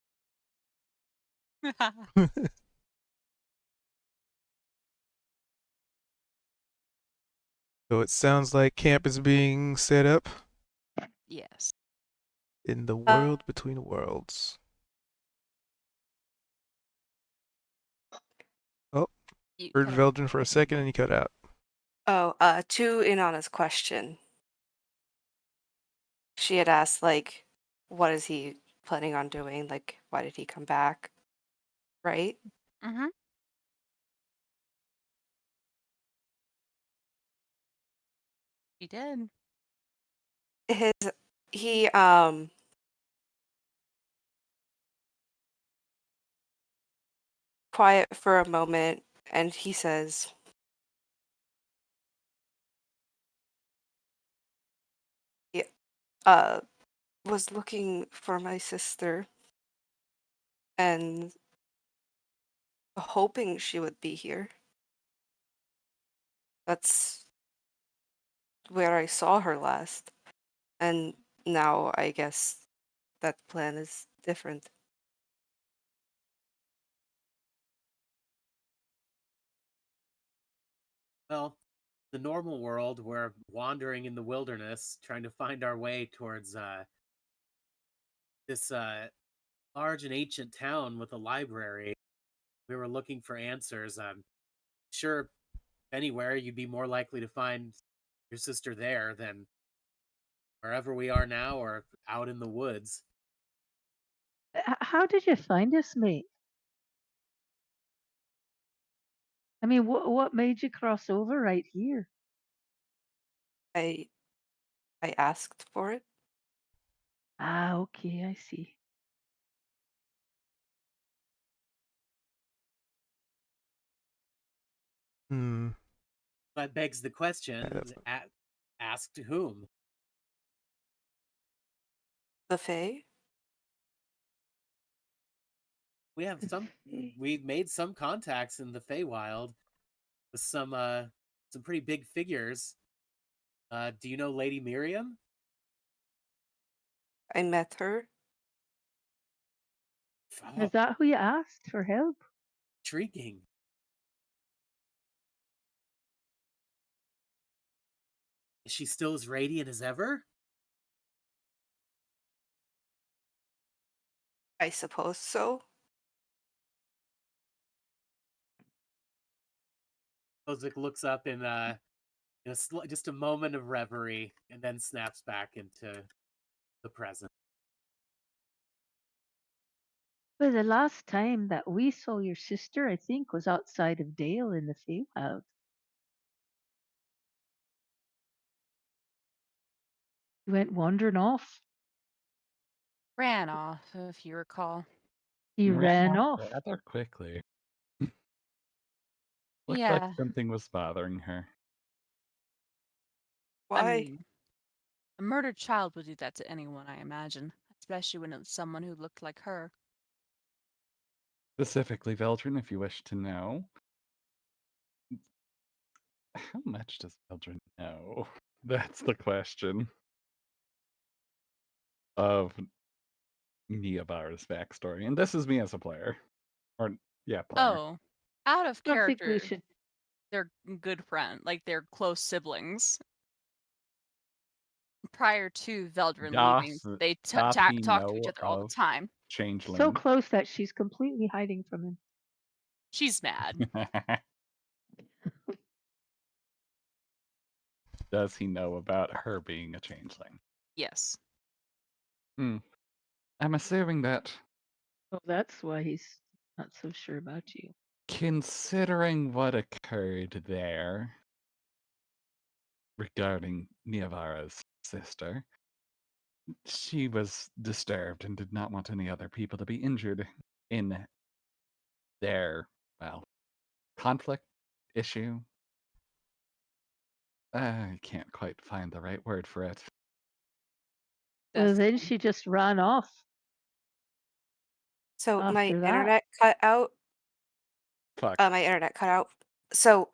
So it sounds like camp is being set up Yes. in the Uh, world between worlds. Oh, You heard cut out. Veldrin for a second and he cut out. to Inanna's question, she had asked, like, what is he planning on doing? Like, why did he come back? right? Mm-hmm. He did. His he quiet for a moment and he says, he uh was looking for my sister and hoping she would be here. That's where I saw her last. And now I guess that plan is different. Well, the normal world, we're wandering in the wilderness, trying to find our way towards this large and ancient town with a library. We were looking for answers. I'm sure anywhere you'd be more likely to find your sister there than wherever we are now or out in the woods. How did you find us, mate? I mean, what made you cross over right here? I I asked for it. Ah, okay, I see. Hmm. That begs the question, That's ask to whom? The Fae? We have some Okay. we've made some contacts in the Feywild with some pretty big figures. Do you know Lady Miriam? I met her. Oh, Is that who you asked for help? intriguing. Is she still as radiant as ever? I suppose so. Ozik looks up in just a moment of reverie and then snaps back into the present. Well, the last time that we saw your sister, I think, was outside of Dale in the Feywild. You went wandering off. Ran off, if you recall. He Ran ran off off. rather quickly. Looked like Yeah. something was bothering her. I Why? mean, a murdered child would do that to anyone, I imagine, especially when it was someone who looked like her. Specifically, Veldrin, if you wish to know. How much does Veldrin know? That's the question of Niavar's backstory. And this is me as a player. Or, yeah, player. Oh, out of I don't think we character, should. they're good friend, like they're close siblings. Prior to Veldrin leaving, Doth, they doth he talk to each know other all the of time. So Changeling? close that she's completely hiding from him. She's mad. Does he know about her being a changeling? Yes. Hmm. I'm assuming that, Oh, that's why he's not so sure about you. considering what occurred there regarding Niavara's sister, she was disturbed and did not want any other people to be injured in their, well, conflict issue. I can't quite find the right word for it. Well, then Destiny. she just ran off So my after that. internet cut out. Fuck. My internet cut out. So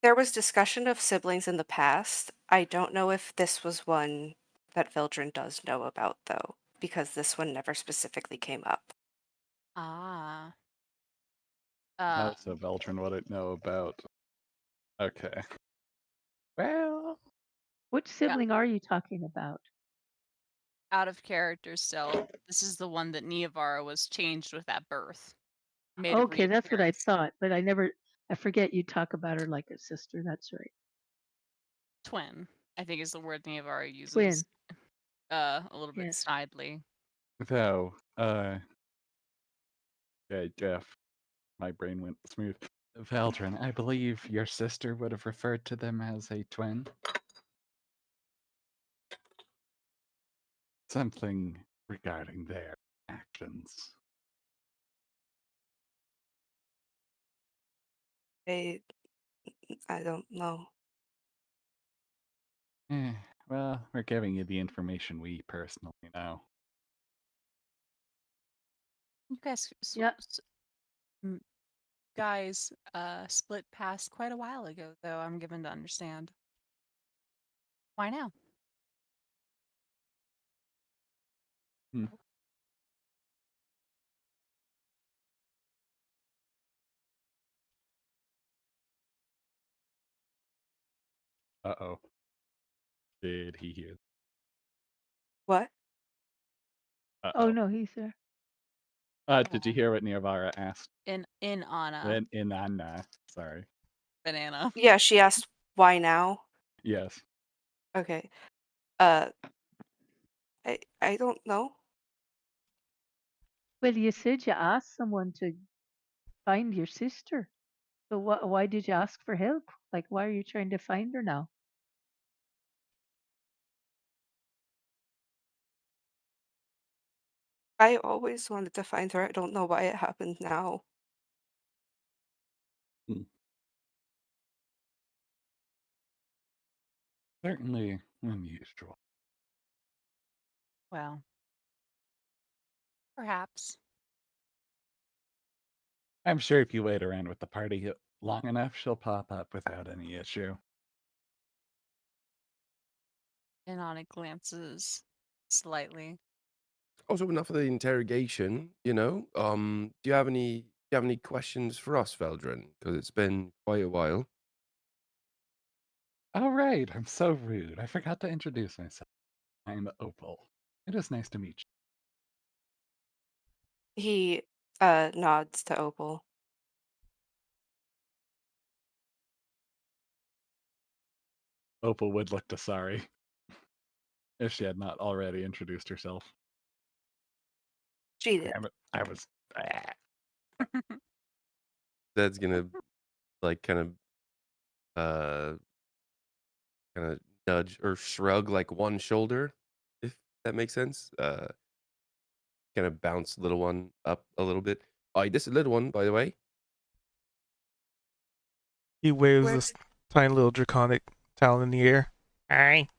there was discussion of siblings in the past. I don't know if this was one that Vildren does know about, though, because this one never specifically came up. Ah. Oh, so Veldrin wouldn't know about. Okay. Well, Which Yeah, sibling are you talking about? out of character still. This is the one that Niavara was changed with at birth. Made a Okay, that's what I reappearance. thought, but I forget you talk about her like a sister. That's right. Twin, I think is the word Niavara Twin. uses. A little bit Yes. snidely. though, Okay, Jeff. My brain went smooth. Valdrin, I believe your sister would have referred to them as a twin. Something regarding their actions. I I don't know. Eh, well, we're giving you the information we personally know. You guys, Yeah. m- guys, split past quite a while ago, though. I'm given to understand. Why now? Hmm. Uh-oh. Did he hear? What? Oh Uh-oh. no, he's there. Did you hear what Nirvara asked? In Anna, In Anna. Sorry. banana. Yeah, she asked why now. Yes. Okay. Uh, I don't know. Well, you said you asked someone to find your sister. So why did you ask for help? Like, why are you trying to find her now? I always wanted to find her. I don't know why it happened now. Hmm. Certainly unusual. Well, perhaps. I'm sure if you wait around with the party long enough, she'll pop up without any issue. And Anna glances slightly. Also, enough of the interrogation. Do you have any questions for us, Veldrin? Because it's been quite a while. All right, I'm so rude. I forgot to introduce myself. I'm Opal. It is nice to meet He nods to Opal. you. Opal would look to sorry if she had not already introduced herself. She did. I was. That's gonna like uh kind of nudge or shrug like one shoulder, if that makes sense. Kind of bounce little one up a little bit. Oh, this is little one, by the way. He waves Where this did tiny little draconic talon in the air. Aye.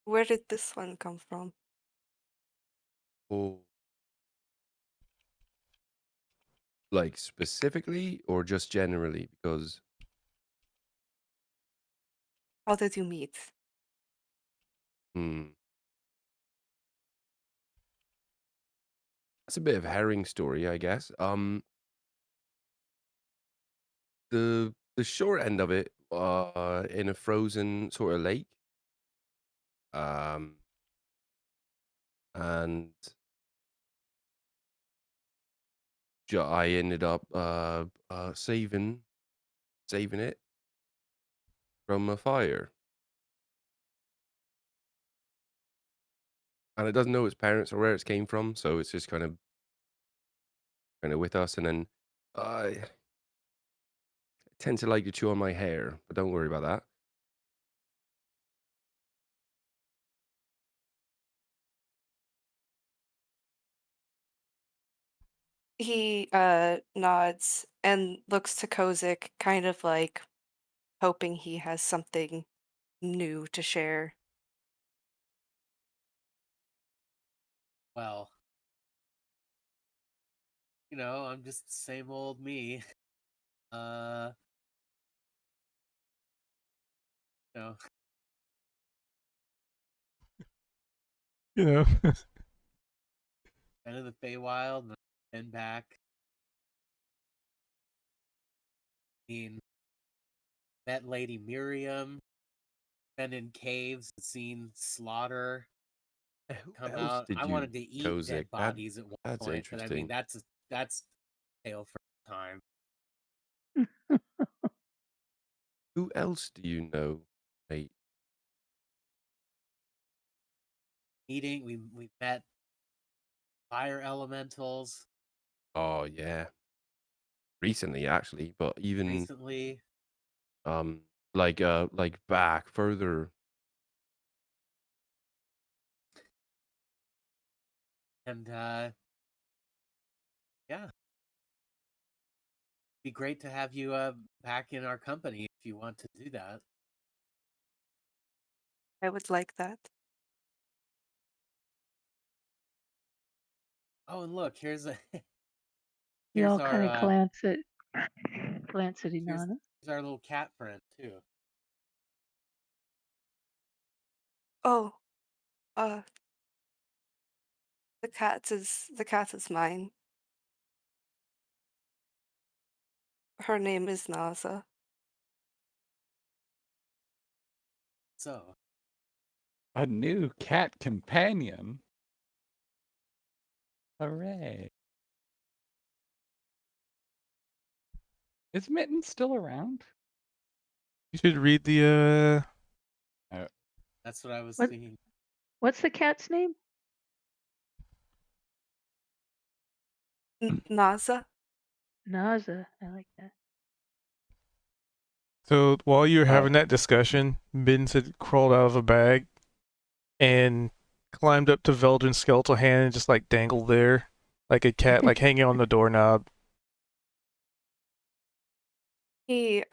where did this one come from? Oh, like specifically or just generally? Because How did you meet? hmm, that's a bit of a herring story, I guess. The short end of it, in a frozen sort of lake. Um, and I ended up saving it from a fire, and it doesn't know its parents or where it came from, so it's just kind of with us. And then I tend to like to chew on my hair, but don't worry about that. He nods and looks to Kozik, kind of like hoping he has something new to share. Well, I'm just the same old me. Uh, you know, You know, been in the Feywild and then back. I mean, met Lady Miriam, been in caves and seen slaughter Who come else out. did I you wanted to eat Kozik? dead bodies at one That's point, but I mean interesting. that's a tale for time. Who else do you know, mate? Eating, we met fire elementals. Oh yeah, recently actually, but even Recently, like back further. and yeah, be great to have you back in our company if you want to do that. I would like that. Oh, and look, here's a You here's all kind our of glance at here's Inanna. here's our little cat friend too. Oh, uh, the cat is mine. Her name is Naza. So, A new cat companion. Hooray. Is Mitten still around? You should read the that's what I was What thinking. what's the cat's name? Naza? Naza. I like that. So while you were Uh, having that discussion, Mittens had crawled out of a bag and climbed up to Veldrin's skeletal hand and just like dangled there like a cat, like hanging on the doorknob. He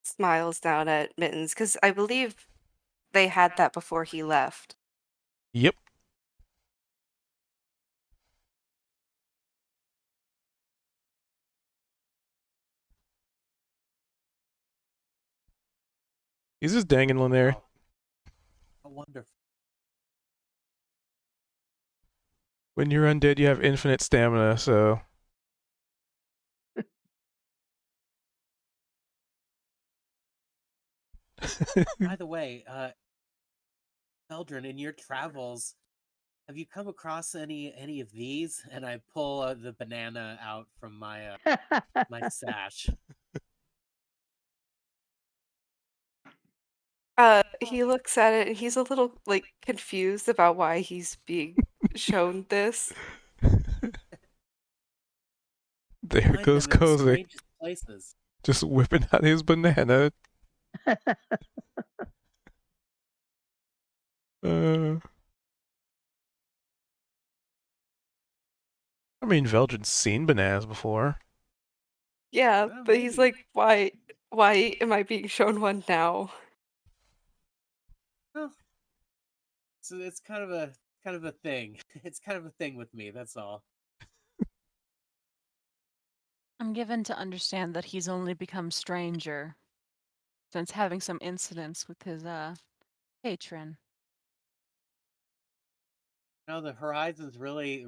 smiles down at Mittens because I believe they had that before he left. Yep. He's just dangling there. Oh, how wonderful. When you're undead, you have infinite stamina, so. By the way, Eldrin, in your travels, have you come across any of these? And I pull the banana out from my my sash. He looks at it and he's a little like confused about why he's being shown this. There Find goes them in the Kozik, strangest places. just whipping out his banana. Uh, I mean, Veldrin's seen bananas before. Yeah, Well, but he's maybe. like, why am I being shown one now? Well, so it's kind of a thing. It's kind of a thing with me. That's all. I'm given to understand that he's only become stranger since having some incidents with his patron. No, the horizons really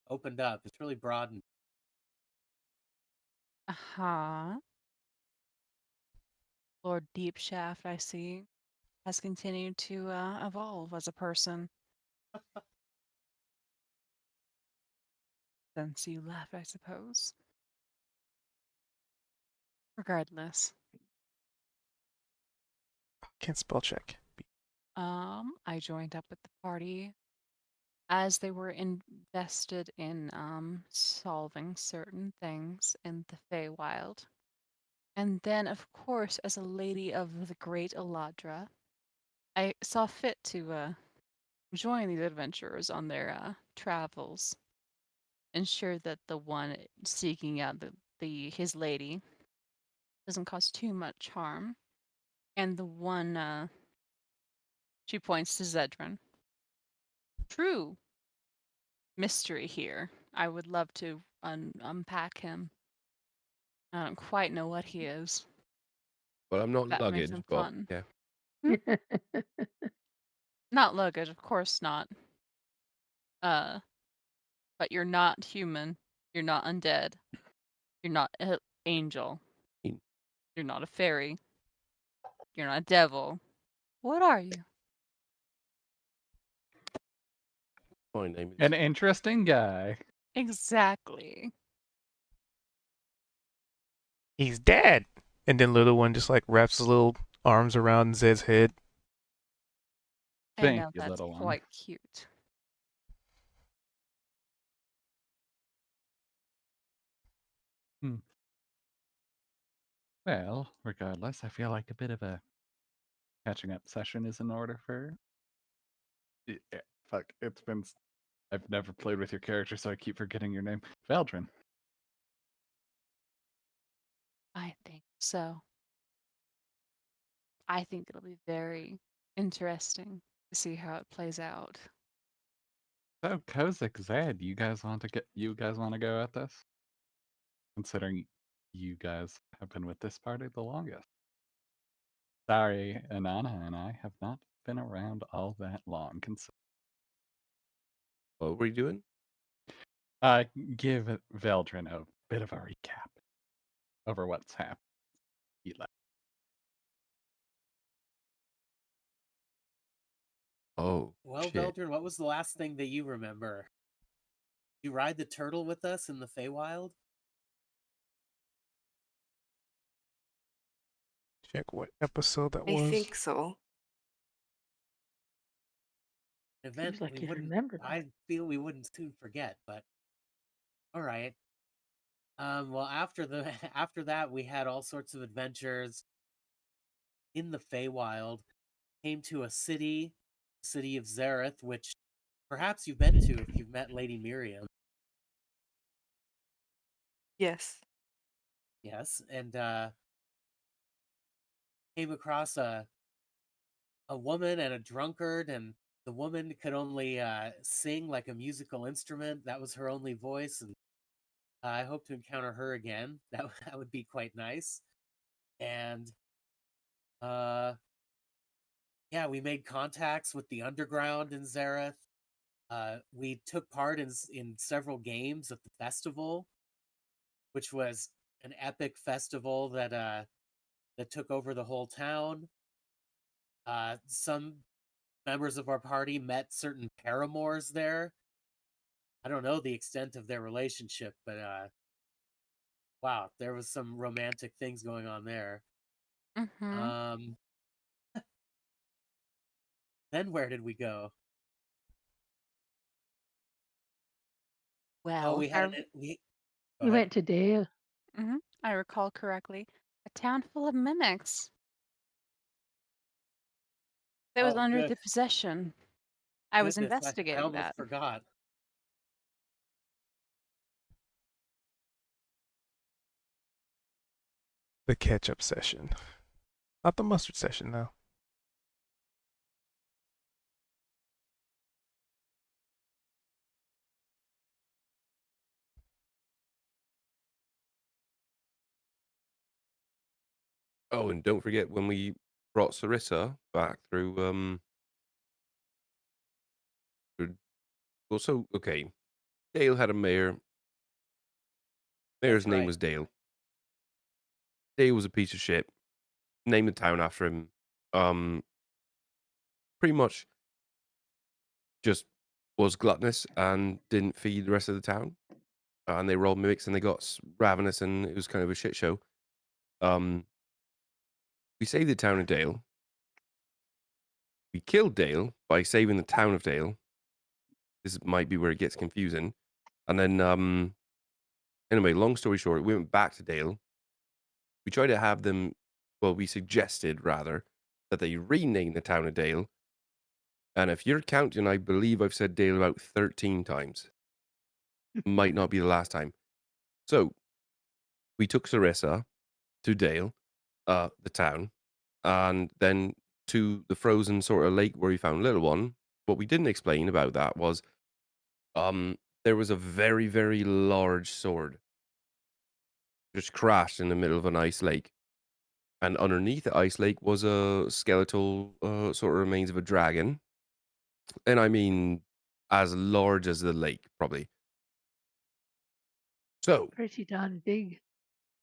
opened up. It's really broadened. Uh-huh. Lord Deepshaft, I see, has continued to evolve as a person since you left, I suppose. Regardless, Can't spell check. I joined up with the party as they were invested in solving certain things in the Feywild. And then, of course, as a lady of the Great Eladra, I saw fit to join these adventurers on their travels, ensure that the one seeking out his lady doesn't cause too much harm, and the one she points to Zedran. True mystery here. I would love to unpack him. I don't quite know what he is. But I'm not That makes luggage, him but fun. yeah. Not luggage, of course not. But you're not human. You're not undead. You're not an angel. Mm. You're not a fairy. You're not a devil. What are you? My name is An interesting guy. Exactly. He's dead. And then little one just like wraps his little arms around Zed's head. I Thank know you, that's little one. quite cute. Well, regardless, I feel like a bit of a catching up session is in order for. Fuck, it's been. I've never played with your character, so I keep forgetting your name. Valdrin. I think so. I think it'll be very interesting to see how it plays out. So, Kozik Zed, you guys want to go at this? Considering you guys have been with this party the longest. Sorry, Anana and I have not been around all that long. What were you doing? Give Veldrin a bit of a recap over what's happened. Oh, Well, shit. Veldrin, what was the last thing that you remember? You ride the turtle with us in the Feywild? Check what episode that I was. think so. Event Seems like we you'd wouldn't. remember that. I feel we wouldn't soon forget, but all right. Well, after the after that, we had all sorts of adventures in the Feywild. Came to a city, city of Zareth, which perhaps you've been to if you've met Lady Miriam. Yes. Yes, and came across a woman and a drunkard, and the woman could only sing like a musical instrument. That was her only voice, and I hope to encounter her again. That would be quite nice. And uh, yeah, we made contacts with the underground in Zareth. We took part in several games at the festival, which was an epic festival that took over the whole town. Some members of our party met certain paramours there. I don't know the extent of their relationship, but wow, there was some romantic things going on there. Mm-hmm. Um, then where did we go? Oh, Well, we had an we. Go We ahead. went to Dale. I recall correctly, a town full of mimics that was Oh, under good the possession. I was goodness, I investigating almost that. forgot. The catch-up session, not the mustard session, though. Oh, and don't forget when we brought Sarissa back through well, so okay. Dale had a mayor. Mayor's That's name right. was Dale. Dale was a piece of shit. Named the town after him. Um Pretty much just was gluttonous and didn't feed the rest of the town. And they were all mimics and they got ravenous and it was kind of a shit show. Um we saved the town of Dale. We killed Dale by saving the town of Dale. This might be where it gets confusing. And then anyway, long story short, we went back to Dale. We tried to have them, well, we suggested rather that they rename the town of Dale. And if you're counting, I believe I've said Dale about 13 times. Might not be the last time. So we took Sarissa to Dale, the town, and then to the frozen sort of lake where we found Little One. What we didn't explain about that was there was a very, very large sword just crashed in the middle of an ice lake. And underneath the ice lake was a skeletal sort of remains of a dragon. And I mean, as large as the lake, probably. So, Pretty darn big.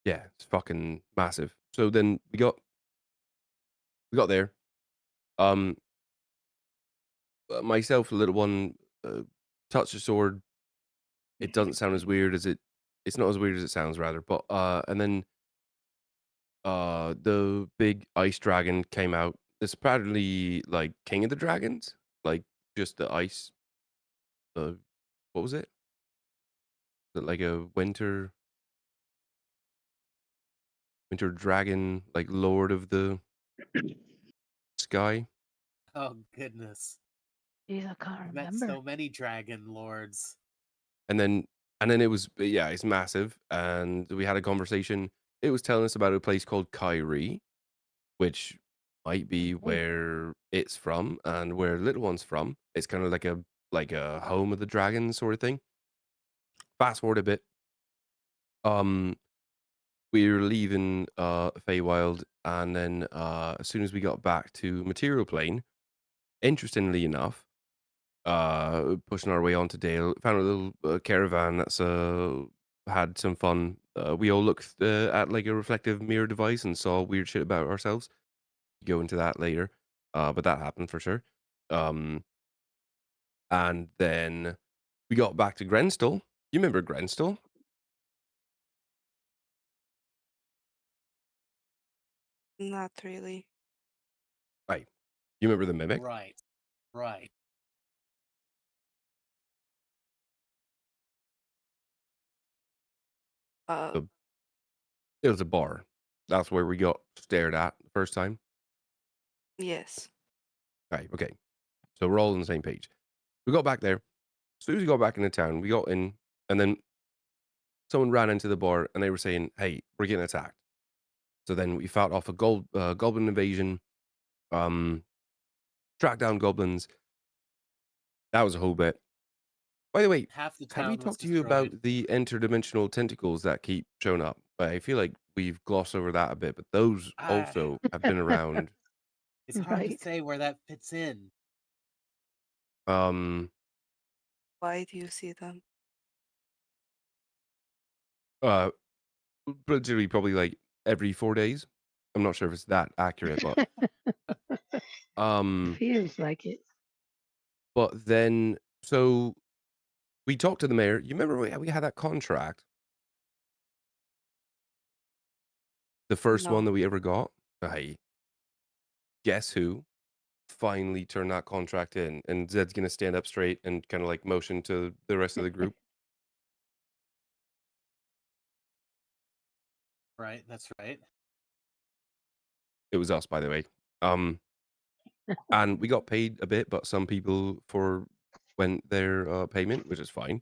yeah, it's fucking massive. So then we got there. Um, myself, the little one, touched the sword. It doesn't sound as weird as it. It's not as weird as it sounds, rather. But and then the big ice dragon came out. It's apparently like king of the dragons, like just the ice. What was it? Is it like a winter? winter dragon, like lord of the sky. Oh goodness. Jeez, I can't I've met remember. so many dragon lords. And then it was, yeah, it's massive. And we had a conversation. It was telling us about a place called Kyrie, which might be Right. where it's from and where Little One's from. It's kind of like a home of the dragon sort of thing. Fast forward a bit. Um, we were leaving Feywild, and then as soon as we got back to Material Plane, interestingly enough, pushing our way onto Dale, found a little caravan that's had some fun. We all looked at like a reflective mirror device and saw weird shit about ourselves. Go into that later, but that happened for sure. And then we got back to Grenstall. You remember Grenstall? Not really. Right. You remember the mimic? Right. Right. Uh, The, it was a bar. That's where we got stared at the first time. yes. Right. Okay. So we're all on the same page. We got back there. As soon as we got back into town, we got in, and then someone ran into the bar and they were saying, "Hey, we're getting attacked." So then we fought off a goblin invasion, um, tracked down goblins. That was a whole bit. By the way, Half the have we town was talked to you destroyed. about the interdimensional tentacles that keep showing up? I feel like we've glossed over that a bit, but those Ah, also have been around. it's hard to Right. say where that fits in. Um, Why do you see them? uh, literally probably like every 4 days. I'm not sure if it's that accurate, but um, Feels like it. but then so we talked to the mayor. You remember we had that contract, the first one No. that we ever got? Hey, guess who finally turned that contract in? And Zed's gonna stand up straight and kind of like motion to the rest of the group. Right. That's right. It was us, by the way. Um, and we got paid a bit, but some people went their payment, which is fine.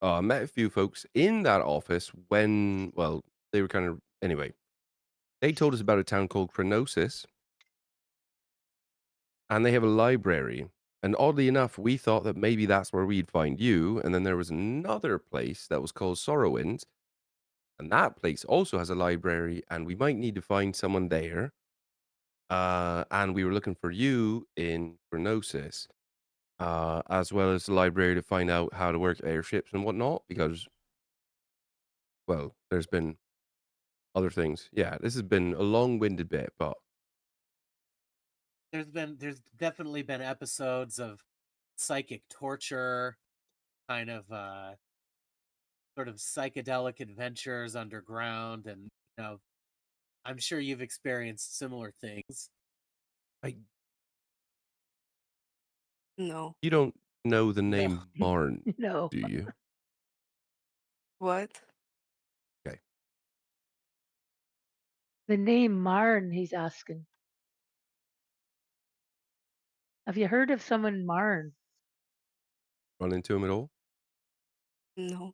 Met a few folks in that office when, well, they were kind of anyway. They told us about a town called Chronosis, and they have a library. And oddly enough, we thought that maybe that's where we'd find you. And then there was another place that was called Sorrowwind, and that place also has a library, and we might need to find someone there. And we were looking for you in Chronosis, as well as the library to find out how to work airships and whatnot, because, well, there's been other things. Yeah, this has been a long-winded bit, but There's definitely been episodes of psychic torture, kind of sort of psychedelic adventures underground, and I'm sure you've experienced similar things. I No. you don't know the No. name Marn, No. do you? What? Okay, The name Marn, he's asking. Have you heard of someone Marn? run into him at all? No.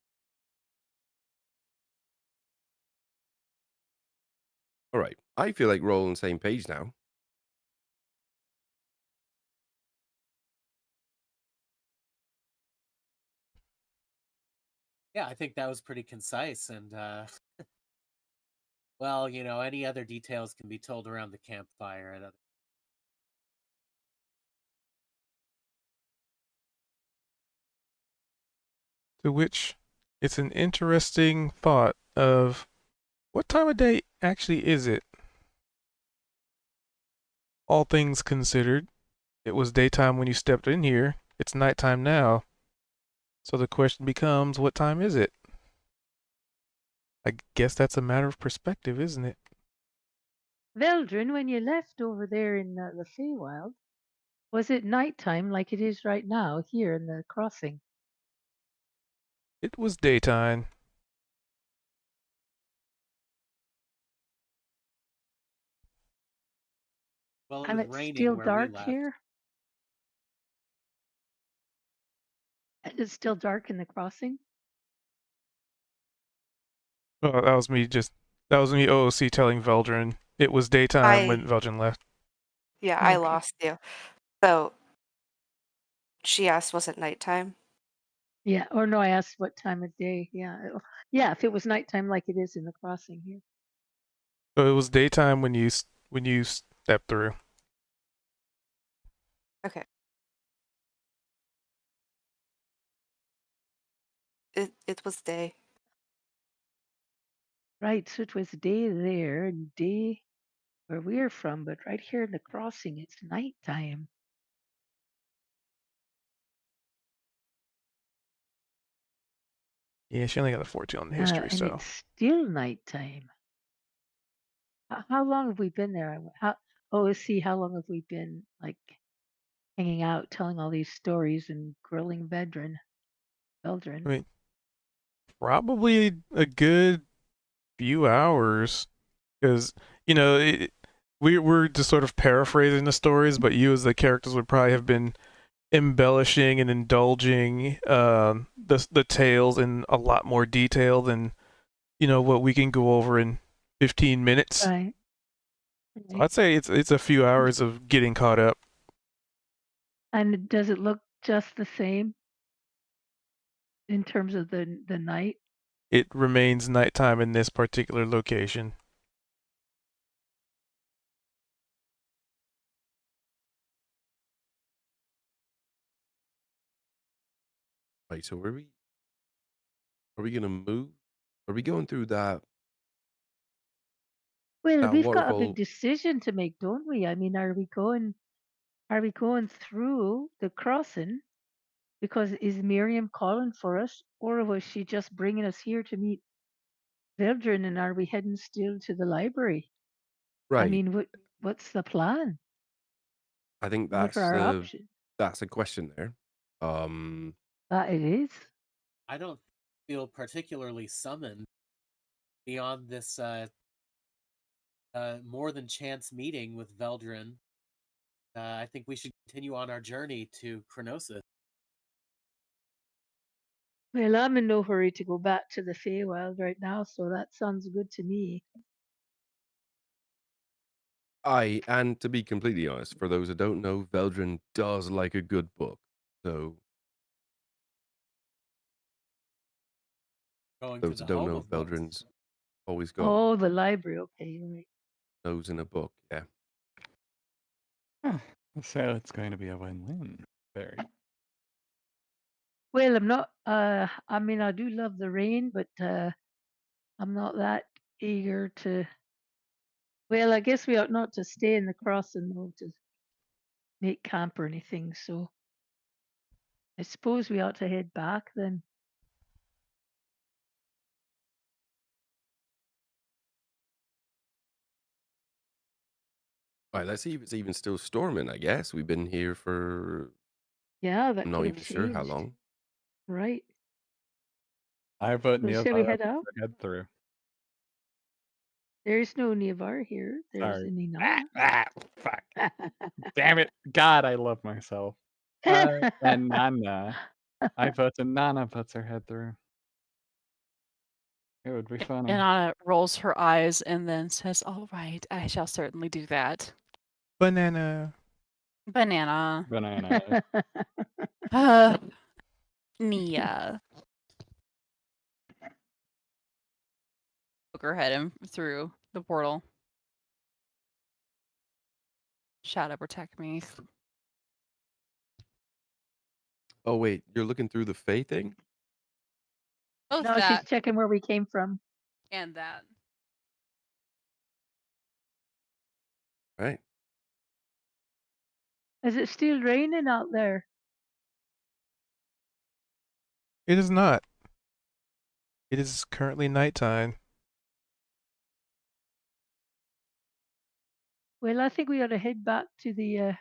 All right, I feel like we're all on the same page now. Yeah, I think that was pretty concise, and well, any other details can be told around the campfire at other. To which it's an interesting thought of what time of day actually is it? All things considered, it was daytime when you stepped in here. It's nighttime now. So the question becomes, what time is it? I guess that's a matter of perspective, isn't it? Veldrin, when you left over there in the Feywild, was it nighttime like it is right now here in the crossing? It was daytime. Well, it And was it's raining still where we dark left. here. And it's still dark in the crossing. Oh, that was me OOC telling Veldrin it was daytime when Veldrin left. Yeah, I Okay. lost you. So she asked, was it nighttime? Yeah. Or no, I asked what time of day. Yeah. Yeah. If it was nighttime like it is in the crossing here. So it was daytime when you stepped through. Okay. It was day. Right. So it was day there and day where we're from, but right here in the crossing, it's nighttime. Yeah, she only got a 14 on the history, And so it's still nighttime. How long have we been there? See, how long have we been like hanging out, telling all these stories and grilling Vedran? I mean, probably a good few hours, because we're just sort of paraphrasing the stories, but you as the characters would probably have been embellishing and indulging the tales in a lot more detail than what we can go over in 15 minutes. Right. So I'd say it's a few hours of getting caught up. And does it look just the same in terms of the night? It remains nighttime in this particular location. Right, so are we gonna move? Are we going through that Well, we've got a big waterfall? decision to make, don't we? I mean, are we going through the crossing because is Miriam calling for us, or was she just bringing us here to meet Vildren? And are we heading still to the library? I Right. mean, what's the plan? I think What are our options? that's a question there. Um It is. I don't feel particularly summoned beyond this more than chance meeting with Veldrin. I think we should continue on our journey to Chronosis. Well, I'm in no hurry to go back to the Feywild right now, so that sounds good to me. and to be completely honest, for those that don't know, Veldrin does like a good book. So Going to those the that don't home know, of books. Veldrin's always got Oh, the library. Okay, right. nose in a book. Yeah. Huh. So it's going to be a win-win. Very. Well, I'm not. I mean, I do love the rain, but I'm not that eager to. Well, I guess we ought not to stay in the crossing though to make camp or anything. So I suppose we ought to head back then. All right, let's see if it's even still storming, I guess. We've been here for Yeah, that I'm could not have even sure how changed. long. Right. I vote So shall we Neovara head out? head through. There's no Nivar here. There's Sorry. a Nina. Fuck. Damn it. God, I love myself. And Nana. I vote that Nana puts her head through. It would be funny. And Anna rolls her eyes and then says, "All right, I shall certainly do that." Banana. Banana. Banana. Nia. Poke her head in through the portal. Shadow protect me. Oh wait, you're looking through the Fae thing? Both No, she's that checking where we came from. and that. Right. Is it still raining out there? It is not. It is currently nighttime. Well, I think we ought to head back to the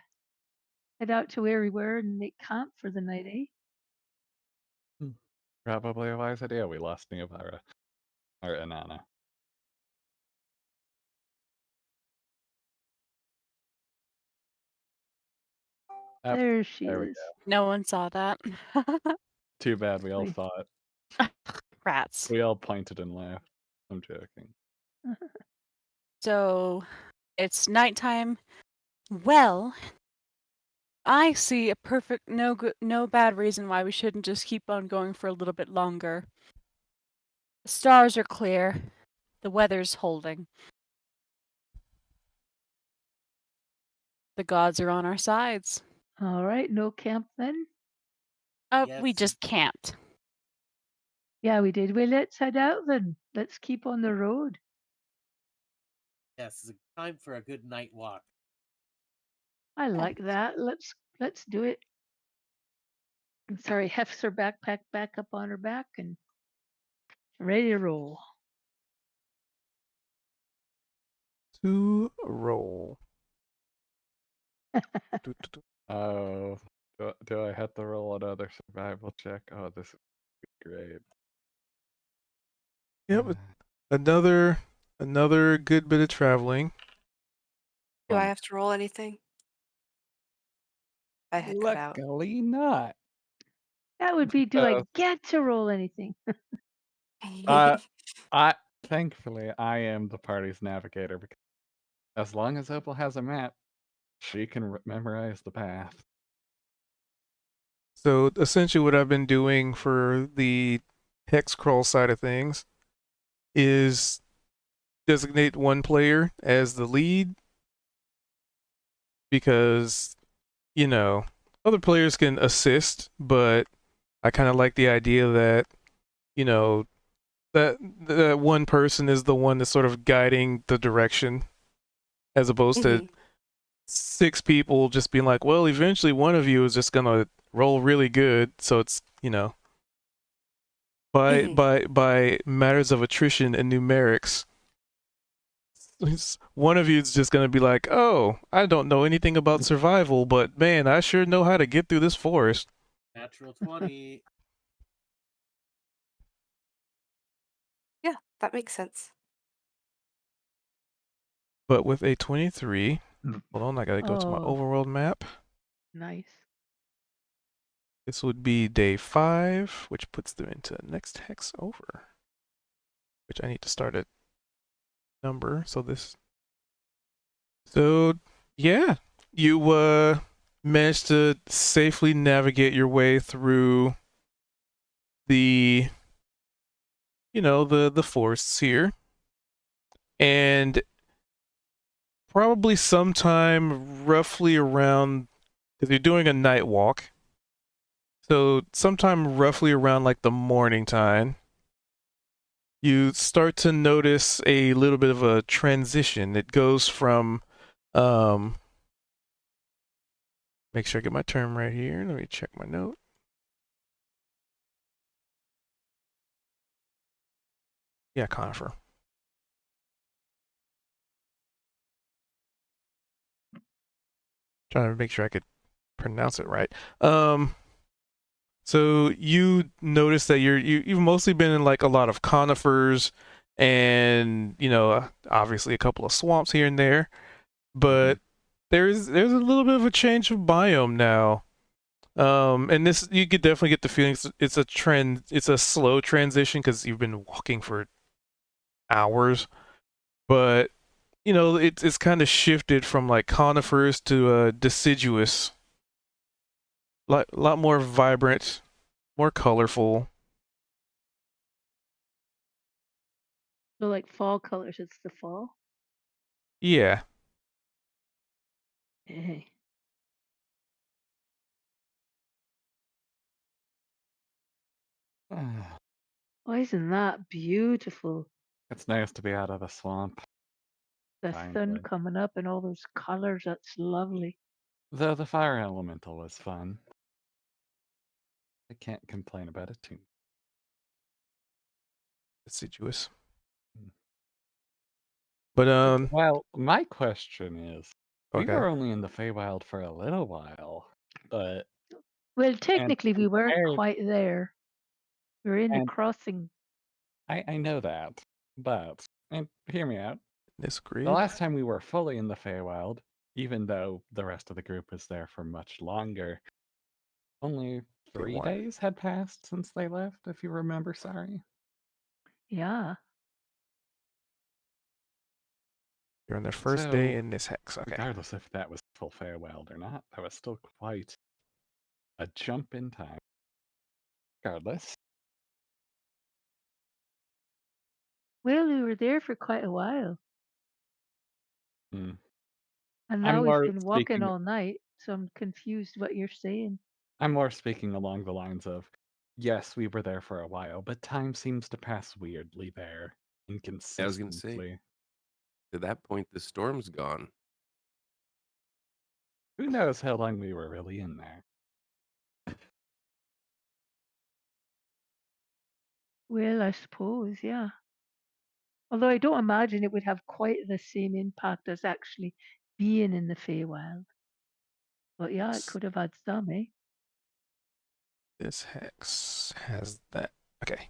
head out to where we were and make camp for the night, eh? Probably a wise idea. We lost Neovara. Or Anana. Up, There she there we is. go. No one saw that. Too bad we all Wait. saw it. Rats. We all pointed and laughed. I'm joking. So it's nighttime. Well, I see a perfect no bad reason why we shouldn't just keep on going for a little bit longer. The stars are clear. The weather's holding. The gods are on our sides. All right, no camp then? We Yes. just camped. Yeah, we did. Well, let's head out then. Let's keep on the road. Yes, it's time for a good night walk. I like that. Let's do it. And sorry, hefts her backpack back up on her back and ready to roll. To roll. Do, do, do. Oh, do I have to roll another survival check? Oh, this is great. Yep, another good bit of traveling. Do I have to roll anything? I had cut out. Luckily not. That would be, do I Uh, get to roll anything? Uh, I thankfully I am the party's navigator because as long as Opal has a map, she can memorize the path. So essentially, what I've been doing for the hex crawl side of things is designate one player as the lead because, you know, other players can assist, but I kind of like the idea that, you know, that one person is the one that's sort of guiding the direction as opposed to Mhm. 6 people just being like, well, eventually one of you is just going to roll really good. So it's, you know, Mhm. by matters of attrition and numerics, one of you is just going to be like, oh, I don't know anything about survival, but man, I sure know how to get through this forest. Natural 20. Yeah, that makes sense. But with a 23, hold on, I got to go to my Oh, overworld map. nice. This would be day 5, which puts them into the next hex over, which I need to start at number. So yeah, you managed to safely navigate your way through the the forests here, and probably sometime roughly around, because you're doing a night walk, so sometime roughly around like the morning time, you start to notice a little bit of a transition. It goes from make sure I get my term right here. Let me check my note. Yeah, conifer. Trying to make sure I could pronounce it right. So you notice that you've mostly been in like a lot of conifers and obviously a couple of swamps here and there, but there's a little bit of a change of biome now. And this you could definitely get the feeling it's a trend. It's a slow transition because you've been walking for hours, but it's kind of shifted from like conifers to deciduous, lot more vibrant, more colorful. So like fall colors, it's the fall. Yeah. Hey. Oh, isn't that beautiful? It's nice to be out of the swamp, The sun finally. coming up and all those colors, that's lovely. Though the fire elemental was fun. I can't complain about it too. Deciduous. Mm. But Well, my question is, we okay. were only in the Feywild for a little while, but Well, and technically we weren't compared, quite there. We were in the and crossing. I know that, but and hear me out. This The grid. last time we were fully in the Feywild, even though the rest of the group was there for much longer. Only 3 one. days had passed since they left, if you remember, sorry. Yeah. You're on the first day So, in this hex. Okay. regardless if that was full farewell or not, that was still quite a jump in time. Regardless, Well, we were there for quite a while, hmm, and I'm now we've more been walking speaking all night, so I'm confused what you're saying. I'm more speaking along the lines of, yes, we were there for a while, but time seems to pass weirdly there, I was gonna say, inconsistently. to that point, the storm's gone. Who knows how long we were really in there? Well, I suppose, yeah. Although I don't imagine it would have quite the same impact as actually being in the Feywild. But yeah, it could have had some, eh? This hex has that. Okay.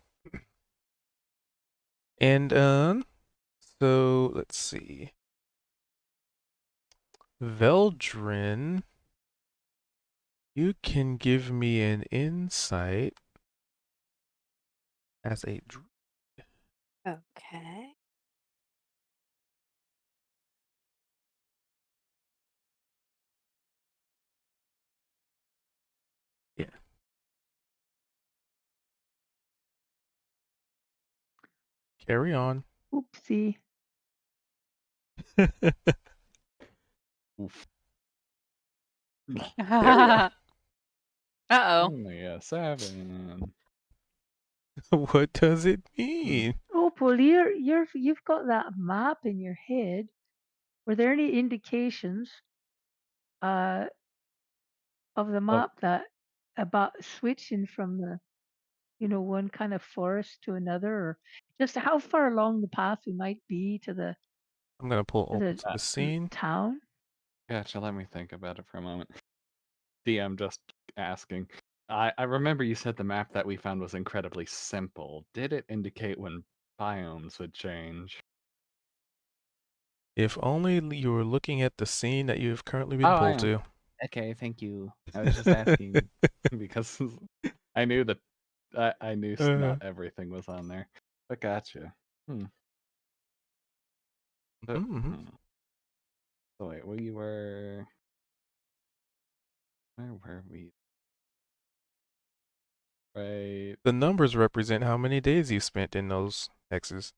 And so let's see. Veldrin, you can give me an insight as a Okay. yeah. Carry on. Oopsie. Oof. There we are. Uh-oh. Only a 7. What does it Hmm. mean? Oh, Paul, you've got that map in your head. Were there any indications uh, of the Oh, map that about switching from the one kind of forest to another, or just how far along the path we might be to the I'm gonna pull to open the to the uh, scene. town? gotcha. Let me think about it for a moment. DM just asking. I remember you said the map that we found was incredibly simple. Did it indicate when biomes would change? If only you were looking at the scene that you have currently been Oh, I pulled am. to. Okay, thank you. I was just asking because I knew that I knew uh, not everything was on there. But gotcha. Hmm. So, mhm. so wait, where were we? Right, The numbers represent how many days you spent in those hexes.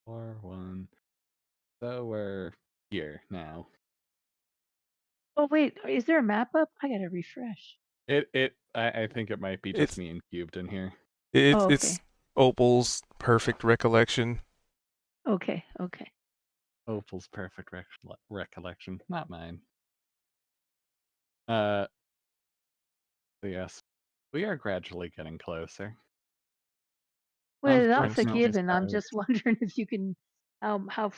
4-1. So we're here now. Oh wait, is there a map up? I gotta refresh. I think it might be just It's me and cubed in here. it's Oh, it's okay, Opal's perfect recollection. okay. Opal's perfect recollection, not mine. Uh, so yes, we are gradually getting closer. Well, that's a Thanks. Unfortunately, given. I'm sorry. just wondering if you can, how,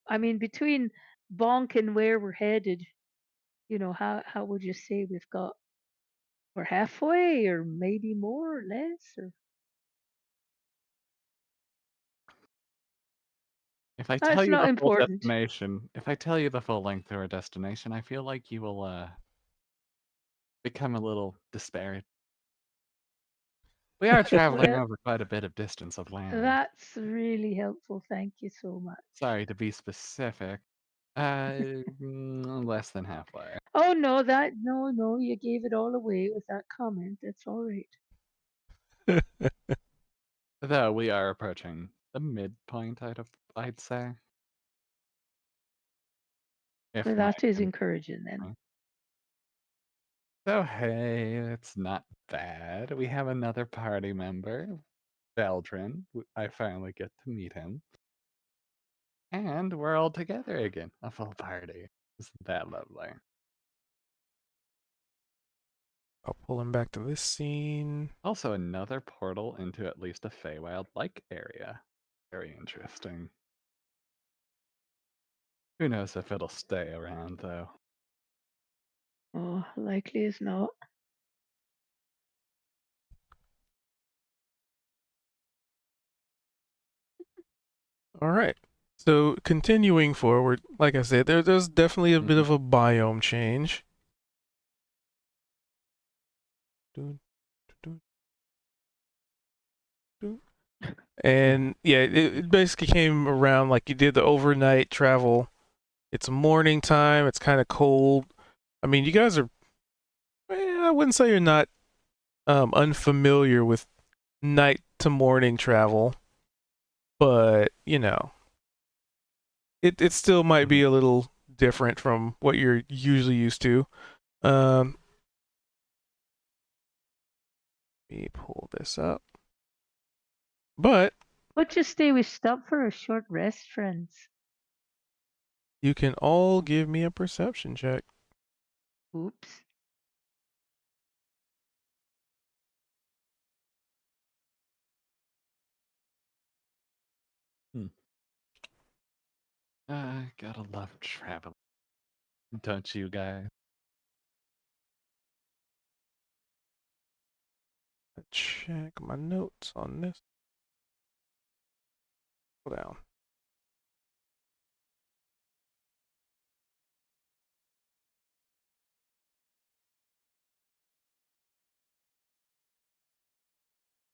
I mean, between Bonk and where we're headed, how would you say we're halfway, or maybe more or less, or If I tell it's you not the full important. destination, if I tell you the full length of our destination, I feel like you will become a little disparate. We are traveling Well, over quite a bit of distance of land. that's really helpful. Thank you so much. Sorry to be specific. Less than halfway. Oh no, no, you gave it all away with that comment. That's all right. Though we are approaching the midpoint, I'd say. Well, If my that is memory encouraging serves then. me. So hey, it's not bad. We have another party member, Veldrin. I finally get to meet him. And we're all together again. A full party. Isn't that lovely? I'll pull him back to this scene. Also, another portal into at least a Feywild-like area. Very interesting. Who knows if it'll stay around, though. Oh, likely as not. All right. So continuing forward, like I said, there's definitely a bit of a biome change. Dun, dun, dun. And yeah, it basically came around like you did the overnight travel. It's morning time. It's kind of cold. I mean, you guys are. I wouldn't say you're not unfamiliar with night to morning travel, but it still might be a little different from what you're usually used to. Um, Let me pull this up. But Let's just say we stop for a short rest, friends. you can all give me a perception check. Oops. I gotta love traveling. Don't you guys? Let's check my notes on this. Go down.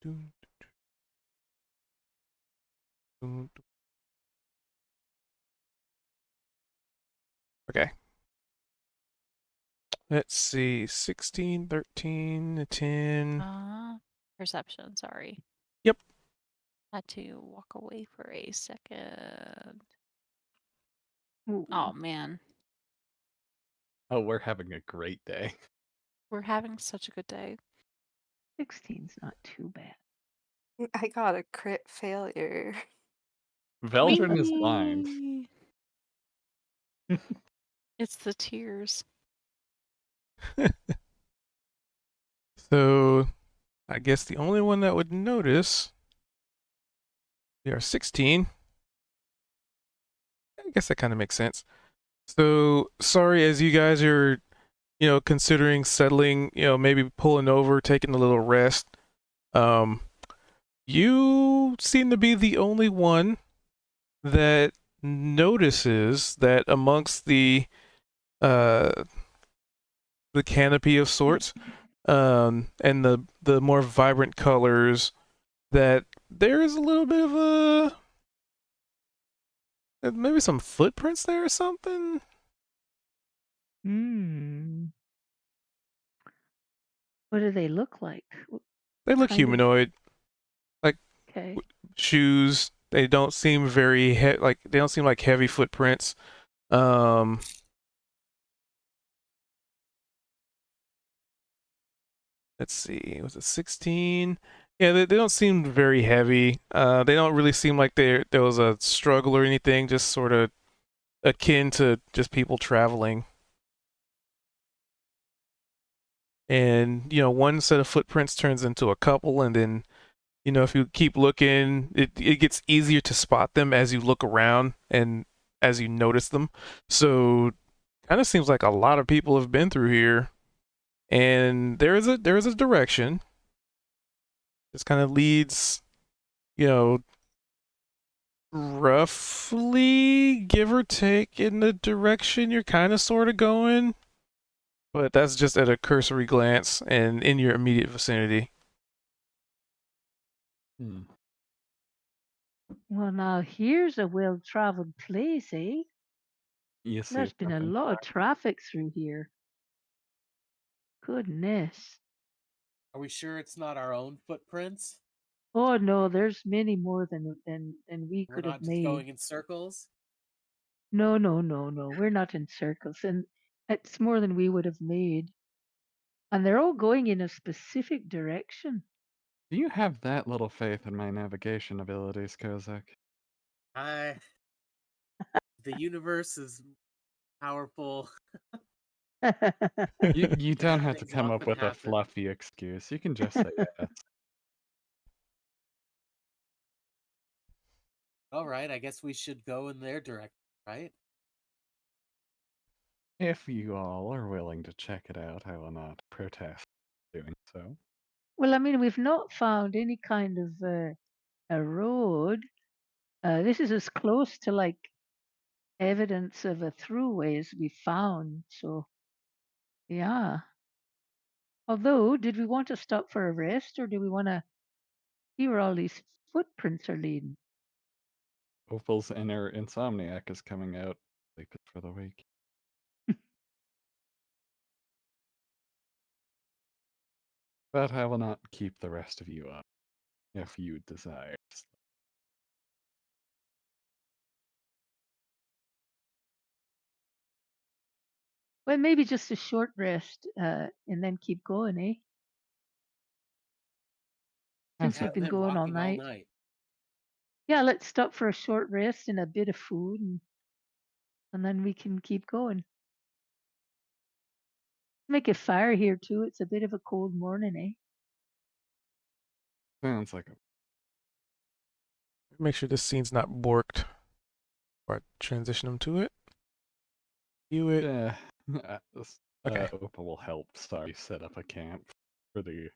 Dun, dun, dun. Okay. Let's see. 16, 13, 10. Perception, sorry. Yep. Had to walk away for a second. Ooh, Oh man, Oh, we're having a great day. we're having such a good day. 16's not too bad. I got a crit failure. Veldrin is blind. Whee! It's the tears. So I guess the only one that would notice. We are 16. I guess that kind of makes sense. So sorry, as you guys are, considering settling, maybe pulling over, taking a little rest. Um, you seem to be the only one that notices that amongst uh the canopy of sorts, and the more vibrant colors, that there is a little bit of maybe some footprints there or something. Hmm. What do they look like? They look Kind of. humanoid, like Okay. shoes. They don't seem they don't seem like heavy footprints. Um, let's see, was it 16? Yeah, they don't seem very heavy. They don't really seem like there was a struggle or anything. Just sort of akin to just people traveling. And one set of footprints turns into a couple, and then if you keep looking, it gets easier to spot them as you look around and as you notice them. So kind of seems like a lot of people have been through here, and there is a direction. This kind of leads, you know, roughly give or take in the direction you're kind of sort of going, but that's just at a cursory glance and in your immediate vicinity. Hmm. Well, now here's a well-traveled place, eh? You see There's been a something? lot of traffic through here. Goodness. Are we sure it's not our own footprints? Oh no, there's many more than we We're could have not just made. going in circles? No, no, no, no. We're not in circles, and it's more than we would have made. And they're all going in a specific direction. Do you have that little faith in my navigation abilities, Kozak? I the universe is powerful. You don't Bad have to things come up often with a happen. fluffy excuse. You can just say yes. All right, I guess we should go in their direction, right? If you all are willing to check it out, I will not protest doing so. Well, I mean, we've not found any kind of a road. This is as close to like evidence of a throughway as we found. So yeah. Although, did we want to stop for a rest or do we want to see where all these footprints are leading? Opal's inner insomniac is coming out. Sleep is for the weak. But I will not keep the rest of you up, if you desire. Well, maybe just a short rest and then keep going, eh? Since That's we've it. Yeah, been then going all walking all night. night. Yeah, let's stop for a short rest and a bit of food and then we can keep going. Make a fire here too. It's a bit of a cold morning, eh? Sounds like a Make sure this scene's not borked. Or transition them to it. View it. yeah. Okay. Opal will help Sorry set up a camp for the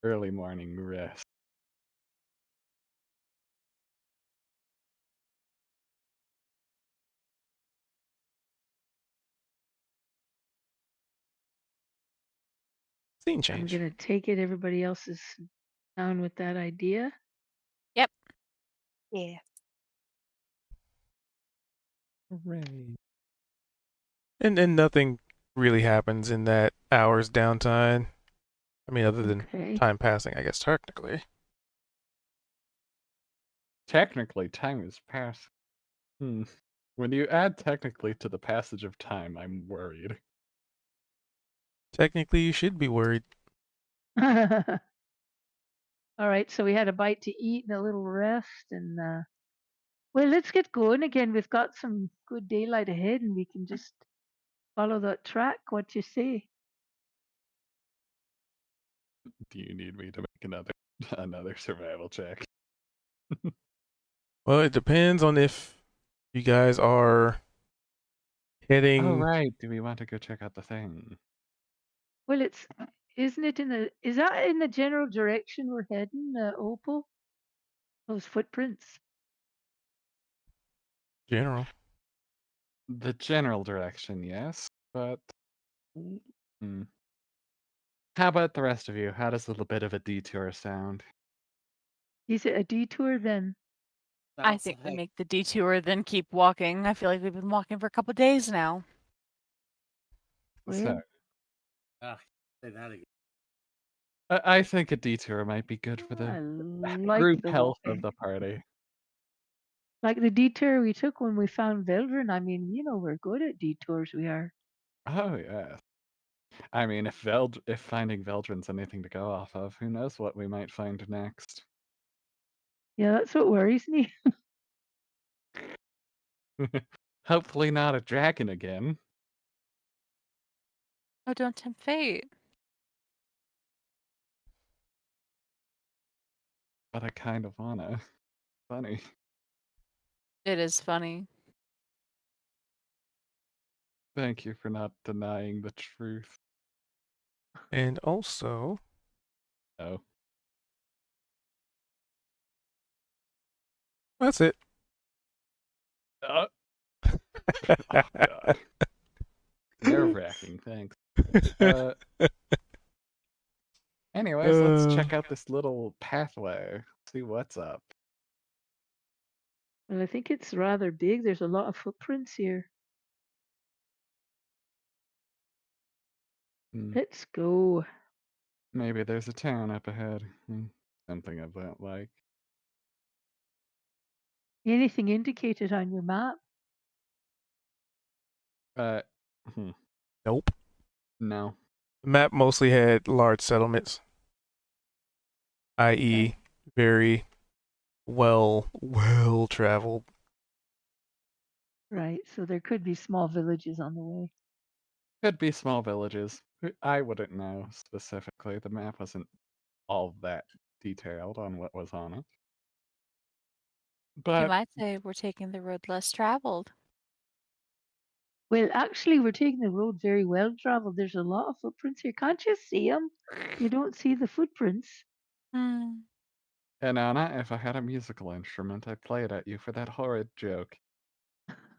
early morning rest. Scene I'm change. gonna take it everybody else is down with that idea. Yep. Yeah. Hooray. And nothing really happens in that hour's downtime. I mean, other than Okay. time passing, I guess, technically. Technically, time is passed. When you add technically to the passage of time, I'm worried. Technically, you should be worried. All right, so we had a bite to eat and a little rest and well, let's get going again. We've got some good daylight ahead and we can just follow that track. What you say? Do you need me to make another survival check? Well, it depends on if you guys are Oh heading. right, do we want to go check out the thing? Well, isn't it is that in the general direction we're heading, Opal? Those footprints. General. The general direction, yes, but hmm. How about the rest of you? How does a little bit of a detour sound? Is it a detour then? I Sounds think we like make the detour, then keep walking. I feel like we've been walking for a couple days now. So, Well, say that again. I think a detour might be good for I the like group the health of walking. the party. Like the detour we took when we found Veldrin. I mean, we're good at detours. We are. Oh yes. I mean, if finding Veldrin's anything to go off of, who knows what we might find next? Yeah, that's what worries me. Hopefully not a dragon again. Oh, don't tempt fate. But I kind of wanna. Funny. It is funny. Thank you for not denying the truth. And also, Oh. that's it. Oh god. Nerve wracking, thanks. Anyways, let's check out this little pathway. See what's up. Well, I think it's rather big. There's a lot of footprints here. Hmm, Let's go. Maybe there's a town up ahead. Something of that like. Anything indicated on your map? Uh, hmm, Nope. no. The map mostly had large settlements, i.e., Okay. very well traveled. Right. So there could be small villages on the way. Could be small villages. I wouldn't know specifically. The map wasn't all that detailed on what was on it. You But might say we're taking the road less traveled. Well, actually, we're taking the road very well traveled. There's a lot of footprints here. Can't you see them? You don't see the footprints. Hmm. And Anna, if I had a musical instrument, I'd play it at you for that horrid joke.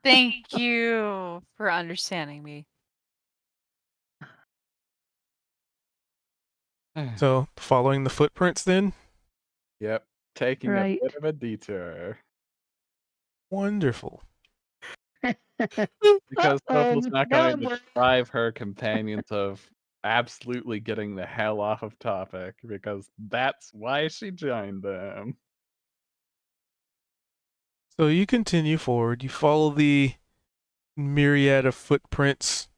Thank you for understanding me. So, following the footprints then? Yep, taking a Right. bit of a detour. Wonderful. Because Opal's not Now going I'm to worried. deprive her companions of absolutely getting the hell off of topic, because that's why she joined them. So you continue forward. You follow the myriad of footprints,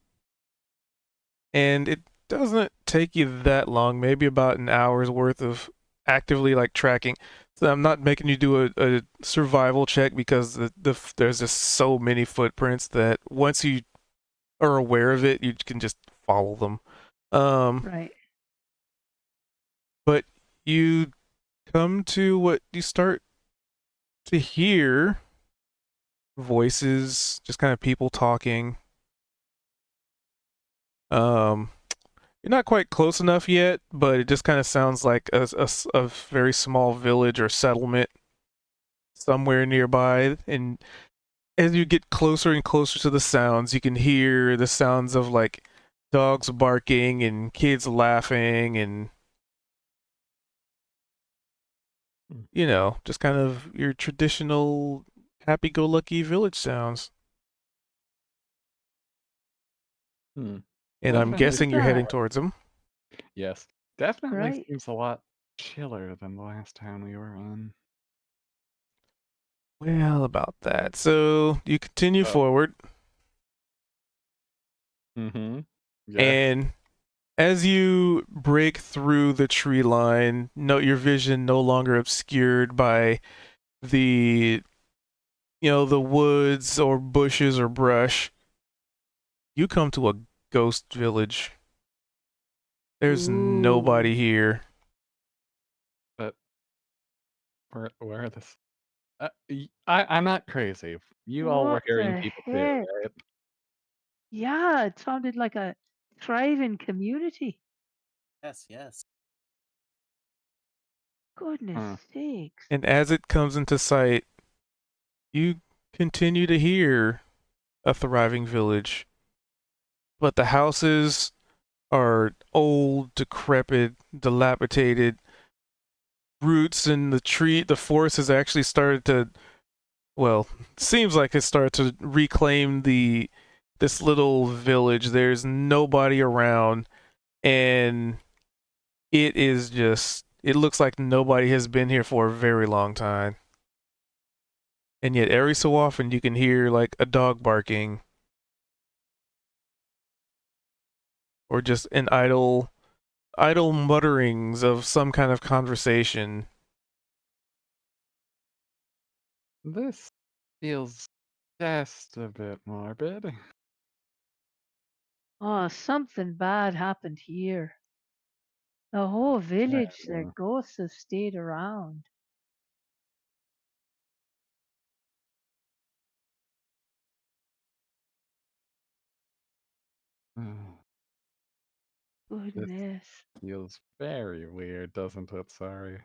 and it doesn't take you that long, maybe about an hour's worth of actively like tracking. So I'm not making you do a survival check because there's just so many footprints that once you are aware of it, you can just follow them. Right. But you come to what you start to hear voices, just kind of people talking. Um, you're not quite close enough yet, but it just kind of sounds like a very small village or settlement somewhere nearby. And as you get closer and closer to the sounds, you can hear the sounds of like dogs barking and kids laughing and Hmm. just kind of your traditional happy-go-lucky village sounds. Hmm. And I'm Definitely. What's guessing you're heading that? towards them. Yes, definitely Right. seems a lot chiller than the last time we were on. Well, about that. So you continue Oh. forward, Mm-hmm. Yes. and as you break through the tree line, note your vision no longer obscured by the the woods or bushes or brush. You come to a ghost village. There's nobody Ooh. here. But where are this? I'm not crazy. You all were What hearing the people too, heck? right? Yeah, it sounded like a thriving community. Yes, yes. Goodness Hmm. sakes. And as it comes into sight, you continue to hear a thriving village. But the houses are old, decrepit, dilapidated. Roots in the forest has actually started to, well, seems like it started to reclaim this little village. There's nobody around, and it looks like nobody has been here for a very long time. And yet every so often you can hear like a dog barking or just an idle mutterings of some kind of conversation. This feels just a bit morbid. Oh, something bad happened here. The whole village, their Uh, ghosts have stayed around. This Goodness. feels very weird, doesn't it? Sorry.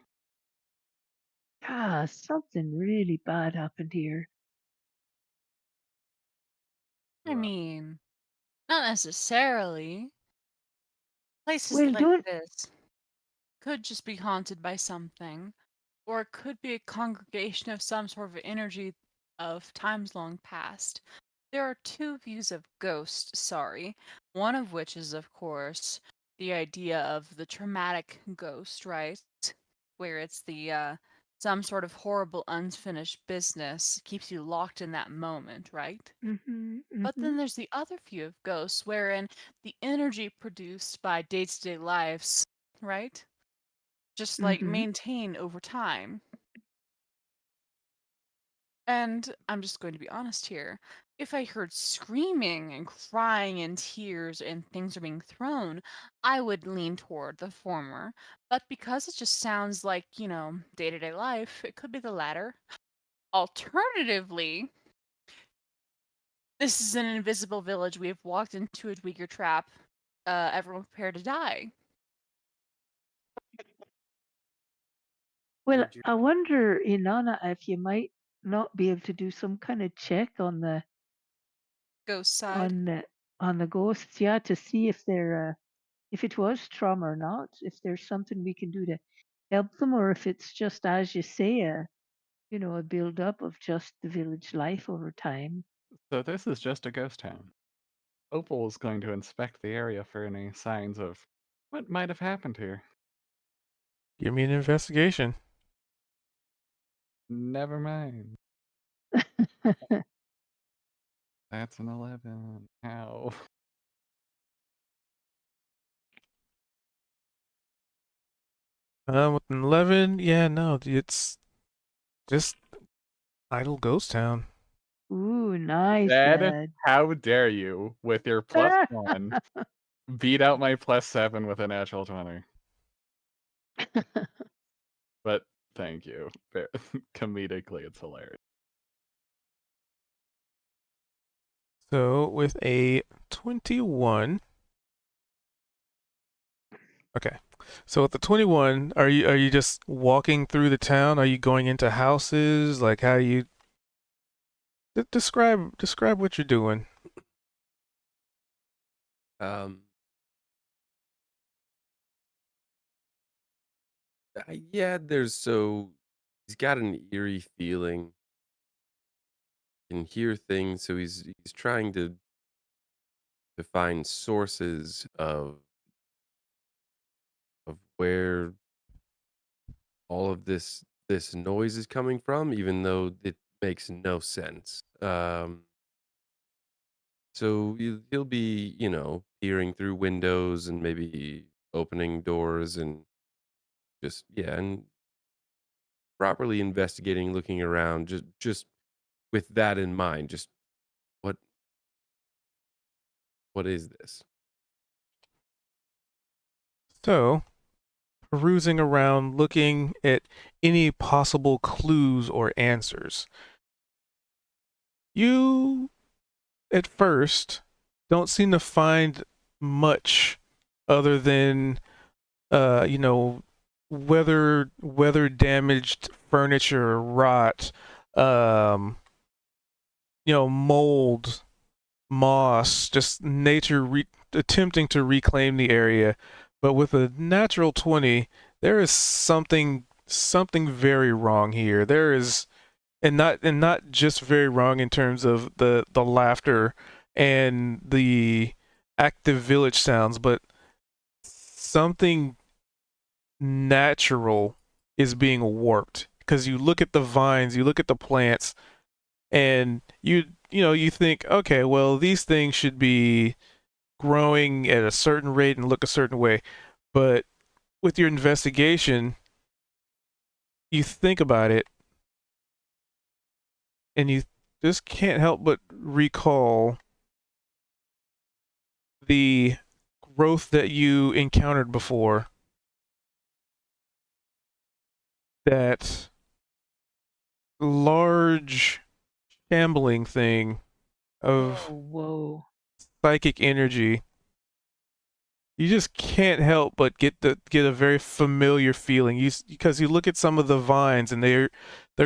Yeah, something really bad happened here. I mean, not necessarily. Places Well, like don't. this could just be haunted by something, or it could be a congregation of some sort of energy of times long past. There are two views of ghost, sorry. One of which is, of course, the idea of the traumatic ghost, right? Where it's the some sort of horrible unfinished business keeps you locked in that moment, right? Mm-hmm, But mm-hmm, then there's the other view of ghosts wherein the energy produced by day-to-day lives, right? Just like mm-hmm. maintain over time. And I'm just going to be honest here. If I heard screaming and crying and tears and things are being thrown, I would lean toward the former. But because it just sounds like, day to day life, it could be the latter. Alternatively, this is an invisible village. We have walked into a Uyghur trap. Everyone prepare to die. Well, Georgia. I wonder, Inanna, if you might not be able to do some kind of check on the Ghost side. on the on the ghosts, yeah, to see if it was trauma or not, if there's something we can do to help them, or if it's just as you say, a build up of just the village life over time. So this is just a ghost town. Opal is going to inspect the area for any signs of what might have happened here. Give me an investigation. Never mind. That's an 11. How? With an 11, yeah, no, it's just idle ghost town. Ooh, nice, Dad, Dad. how dare you, with your +1, beat out my +7 with a natural 20. But thank you. Comedically, it's hilarious. So with a 21. Okay. So with the 21, are you just walking through the town? Are you going into houses? Like how do you describe what you're doing? Um, yeah, he's got an eerie feeling. Can hear things, so he's trying to find sources of where all of this noise is coming from, even though it makes no sense. So he'll be, peering through windows and maybe opening doors and just yeah, and properly investigating, looking around, just with that in mind. Just what what is this? So, perusing around, looking at any possible clues or answers. You, at first, don't seem to find much other than, uh, you know, weather damaged furniture, rot, um, mold, moss, just nature attempting to reclaim the area. But with a natural 20, there is something very wrong here. There is, and not just very wrong in terms of the laughter and the active village sounds, but something natural is being warped because you look at the vines, you look at the plants, and you think, okay, well, these things should be growing at a certain rate and look a certain way. But with your investigation, you think about it and you just can't help but recall the growth that you encountered before. That large shambling thing of Whoa. psychic energy. You just can't help but get a very familiar feeling. Because you look at some of the vines and they're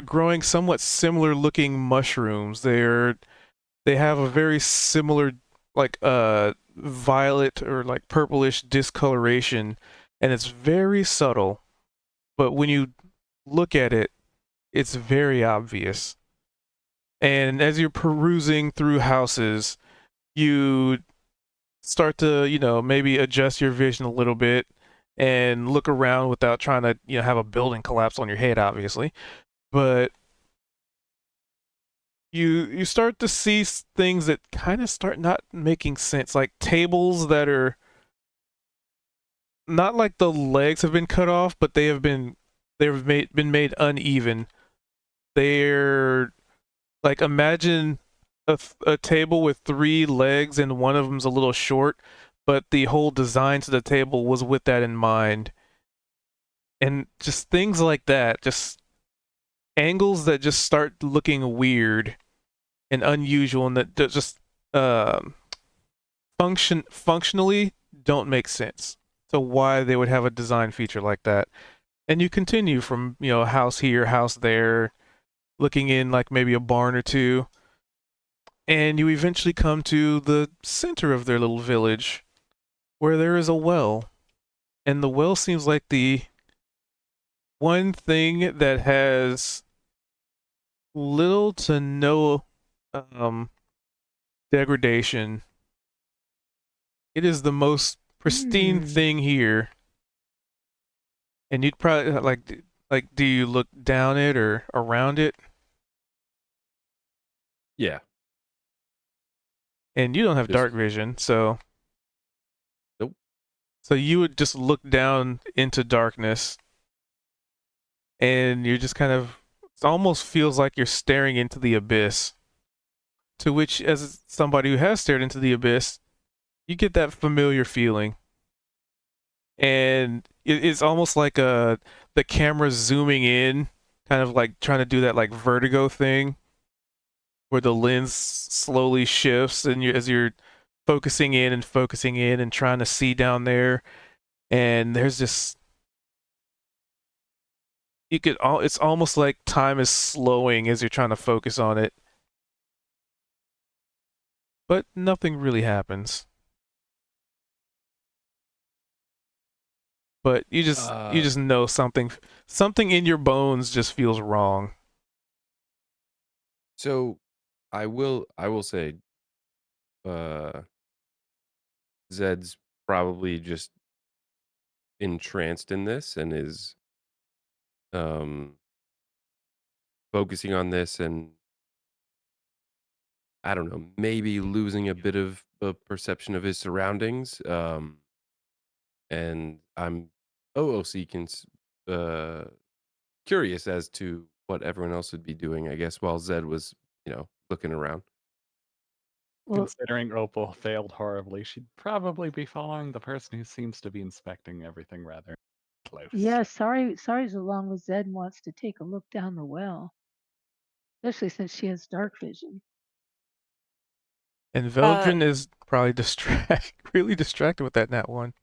growing somewhat similar looking mushrooms. They have a very similar like violet or like purplish discoloration, and it's very subtle. But when you look at it, it's very obvious. And as you're perusing through houses, you start to, maybe adjust your vision a little bit and look around without trying to, have a building collapse on your head, obviously. But you start to see things that kind of start not making sense, like tables that are not like the legs have been cut off, but been made uneven. They're like, imagine a table with three legs and one of them's a little short, but the whole design to the table was with that in mind. And just things like that, just angles that just start looking weird and unusual, and that just um, functionally don't make sense. So why they would have a design feature like that? And you continue from, house here, house there, looking in like maybe a barn or two. And you eventually come to the center of their little village where there is a well. And the well seems like the one thing that has little to no um, degradation. It is the most pristine Hmm. thing here. And you'd probably like do you look down it or around it? Yeah. And you don't have Just dark vision, so nope. so you would just look down into darkness and you're just kind of it almost feels like you're staring into the abyss. To which as somebody who has stared into the abyss, you get that familiar feeling. And it's almost like the camera zooming in, kind of like trying to do that like vertigo thing where the lens slowly shifts and as you're focusing in and trying to see down there, and there's just it's almost like time is slowing as you're trying to focus on it, but nothing really happens. But you just know something in your bones just feels wrong. So I will say uh Zed's probably just entranced in this and is um focusing on this, and I don't know, maybe losing a bit of a perception of his surroundings. And I'm OOC curious as to what everyone else would be doing, I guess, while Zed was, looking around. Well, Considering Opal failed horribly, she'd probably be following the person who seems to be inspecting everything rather close. yeah, sorry's along with Zed wants to take a look down the well, especially since she has dark vision. And Uh, Veldrin is probably really distracted with that nat one.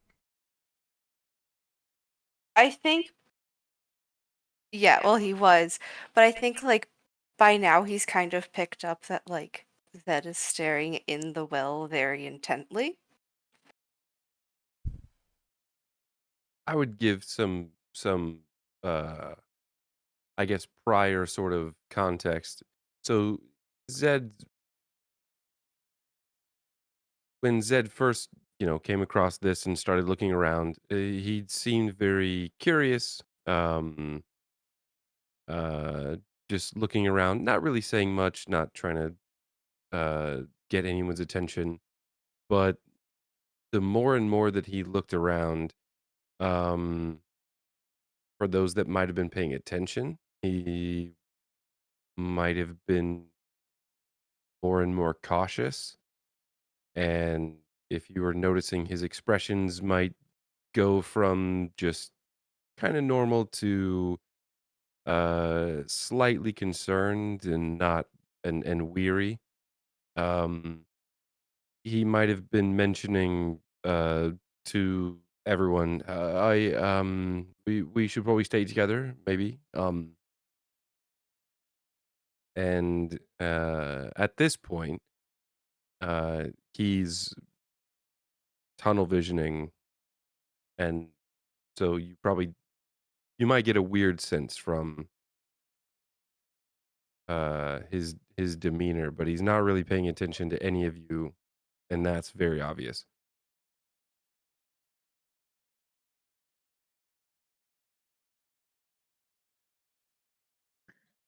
I think, yeah, well, he was, but I think like by now he's kind of picked up that like Zed is staring in the well very intently. I would give some uh I guess prior sort of context. So Zed when Zed first, came across this and started looking around, he seemed very curious, uh just looking around, not really saying much, not trying to get anyone's attention, but the more and more that he looked around, um for those that might have been paying attention, he might have been more and more cautious. And if you were noticing, his expressions might go from just kind of normal to slightly concerned and not and weary. Um he might have been mentioning to everyone, I we should probably stay together, maybe. And at this point, he's tunnel visioning, and so you might get a weird sense from his demeanor, but he's not really paying attention to any of you, and that's very obvious.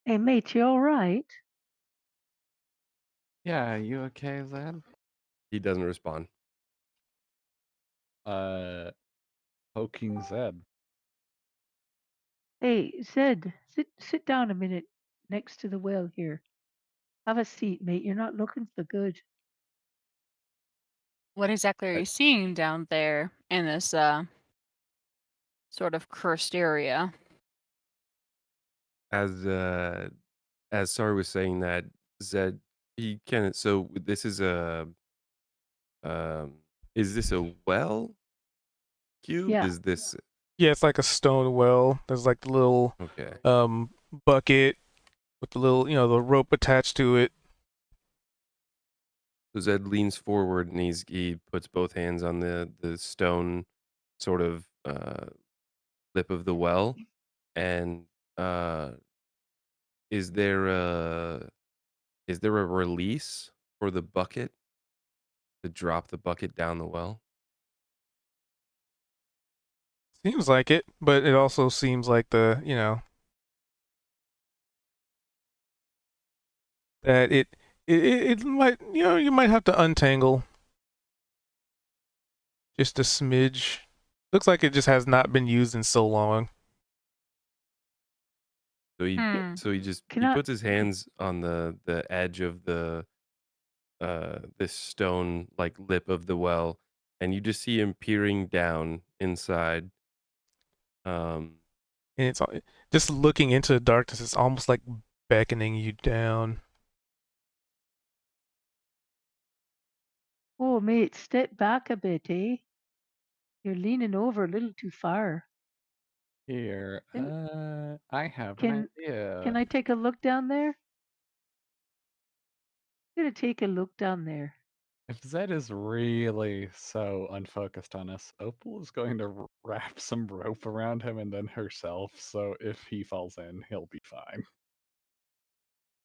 Hey, mate, you all right? Yeah, you okay, Zed? He doesn't respond. Poking Zed. Hey, Zed, sit down a minute next to the well here. Have a seat, mate. You're not looking so good. What exactly are Uh, you seeing down there in this sort of cursed area? As Sar was saying that, Zed, he can, so this um is this a well cube? Yeah, Is this Yeah, it's like a stone well. There's like the little Okay. bucket with the little, the rope attached to it. So Zed leans forward and he puts both hands on the stone sort of lip of the well. And uh, is there a release for the bucket to drop the bucket down the well? Seems like it, but it also seems like that it might, you might have to untangle just a smidge. Looks like it just has not been used in so long. So he Hmm. so he just Can he I? puts his hands on the edge of the this stone like lip of the well, and you just see him peering down inside. Um, And it's just looking into the darkness. It's almost like beckoning you down. Oh, mate, step back a bit, eh? You're leaning over a little too far. Here, Can I have an can idea. can I take a look down there? I'm gonna take a look down there. If Zed is really so unfocused on us, Opal is going to wrap some rope around him and then herself, so if he falls in, he'll be fine.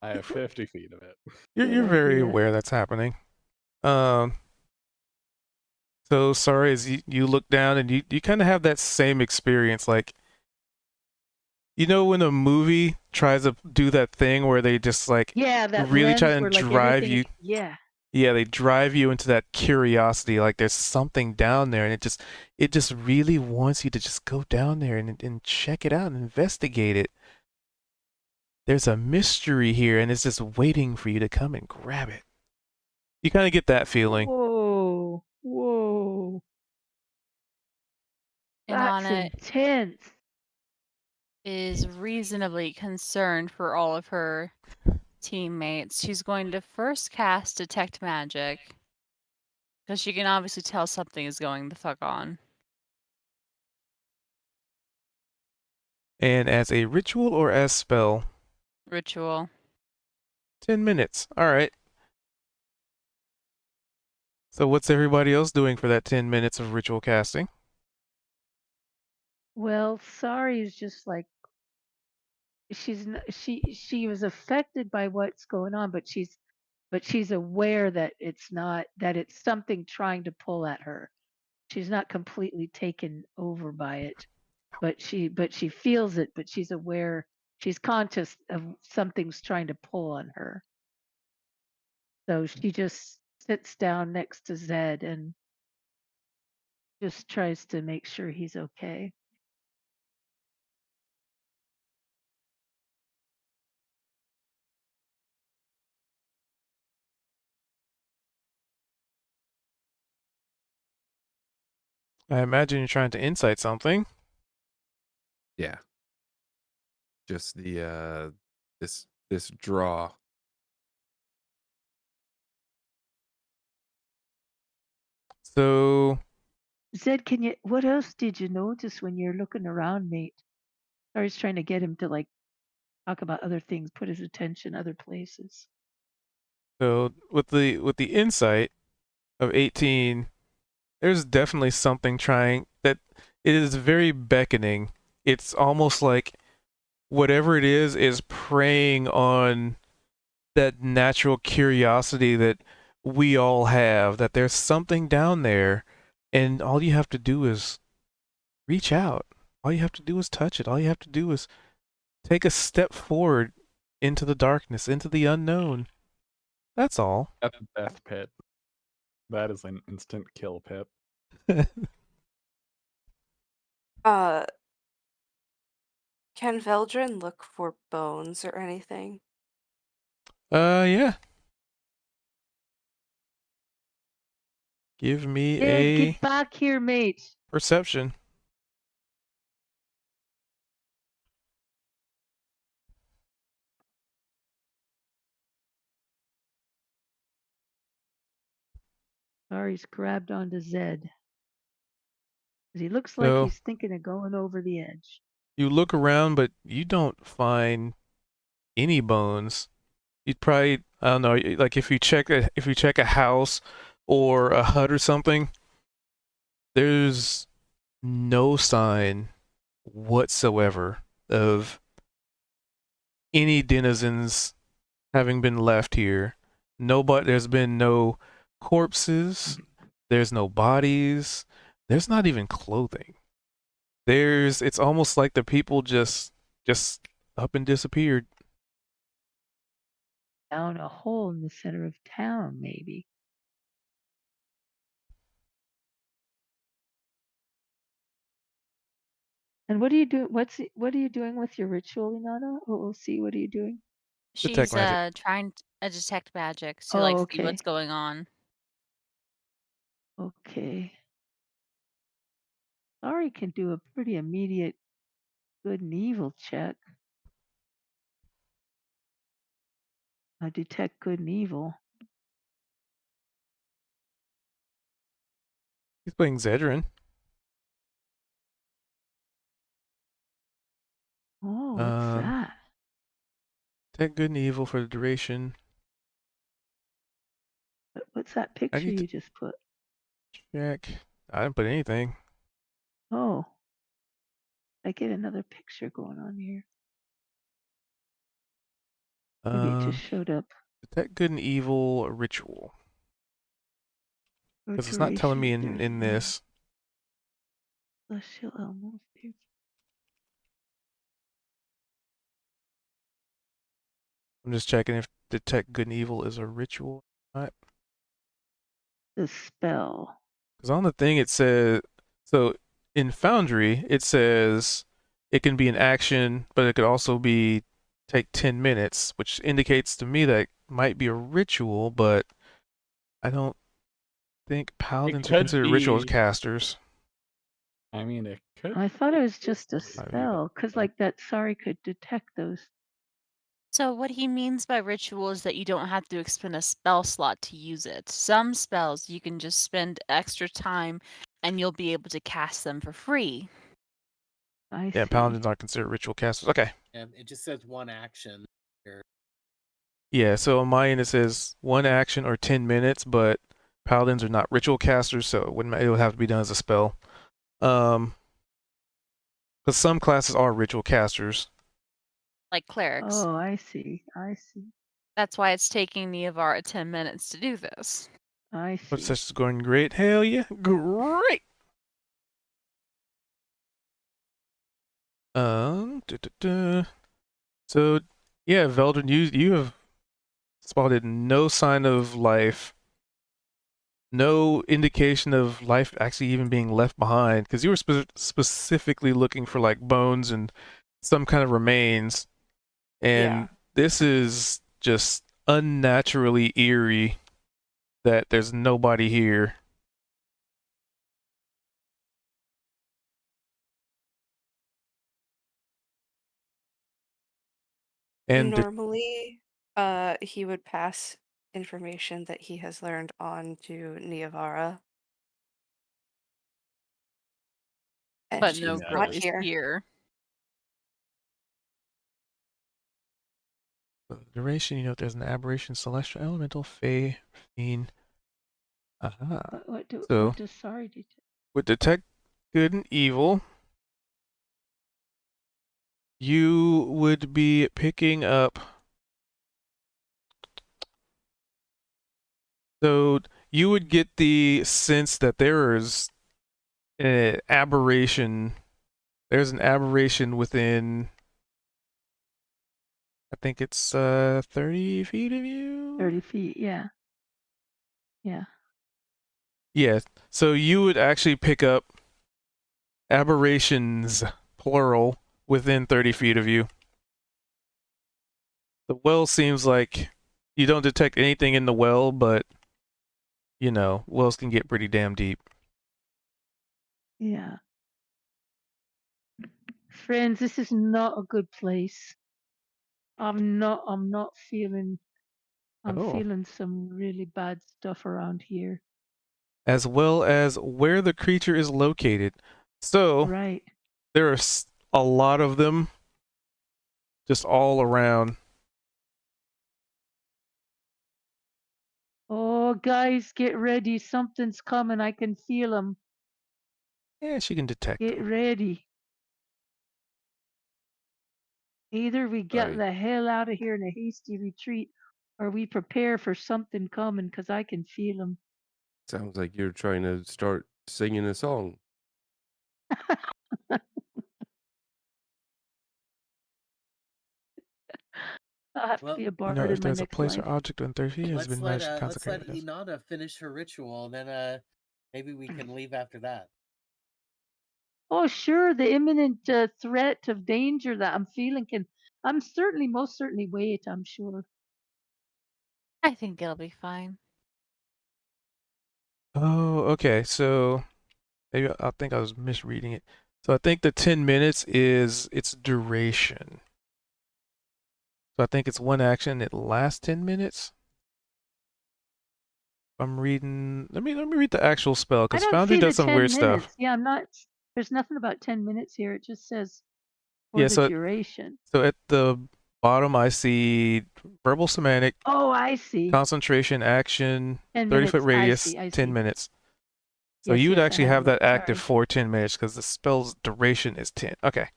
I have 50 feet of it. You're Good you're very idea. aware that's happening. Um, so sorry as you look down and you kind of have that same experience, like when a movie tries to do that thing where they just like Yeah, that really try lens and where like drive everything. you. Yeah. Yeah, they drive you into that curiosity, like there's something down there, and it just really wants you to just go down there and check it out and investigate it. There's a mystery here, and it's just waiting for you to come and grab it. You kind of get that feeling. Whoa. Whoa. That's Inanna intense. is reasonably concerned for all of her teammates. She's going to first cast Detect Magic because she can obviously tell something is going the fuck on. And as a ritual or as spell, Ritual. 10 minutes. All right. So what's everybody else doing for that 10 minutes of ritual casting? Well, sorry is just like she was affected by what's going on, but she's aware that it's something trying to pull at her. She's not completely taken over by it, but she feels it, but she's aware, she's conscious of something's trying to pull on her. So she just sits down next to Zed and just tries to make sure he's okay. I imagine you're trying to insight something. yeah, just the this draw. So Zed, what else did you notice when you're looking around, mate? I was trying to get him to like talk about other things, put his attention other places. so with the insight of 18, there's definitely something trying that it is very beckoning. It's almost like whatever it is preying on that natural curiosity that we all have, that there's something down there, and all you have to do is reach out. All you have to do is touch it. All you have to do is take a step forward into the darkness, into the unknown. That's all. At the death pit. That is an instant kill pit. Uh, can Veldrin look for bones or anything? Yeah. Give me Zed, a get back here, mate. perception. Ari's grabbed onto Zed. 'Cause he looks like So he's thinking of going over the edge. you look around, but you don't find any bones. You'd probably, I don't know, like if you check a house or a hut or something, there's no sign whatsoever of any denizens having been left here. Nobody, there's been no corpses, there's no bodies, there's not even clothing. It's almost like the people just up and disappeared. Down a hole in the center of town, maybe. And what are you doing? What are you doing with your ritual, Inanna? OOC, what are you doing? Detect She's magic. trying to detect magic to Oh, like see okay. what's going on. Okay. Sorry can do a pretty immediate good and evil check. I detect good and evil. He's playing Zedrin. Oh, what's that? Detect good and evil for the duration. What's that I picture need to you just put? check. I didn't put anything. Oh, I get another picture going on here. Maybe it just showed up. Detect good and evil ritual. Or Because it's not telling me duration. in this. Celestial elements. I'm just checking if detect good and evil is a ritual or not. The spell. Because on the thing it says, so in Foundry it says it can be an action, but it could also be take 10 minutes, which indicates to me that it might be a ritual, but I don't think paladins are could considered ritual be. casters. I mean, it could. I thought it was just a I view that. spell, because like that Sari could detect those. So what he means by ritual is that you don't have to expend a spell slot to use it. Some spells you can just spend extra time and you'll be able to cast them for free. I Yeah, see. paladins aren't considered ritual casters. Okay. And it just says one action here. Yeah, so on my end it says one action or 10 minutes, but paladins are not ritual casters, so it would have to be done as a spell. Because some classes are ritual casters. Like clerics. Oh, I see. I see. That's why it's taking Neavara 10 minutes to do this. I But see. such is going great. Hell yeah, great. Duh, duh, duh. So yeah, Veldrin, you have spotted no sign of life, no indication of life actually even being left behind, because you were specifically looking for like bones and some kind of remains, and this is just unnaturally eerie that there's nobody here. And Normally, he would pass information that he has learned on to Niavara, and But she's no Yeah, not clue just is here. here. the duration, you know, if there's an aberration, celestial, elemental, fey, fiend. Aha. What So does Sari detect? with detect good and evil, you would be picking up. So you would get the sense that there is an aberration. There's an aberration within. I think it's 30 feet of you. 30 feet, yeah. Yeah. Yeah. So you would actually pick up aberrations, plural, within 30 feet of you. The well seems like you don't detect anything in the well, but you know, wells can get pretty damn deep. Yeah. Friends, this is not a good place. I'm not feeling I'm Oh. feeling some really bad stuff around here. As well as where the creature is located. So Right. there are a lot of them just all around. Oh, guys, get ready. Something's coming. I can feel them. Yeah, she can detect Get them. ready. Either we get Right. the hell out of here in a hasty retreat, or we prepare for something coming, because I can feel them. Sounds like you're trying to start singing a song. I'll have to Well, be a You know, bard if in my there's a next place or life. object on Earth, he has been magically let's let consecrated. Yes. Inanna finish her ritual, and then maybe we can leave after that. Oh, sure. The imminent threat of danger that I'm feeling I'm certainly, most certainly wait, I'm sure. I think it'll be fine. Oh, okay. So maybe I think I was misreading it. So I think the 10 minutes is its duration. So I think it's one action. It lasts 10 minutes. I'm reading. Let me read the actual spell I because don't Foundry see the does some 10 weird stuff. minutes. Yeah, I'm not, there's nothing about 10 minutes here. It just says for Yeah. the duration. So at the bottom I see verbal semantic, Oh, I see. concentration, action, 10 30-foot minutes. I radius, see. I 10 see. minutes. So Yes, you would yes, I actually have have it. that active Sorry. for 10 minutes because the spell's duration is 10. Okay.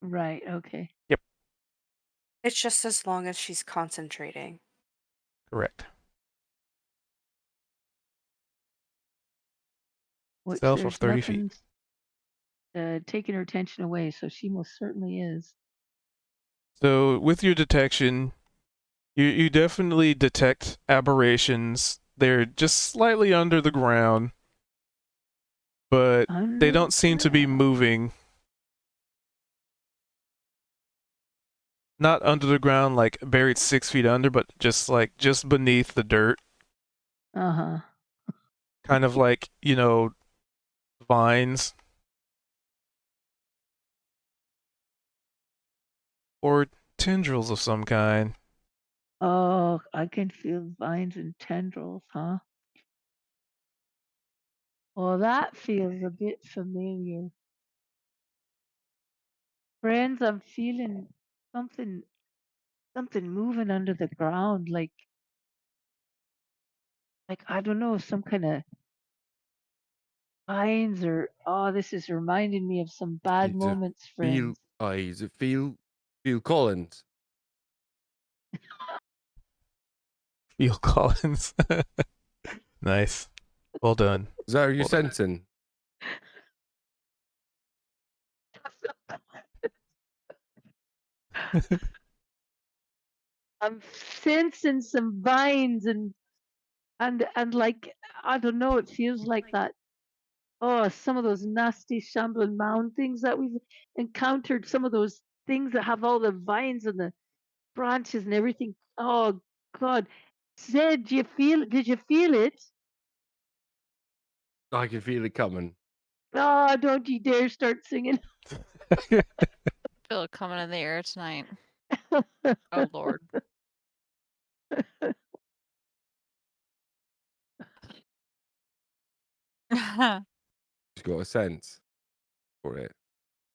Right. Okay. Yep. It's just as long as she's concentrating. Correct. Which Self of there's 30 feet. nothing taking her attention away. So she most certainly is. So with your detection, you definitely detect aberrations. They're just slightly under the ground, but they Under the don't seem to be ground. moving. Not under the ground, like buried 6 feet under, but just beneath the dirt. Uh huh. Kind of like, vines or tendrils of some kind. Oh, I can feel vines and tendrils, huh? Well, that feels a bit familiar. Friends, I'm feeling something something moving under the ground, like I don't know, some kind of vines or oh, this is reminding me of some bad It's a moments, Phil. friends. Is it Phil Collins? Phil Collins. Nice. Well done. Is that what you're Well done. sensing? I'm sensing some vines and like I don't know, it feels like that. Oh, some of those nasty shambling mound things that we've encountered, some of those things that have all the vines and the branches and everything. Oh God. Zed, did you feel it? I can feel it coming. Oh, don't you dare start singing. Feel it coming in the air tonight. Oh Lord. Just got a sense for it.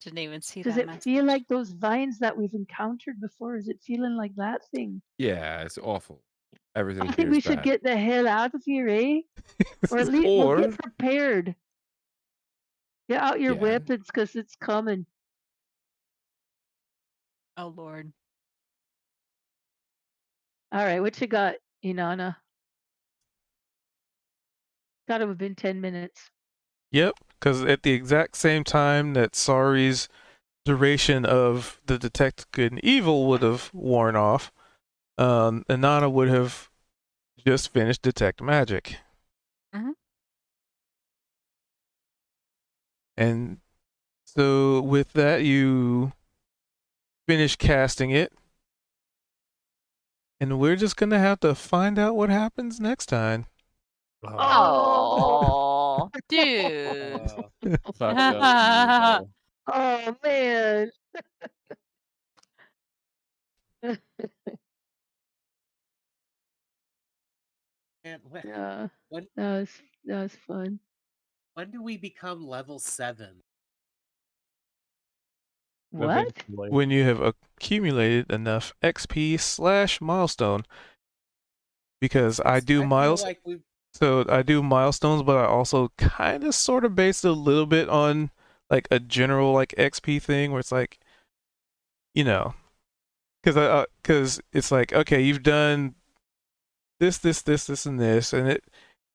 Didn't even see Does that it message. feel like those vines that we've encountered before? Is it feeling like that thing? Yeah, it's awful. I Everything think here we is should bad. get the hell out of here, eh? Or at least we'll get Or prepared. Get out your yeah, weapons because it's coming. Oh Lord. All right, what you got, Inanna? Gotta have been 10 minutes. Yep, because at the exact same time that Sari's duration of the detect good and evil would have worn off, Inanna would have just finished detect magic. Mhm. And so with that, you finish casting it. And we're just going to have to find out what happens next time. Oh, Oh, dude. Fuck up evil. oh man. And Yeah, when that was fun. when do we become level 7? What? Eventually. when you have accumulated enough XP slash milestone. Because I do I feel like we've so I do milestones, but I also kind of sort of base it a little bit on like a general like XP thing where it's like, you know, because it's like, okay, you've done this, and this, and it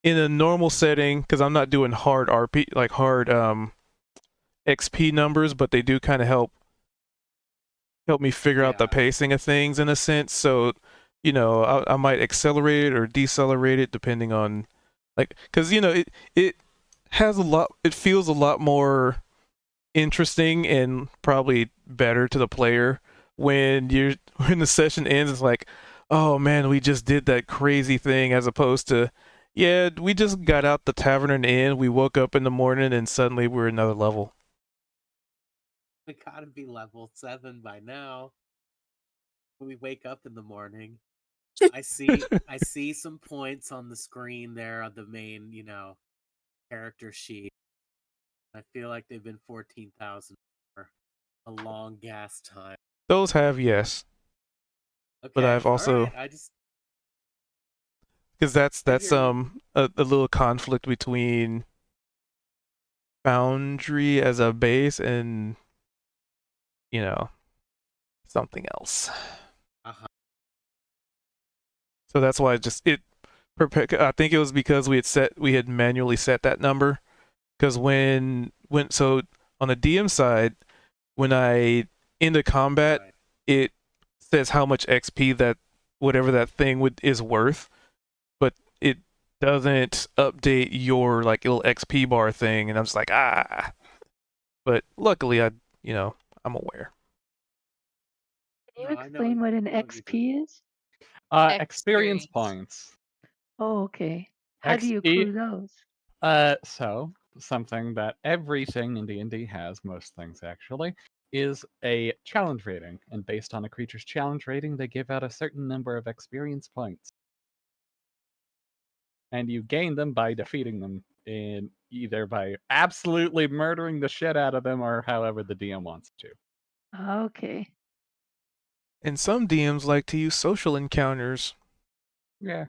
in a normal setting because I'm not doing hard RP like hard XP numbers, but they do kind of help me figure out the yeah. pacing of things in a sense. So, I might accelerate it or decelerate it depending on like because it has a lot. It feels a lot more interesting and probably better to the player when you're when the session ends. It's like, oh man, we just did that crazy thing, as opposed to, yeah, we just got out the tavern and inn. We woke up in the morning and suddenly we're another level. We gotta be level 7 by now. When we wake up in the morning, I see some points on the screen there on the main, character sheet. I feel like they've been 14,000 for a long gas time. Those have, yes, but Okay, I've all also, right. I just because that's I that's hear you. a little conflict between Foundry as a base and you know something else. Uh-huh. So that's why I think it was because we had manually set that number. Because so on the DM side, when I into combat, Right. it says how much XP that whatever that thing is worth, but it doesn't update your like little XP bar thing, and I'm just like, ah. But luckily, I'm aware. Can you No, explain what an I know what you're doing. XP is? Experience Experience. points. Oh, okay. How do you XP. accrue those? So something that everything in D&D has, most things actually, is a challenge rating, and based on a creature's challenge rating, they give out a certain number of experience points, and you gain them by defeating them, in either by absolutely murdering the shit out of them, or however the DM wants to. Okay. And some DMs like to use social encounters. Yeah.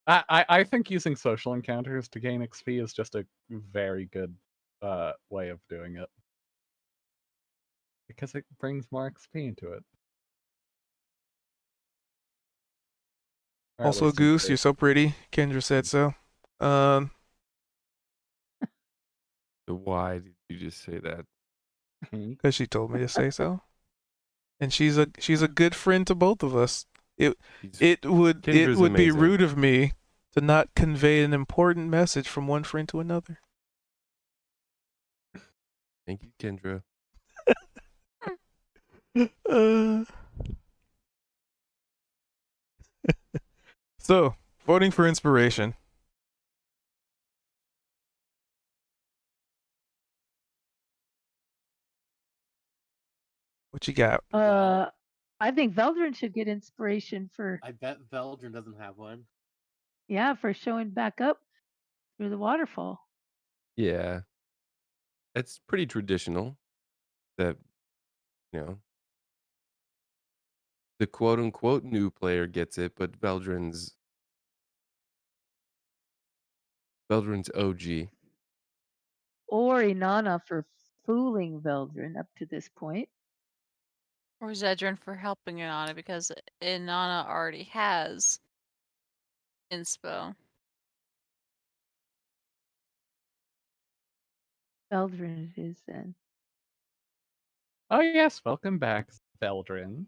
I think using social encounters to gain XP is just a very good way of doing it, because it brings more XP into it. Or at Also, least Goose, you're inspiration. so pretty. Kendra said so. Um, So why did you just say that? because she told me to say so, and she's a good friend to both of us. It He's, it would it Kendra's would be amazing. rude of me to not convey an important message from one friend to another. Thank you, Kendra. Uh, so, voting for inspiration. What you got? Well, I think Veldrin should get inspiration for I bet Veldrin doesn't have one. for showing back up through the waterfall. Yeah, it's pretty traditional that you know the quote unquote new player gets it, but Veldrin's OG. Or Inanna for fooling Veldrin up to this point. Or Zedrin for helping Inanna, because Inanna already has inspo. Veldrin it is then. Oh yes, welcome back, Veldrin.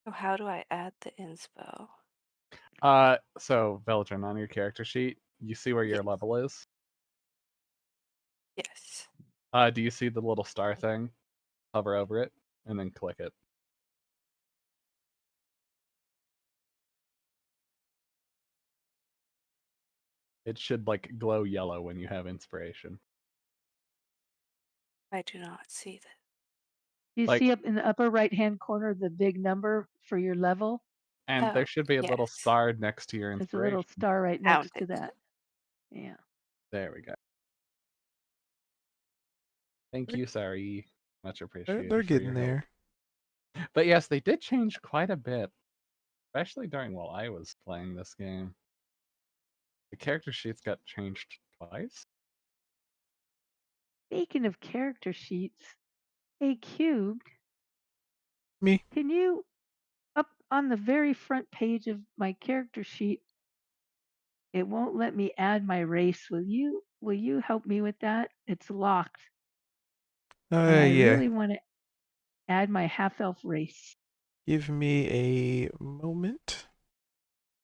So how do I add the inspo? So Veldrin, on your character sheet, you see where your Yes. level is? Yes. Do you see the little star thing? Hover over it, and then click it. It should, like, glow yellow when you have inspiration. I do not see that. You Like, see up in the upper right hand corner the big number for your level? and there Oh, should be a little yes. star next to your There's a little inspiration. star right Found next to it. that. Yeah. There we go. Thank you, Sari. Much They're appreciated for getting your there. help. But yes, they did change quite a bit, especially during while I was playing this game. The character sheets got changed twice. Speaking of character sheets, hey Cubed, Me. can you up on the very front page of my character sheet? It won't let me add my race. Will you help me with that? It's locked, and I Yeah. really want to add my half elf race. Give me a moment.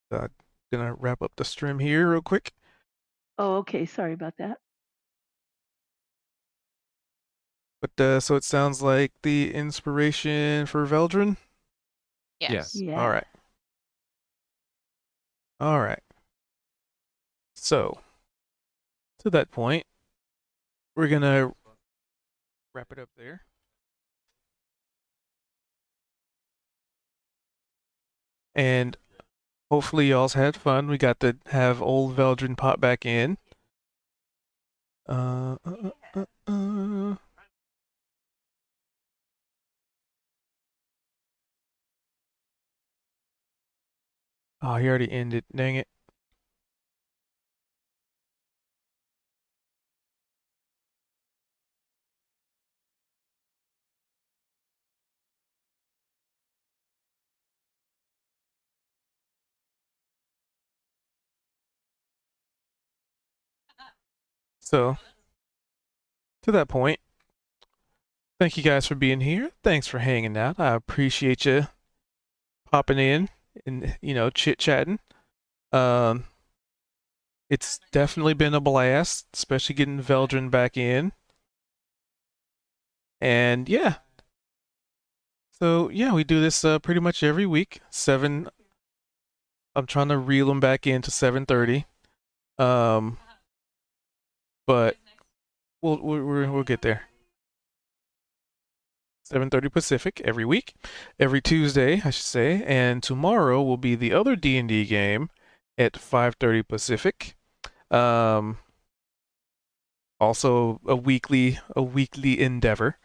Gonna wrap up the stream here real quick. Oh, okay. Sorry about that. But so it sounds like the inspiration for Veldrin. Yes. Yeah. All right. All right. So to that point, we're gonna wrap it up there. And hopefully y'all's had fun. We got to have old Veldrin pop back in. Uh, uh, uh, uh. Oh, he already ended. Dang it. So, to that point, thank you guys for being here. Thanks for hanging out. I appreciate you popping in and, chit-chatting. Um, it's definitely been a blast, especially getting Veldrin back in. And yeah. So, yeah, we do this pretty much every week. I'm trying to reel them back into 7:30. Um, but we'll get there. 7:30 Pacific every week, every Tuesday, I should say, and tomorrow will be the other D&D game at 5:30 Pacific. Also a weekly endeavor.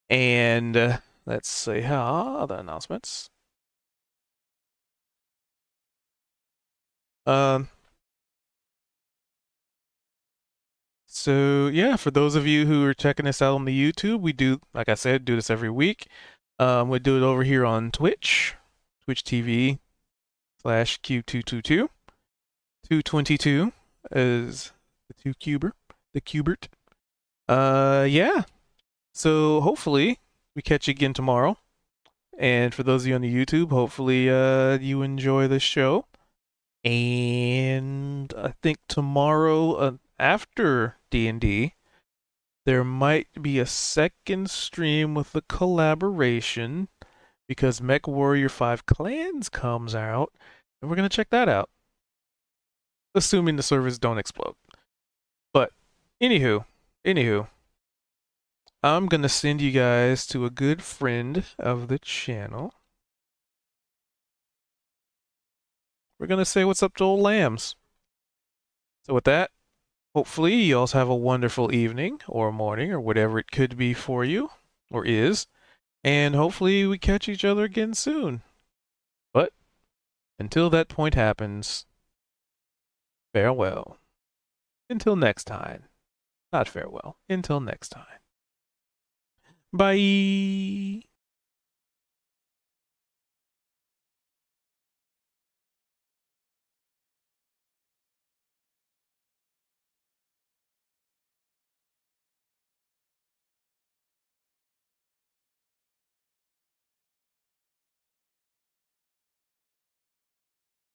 And let's see how other announcements. Um, So yeah, for those of you who are checking us out on the YouTube, we do, like I said, do this every week. We do it over here on Twitch, Twitch TV /Q222. 222 is the the Cubert. Yeah. So hopefully we catch you again tomorrow. And for those of you on the YouTube, hopefully you enjoy the show. And I think tomorrow after D&D, there might be a second stream with a collaboration because Mech Warrior 5 Clans comes out, and we're going to check that out. Assuming the servers don't explode. But, anywho, I'm going to send you guys to a good friend of the channel. We're going to say what's up to old lambs. So with that, hopefully you all have a wonderful evening or morning or whatever it could be for you, or is. And hopefully we catch each other again soon. But until that point happens, farewell. Until next time. Not farewell. Until next time. Bye.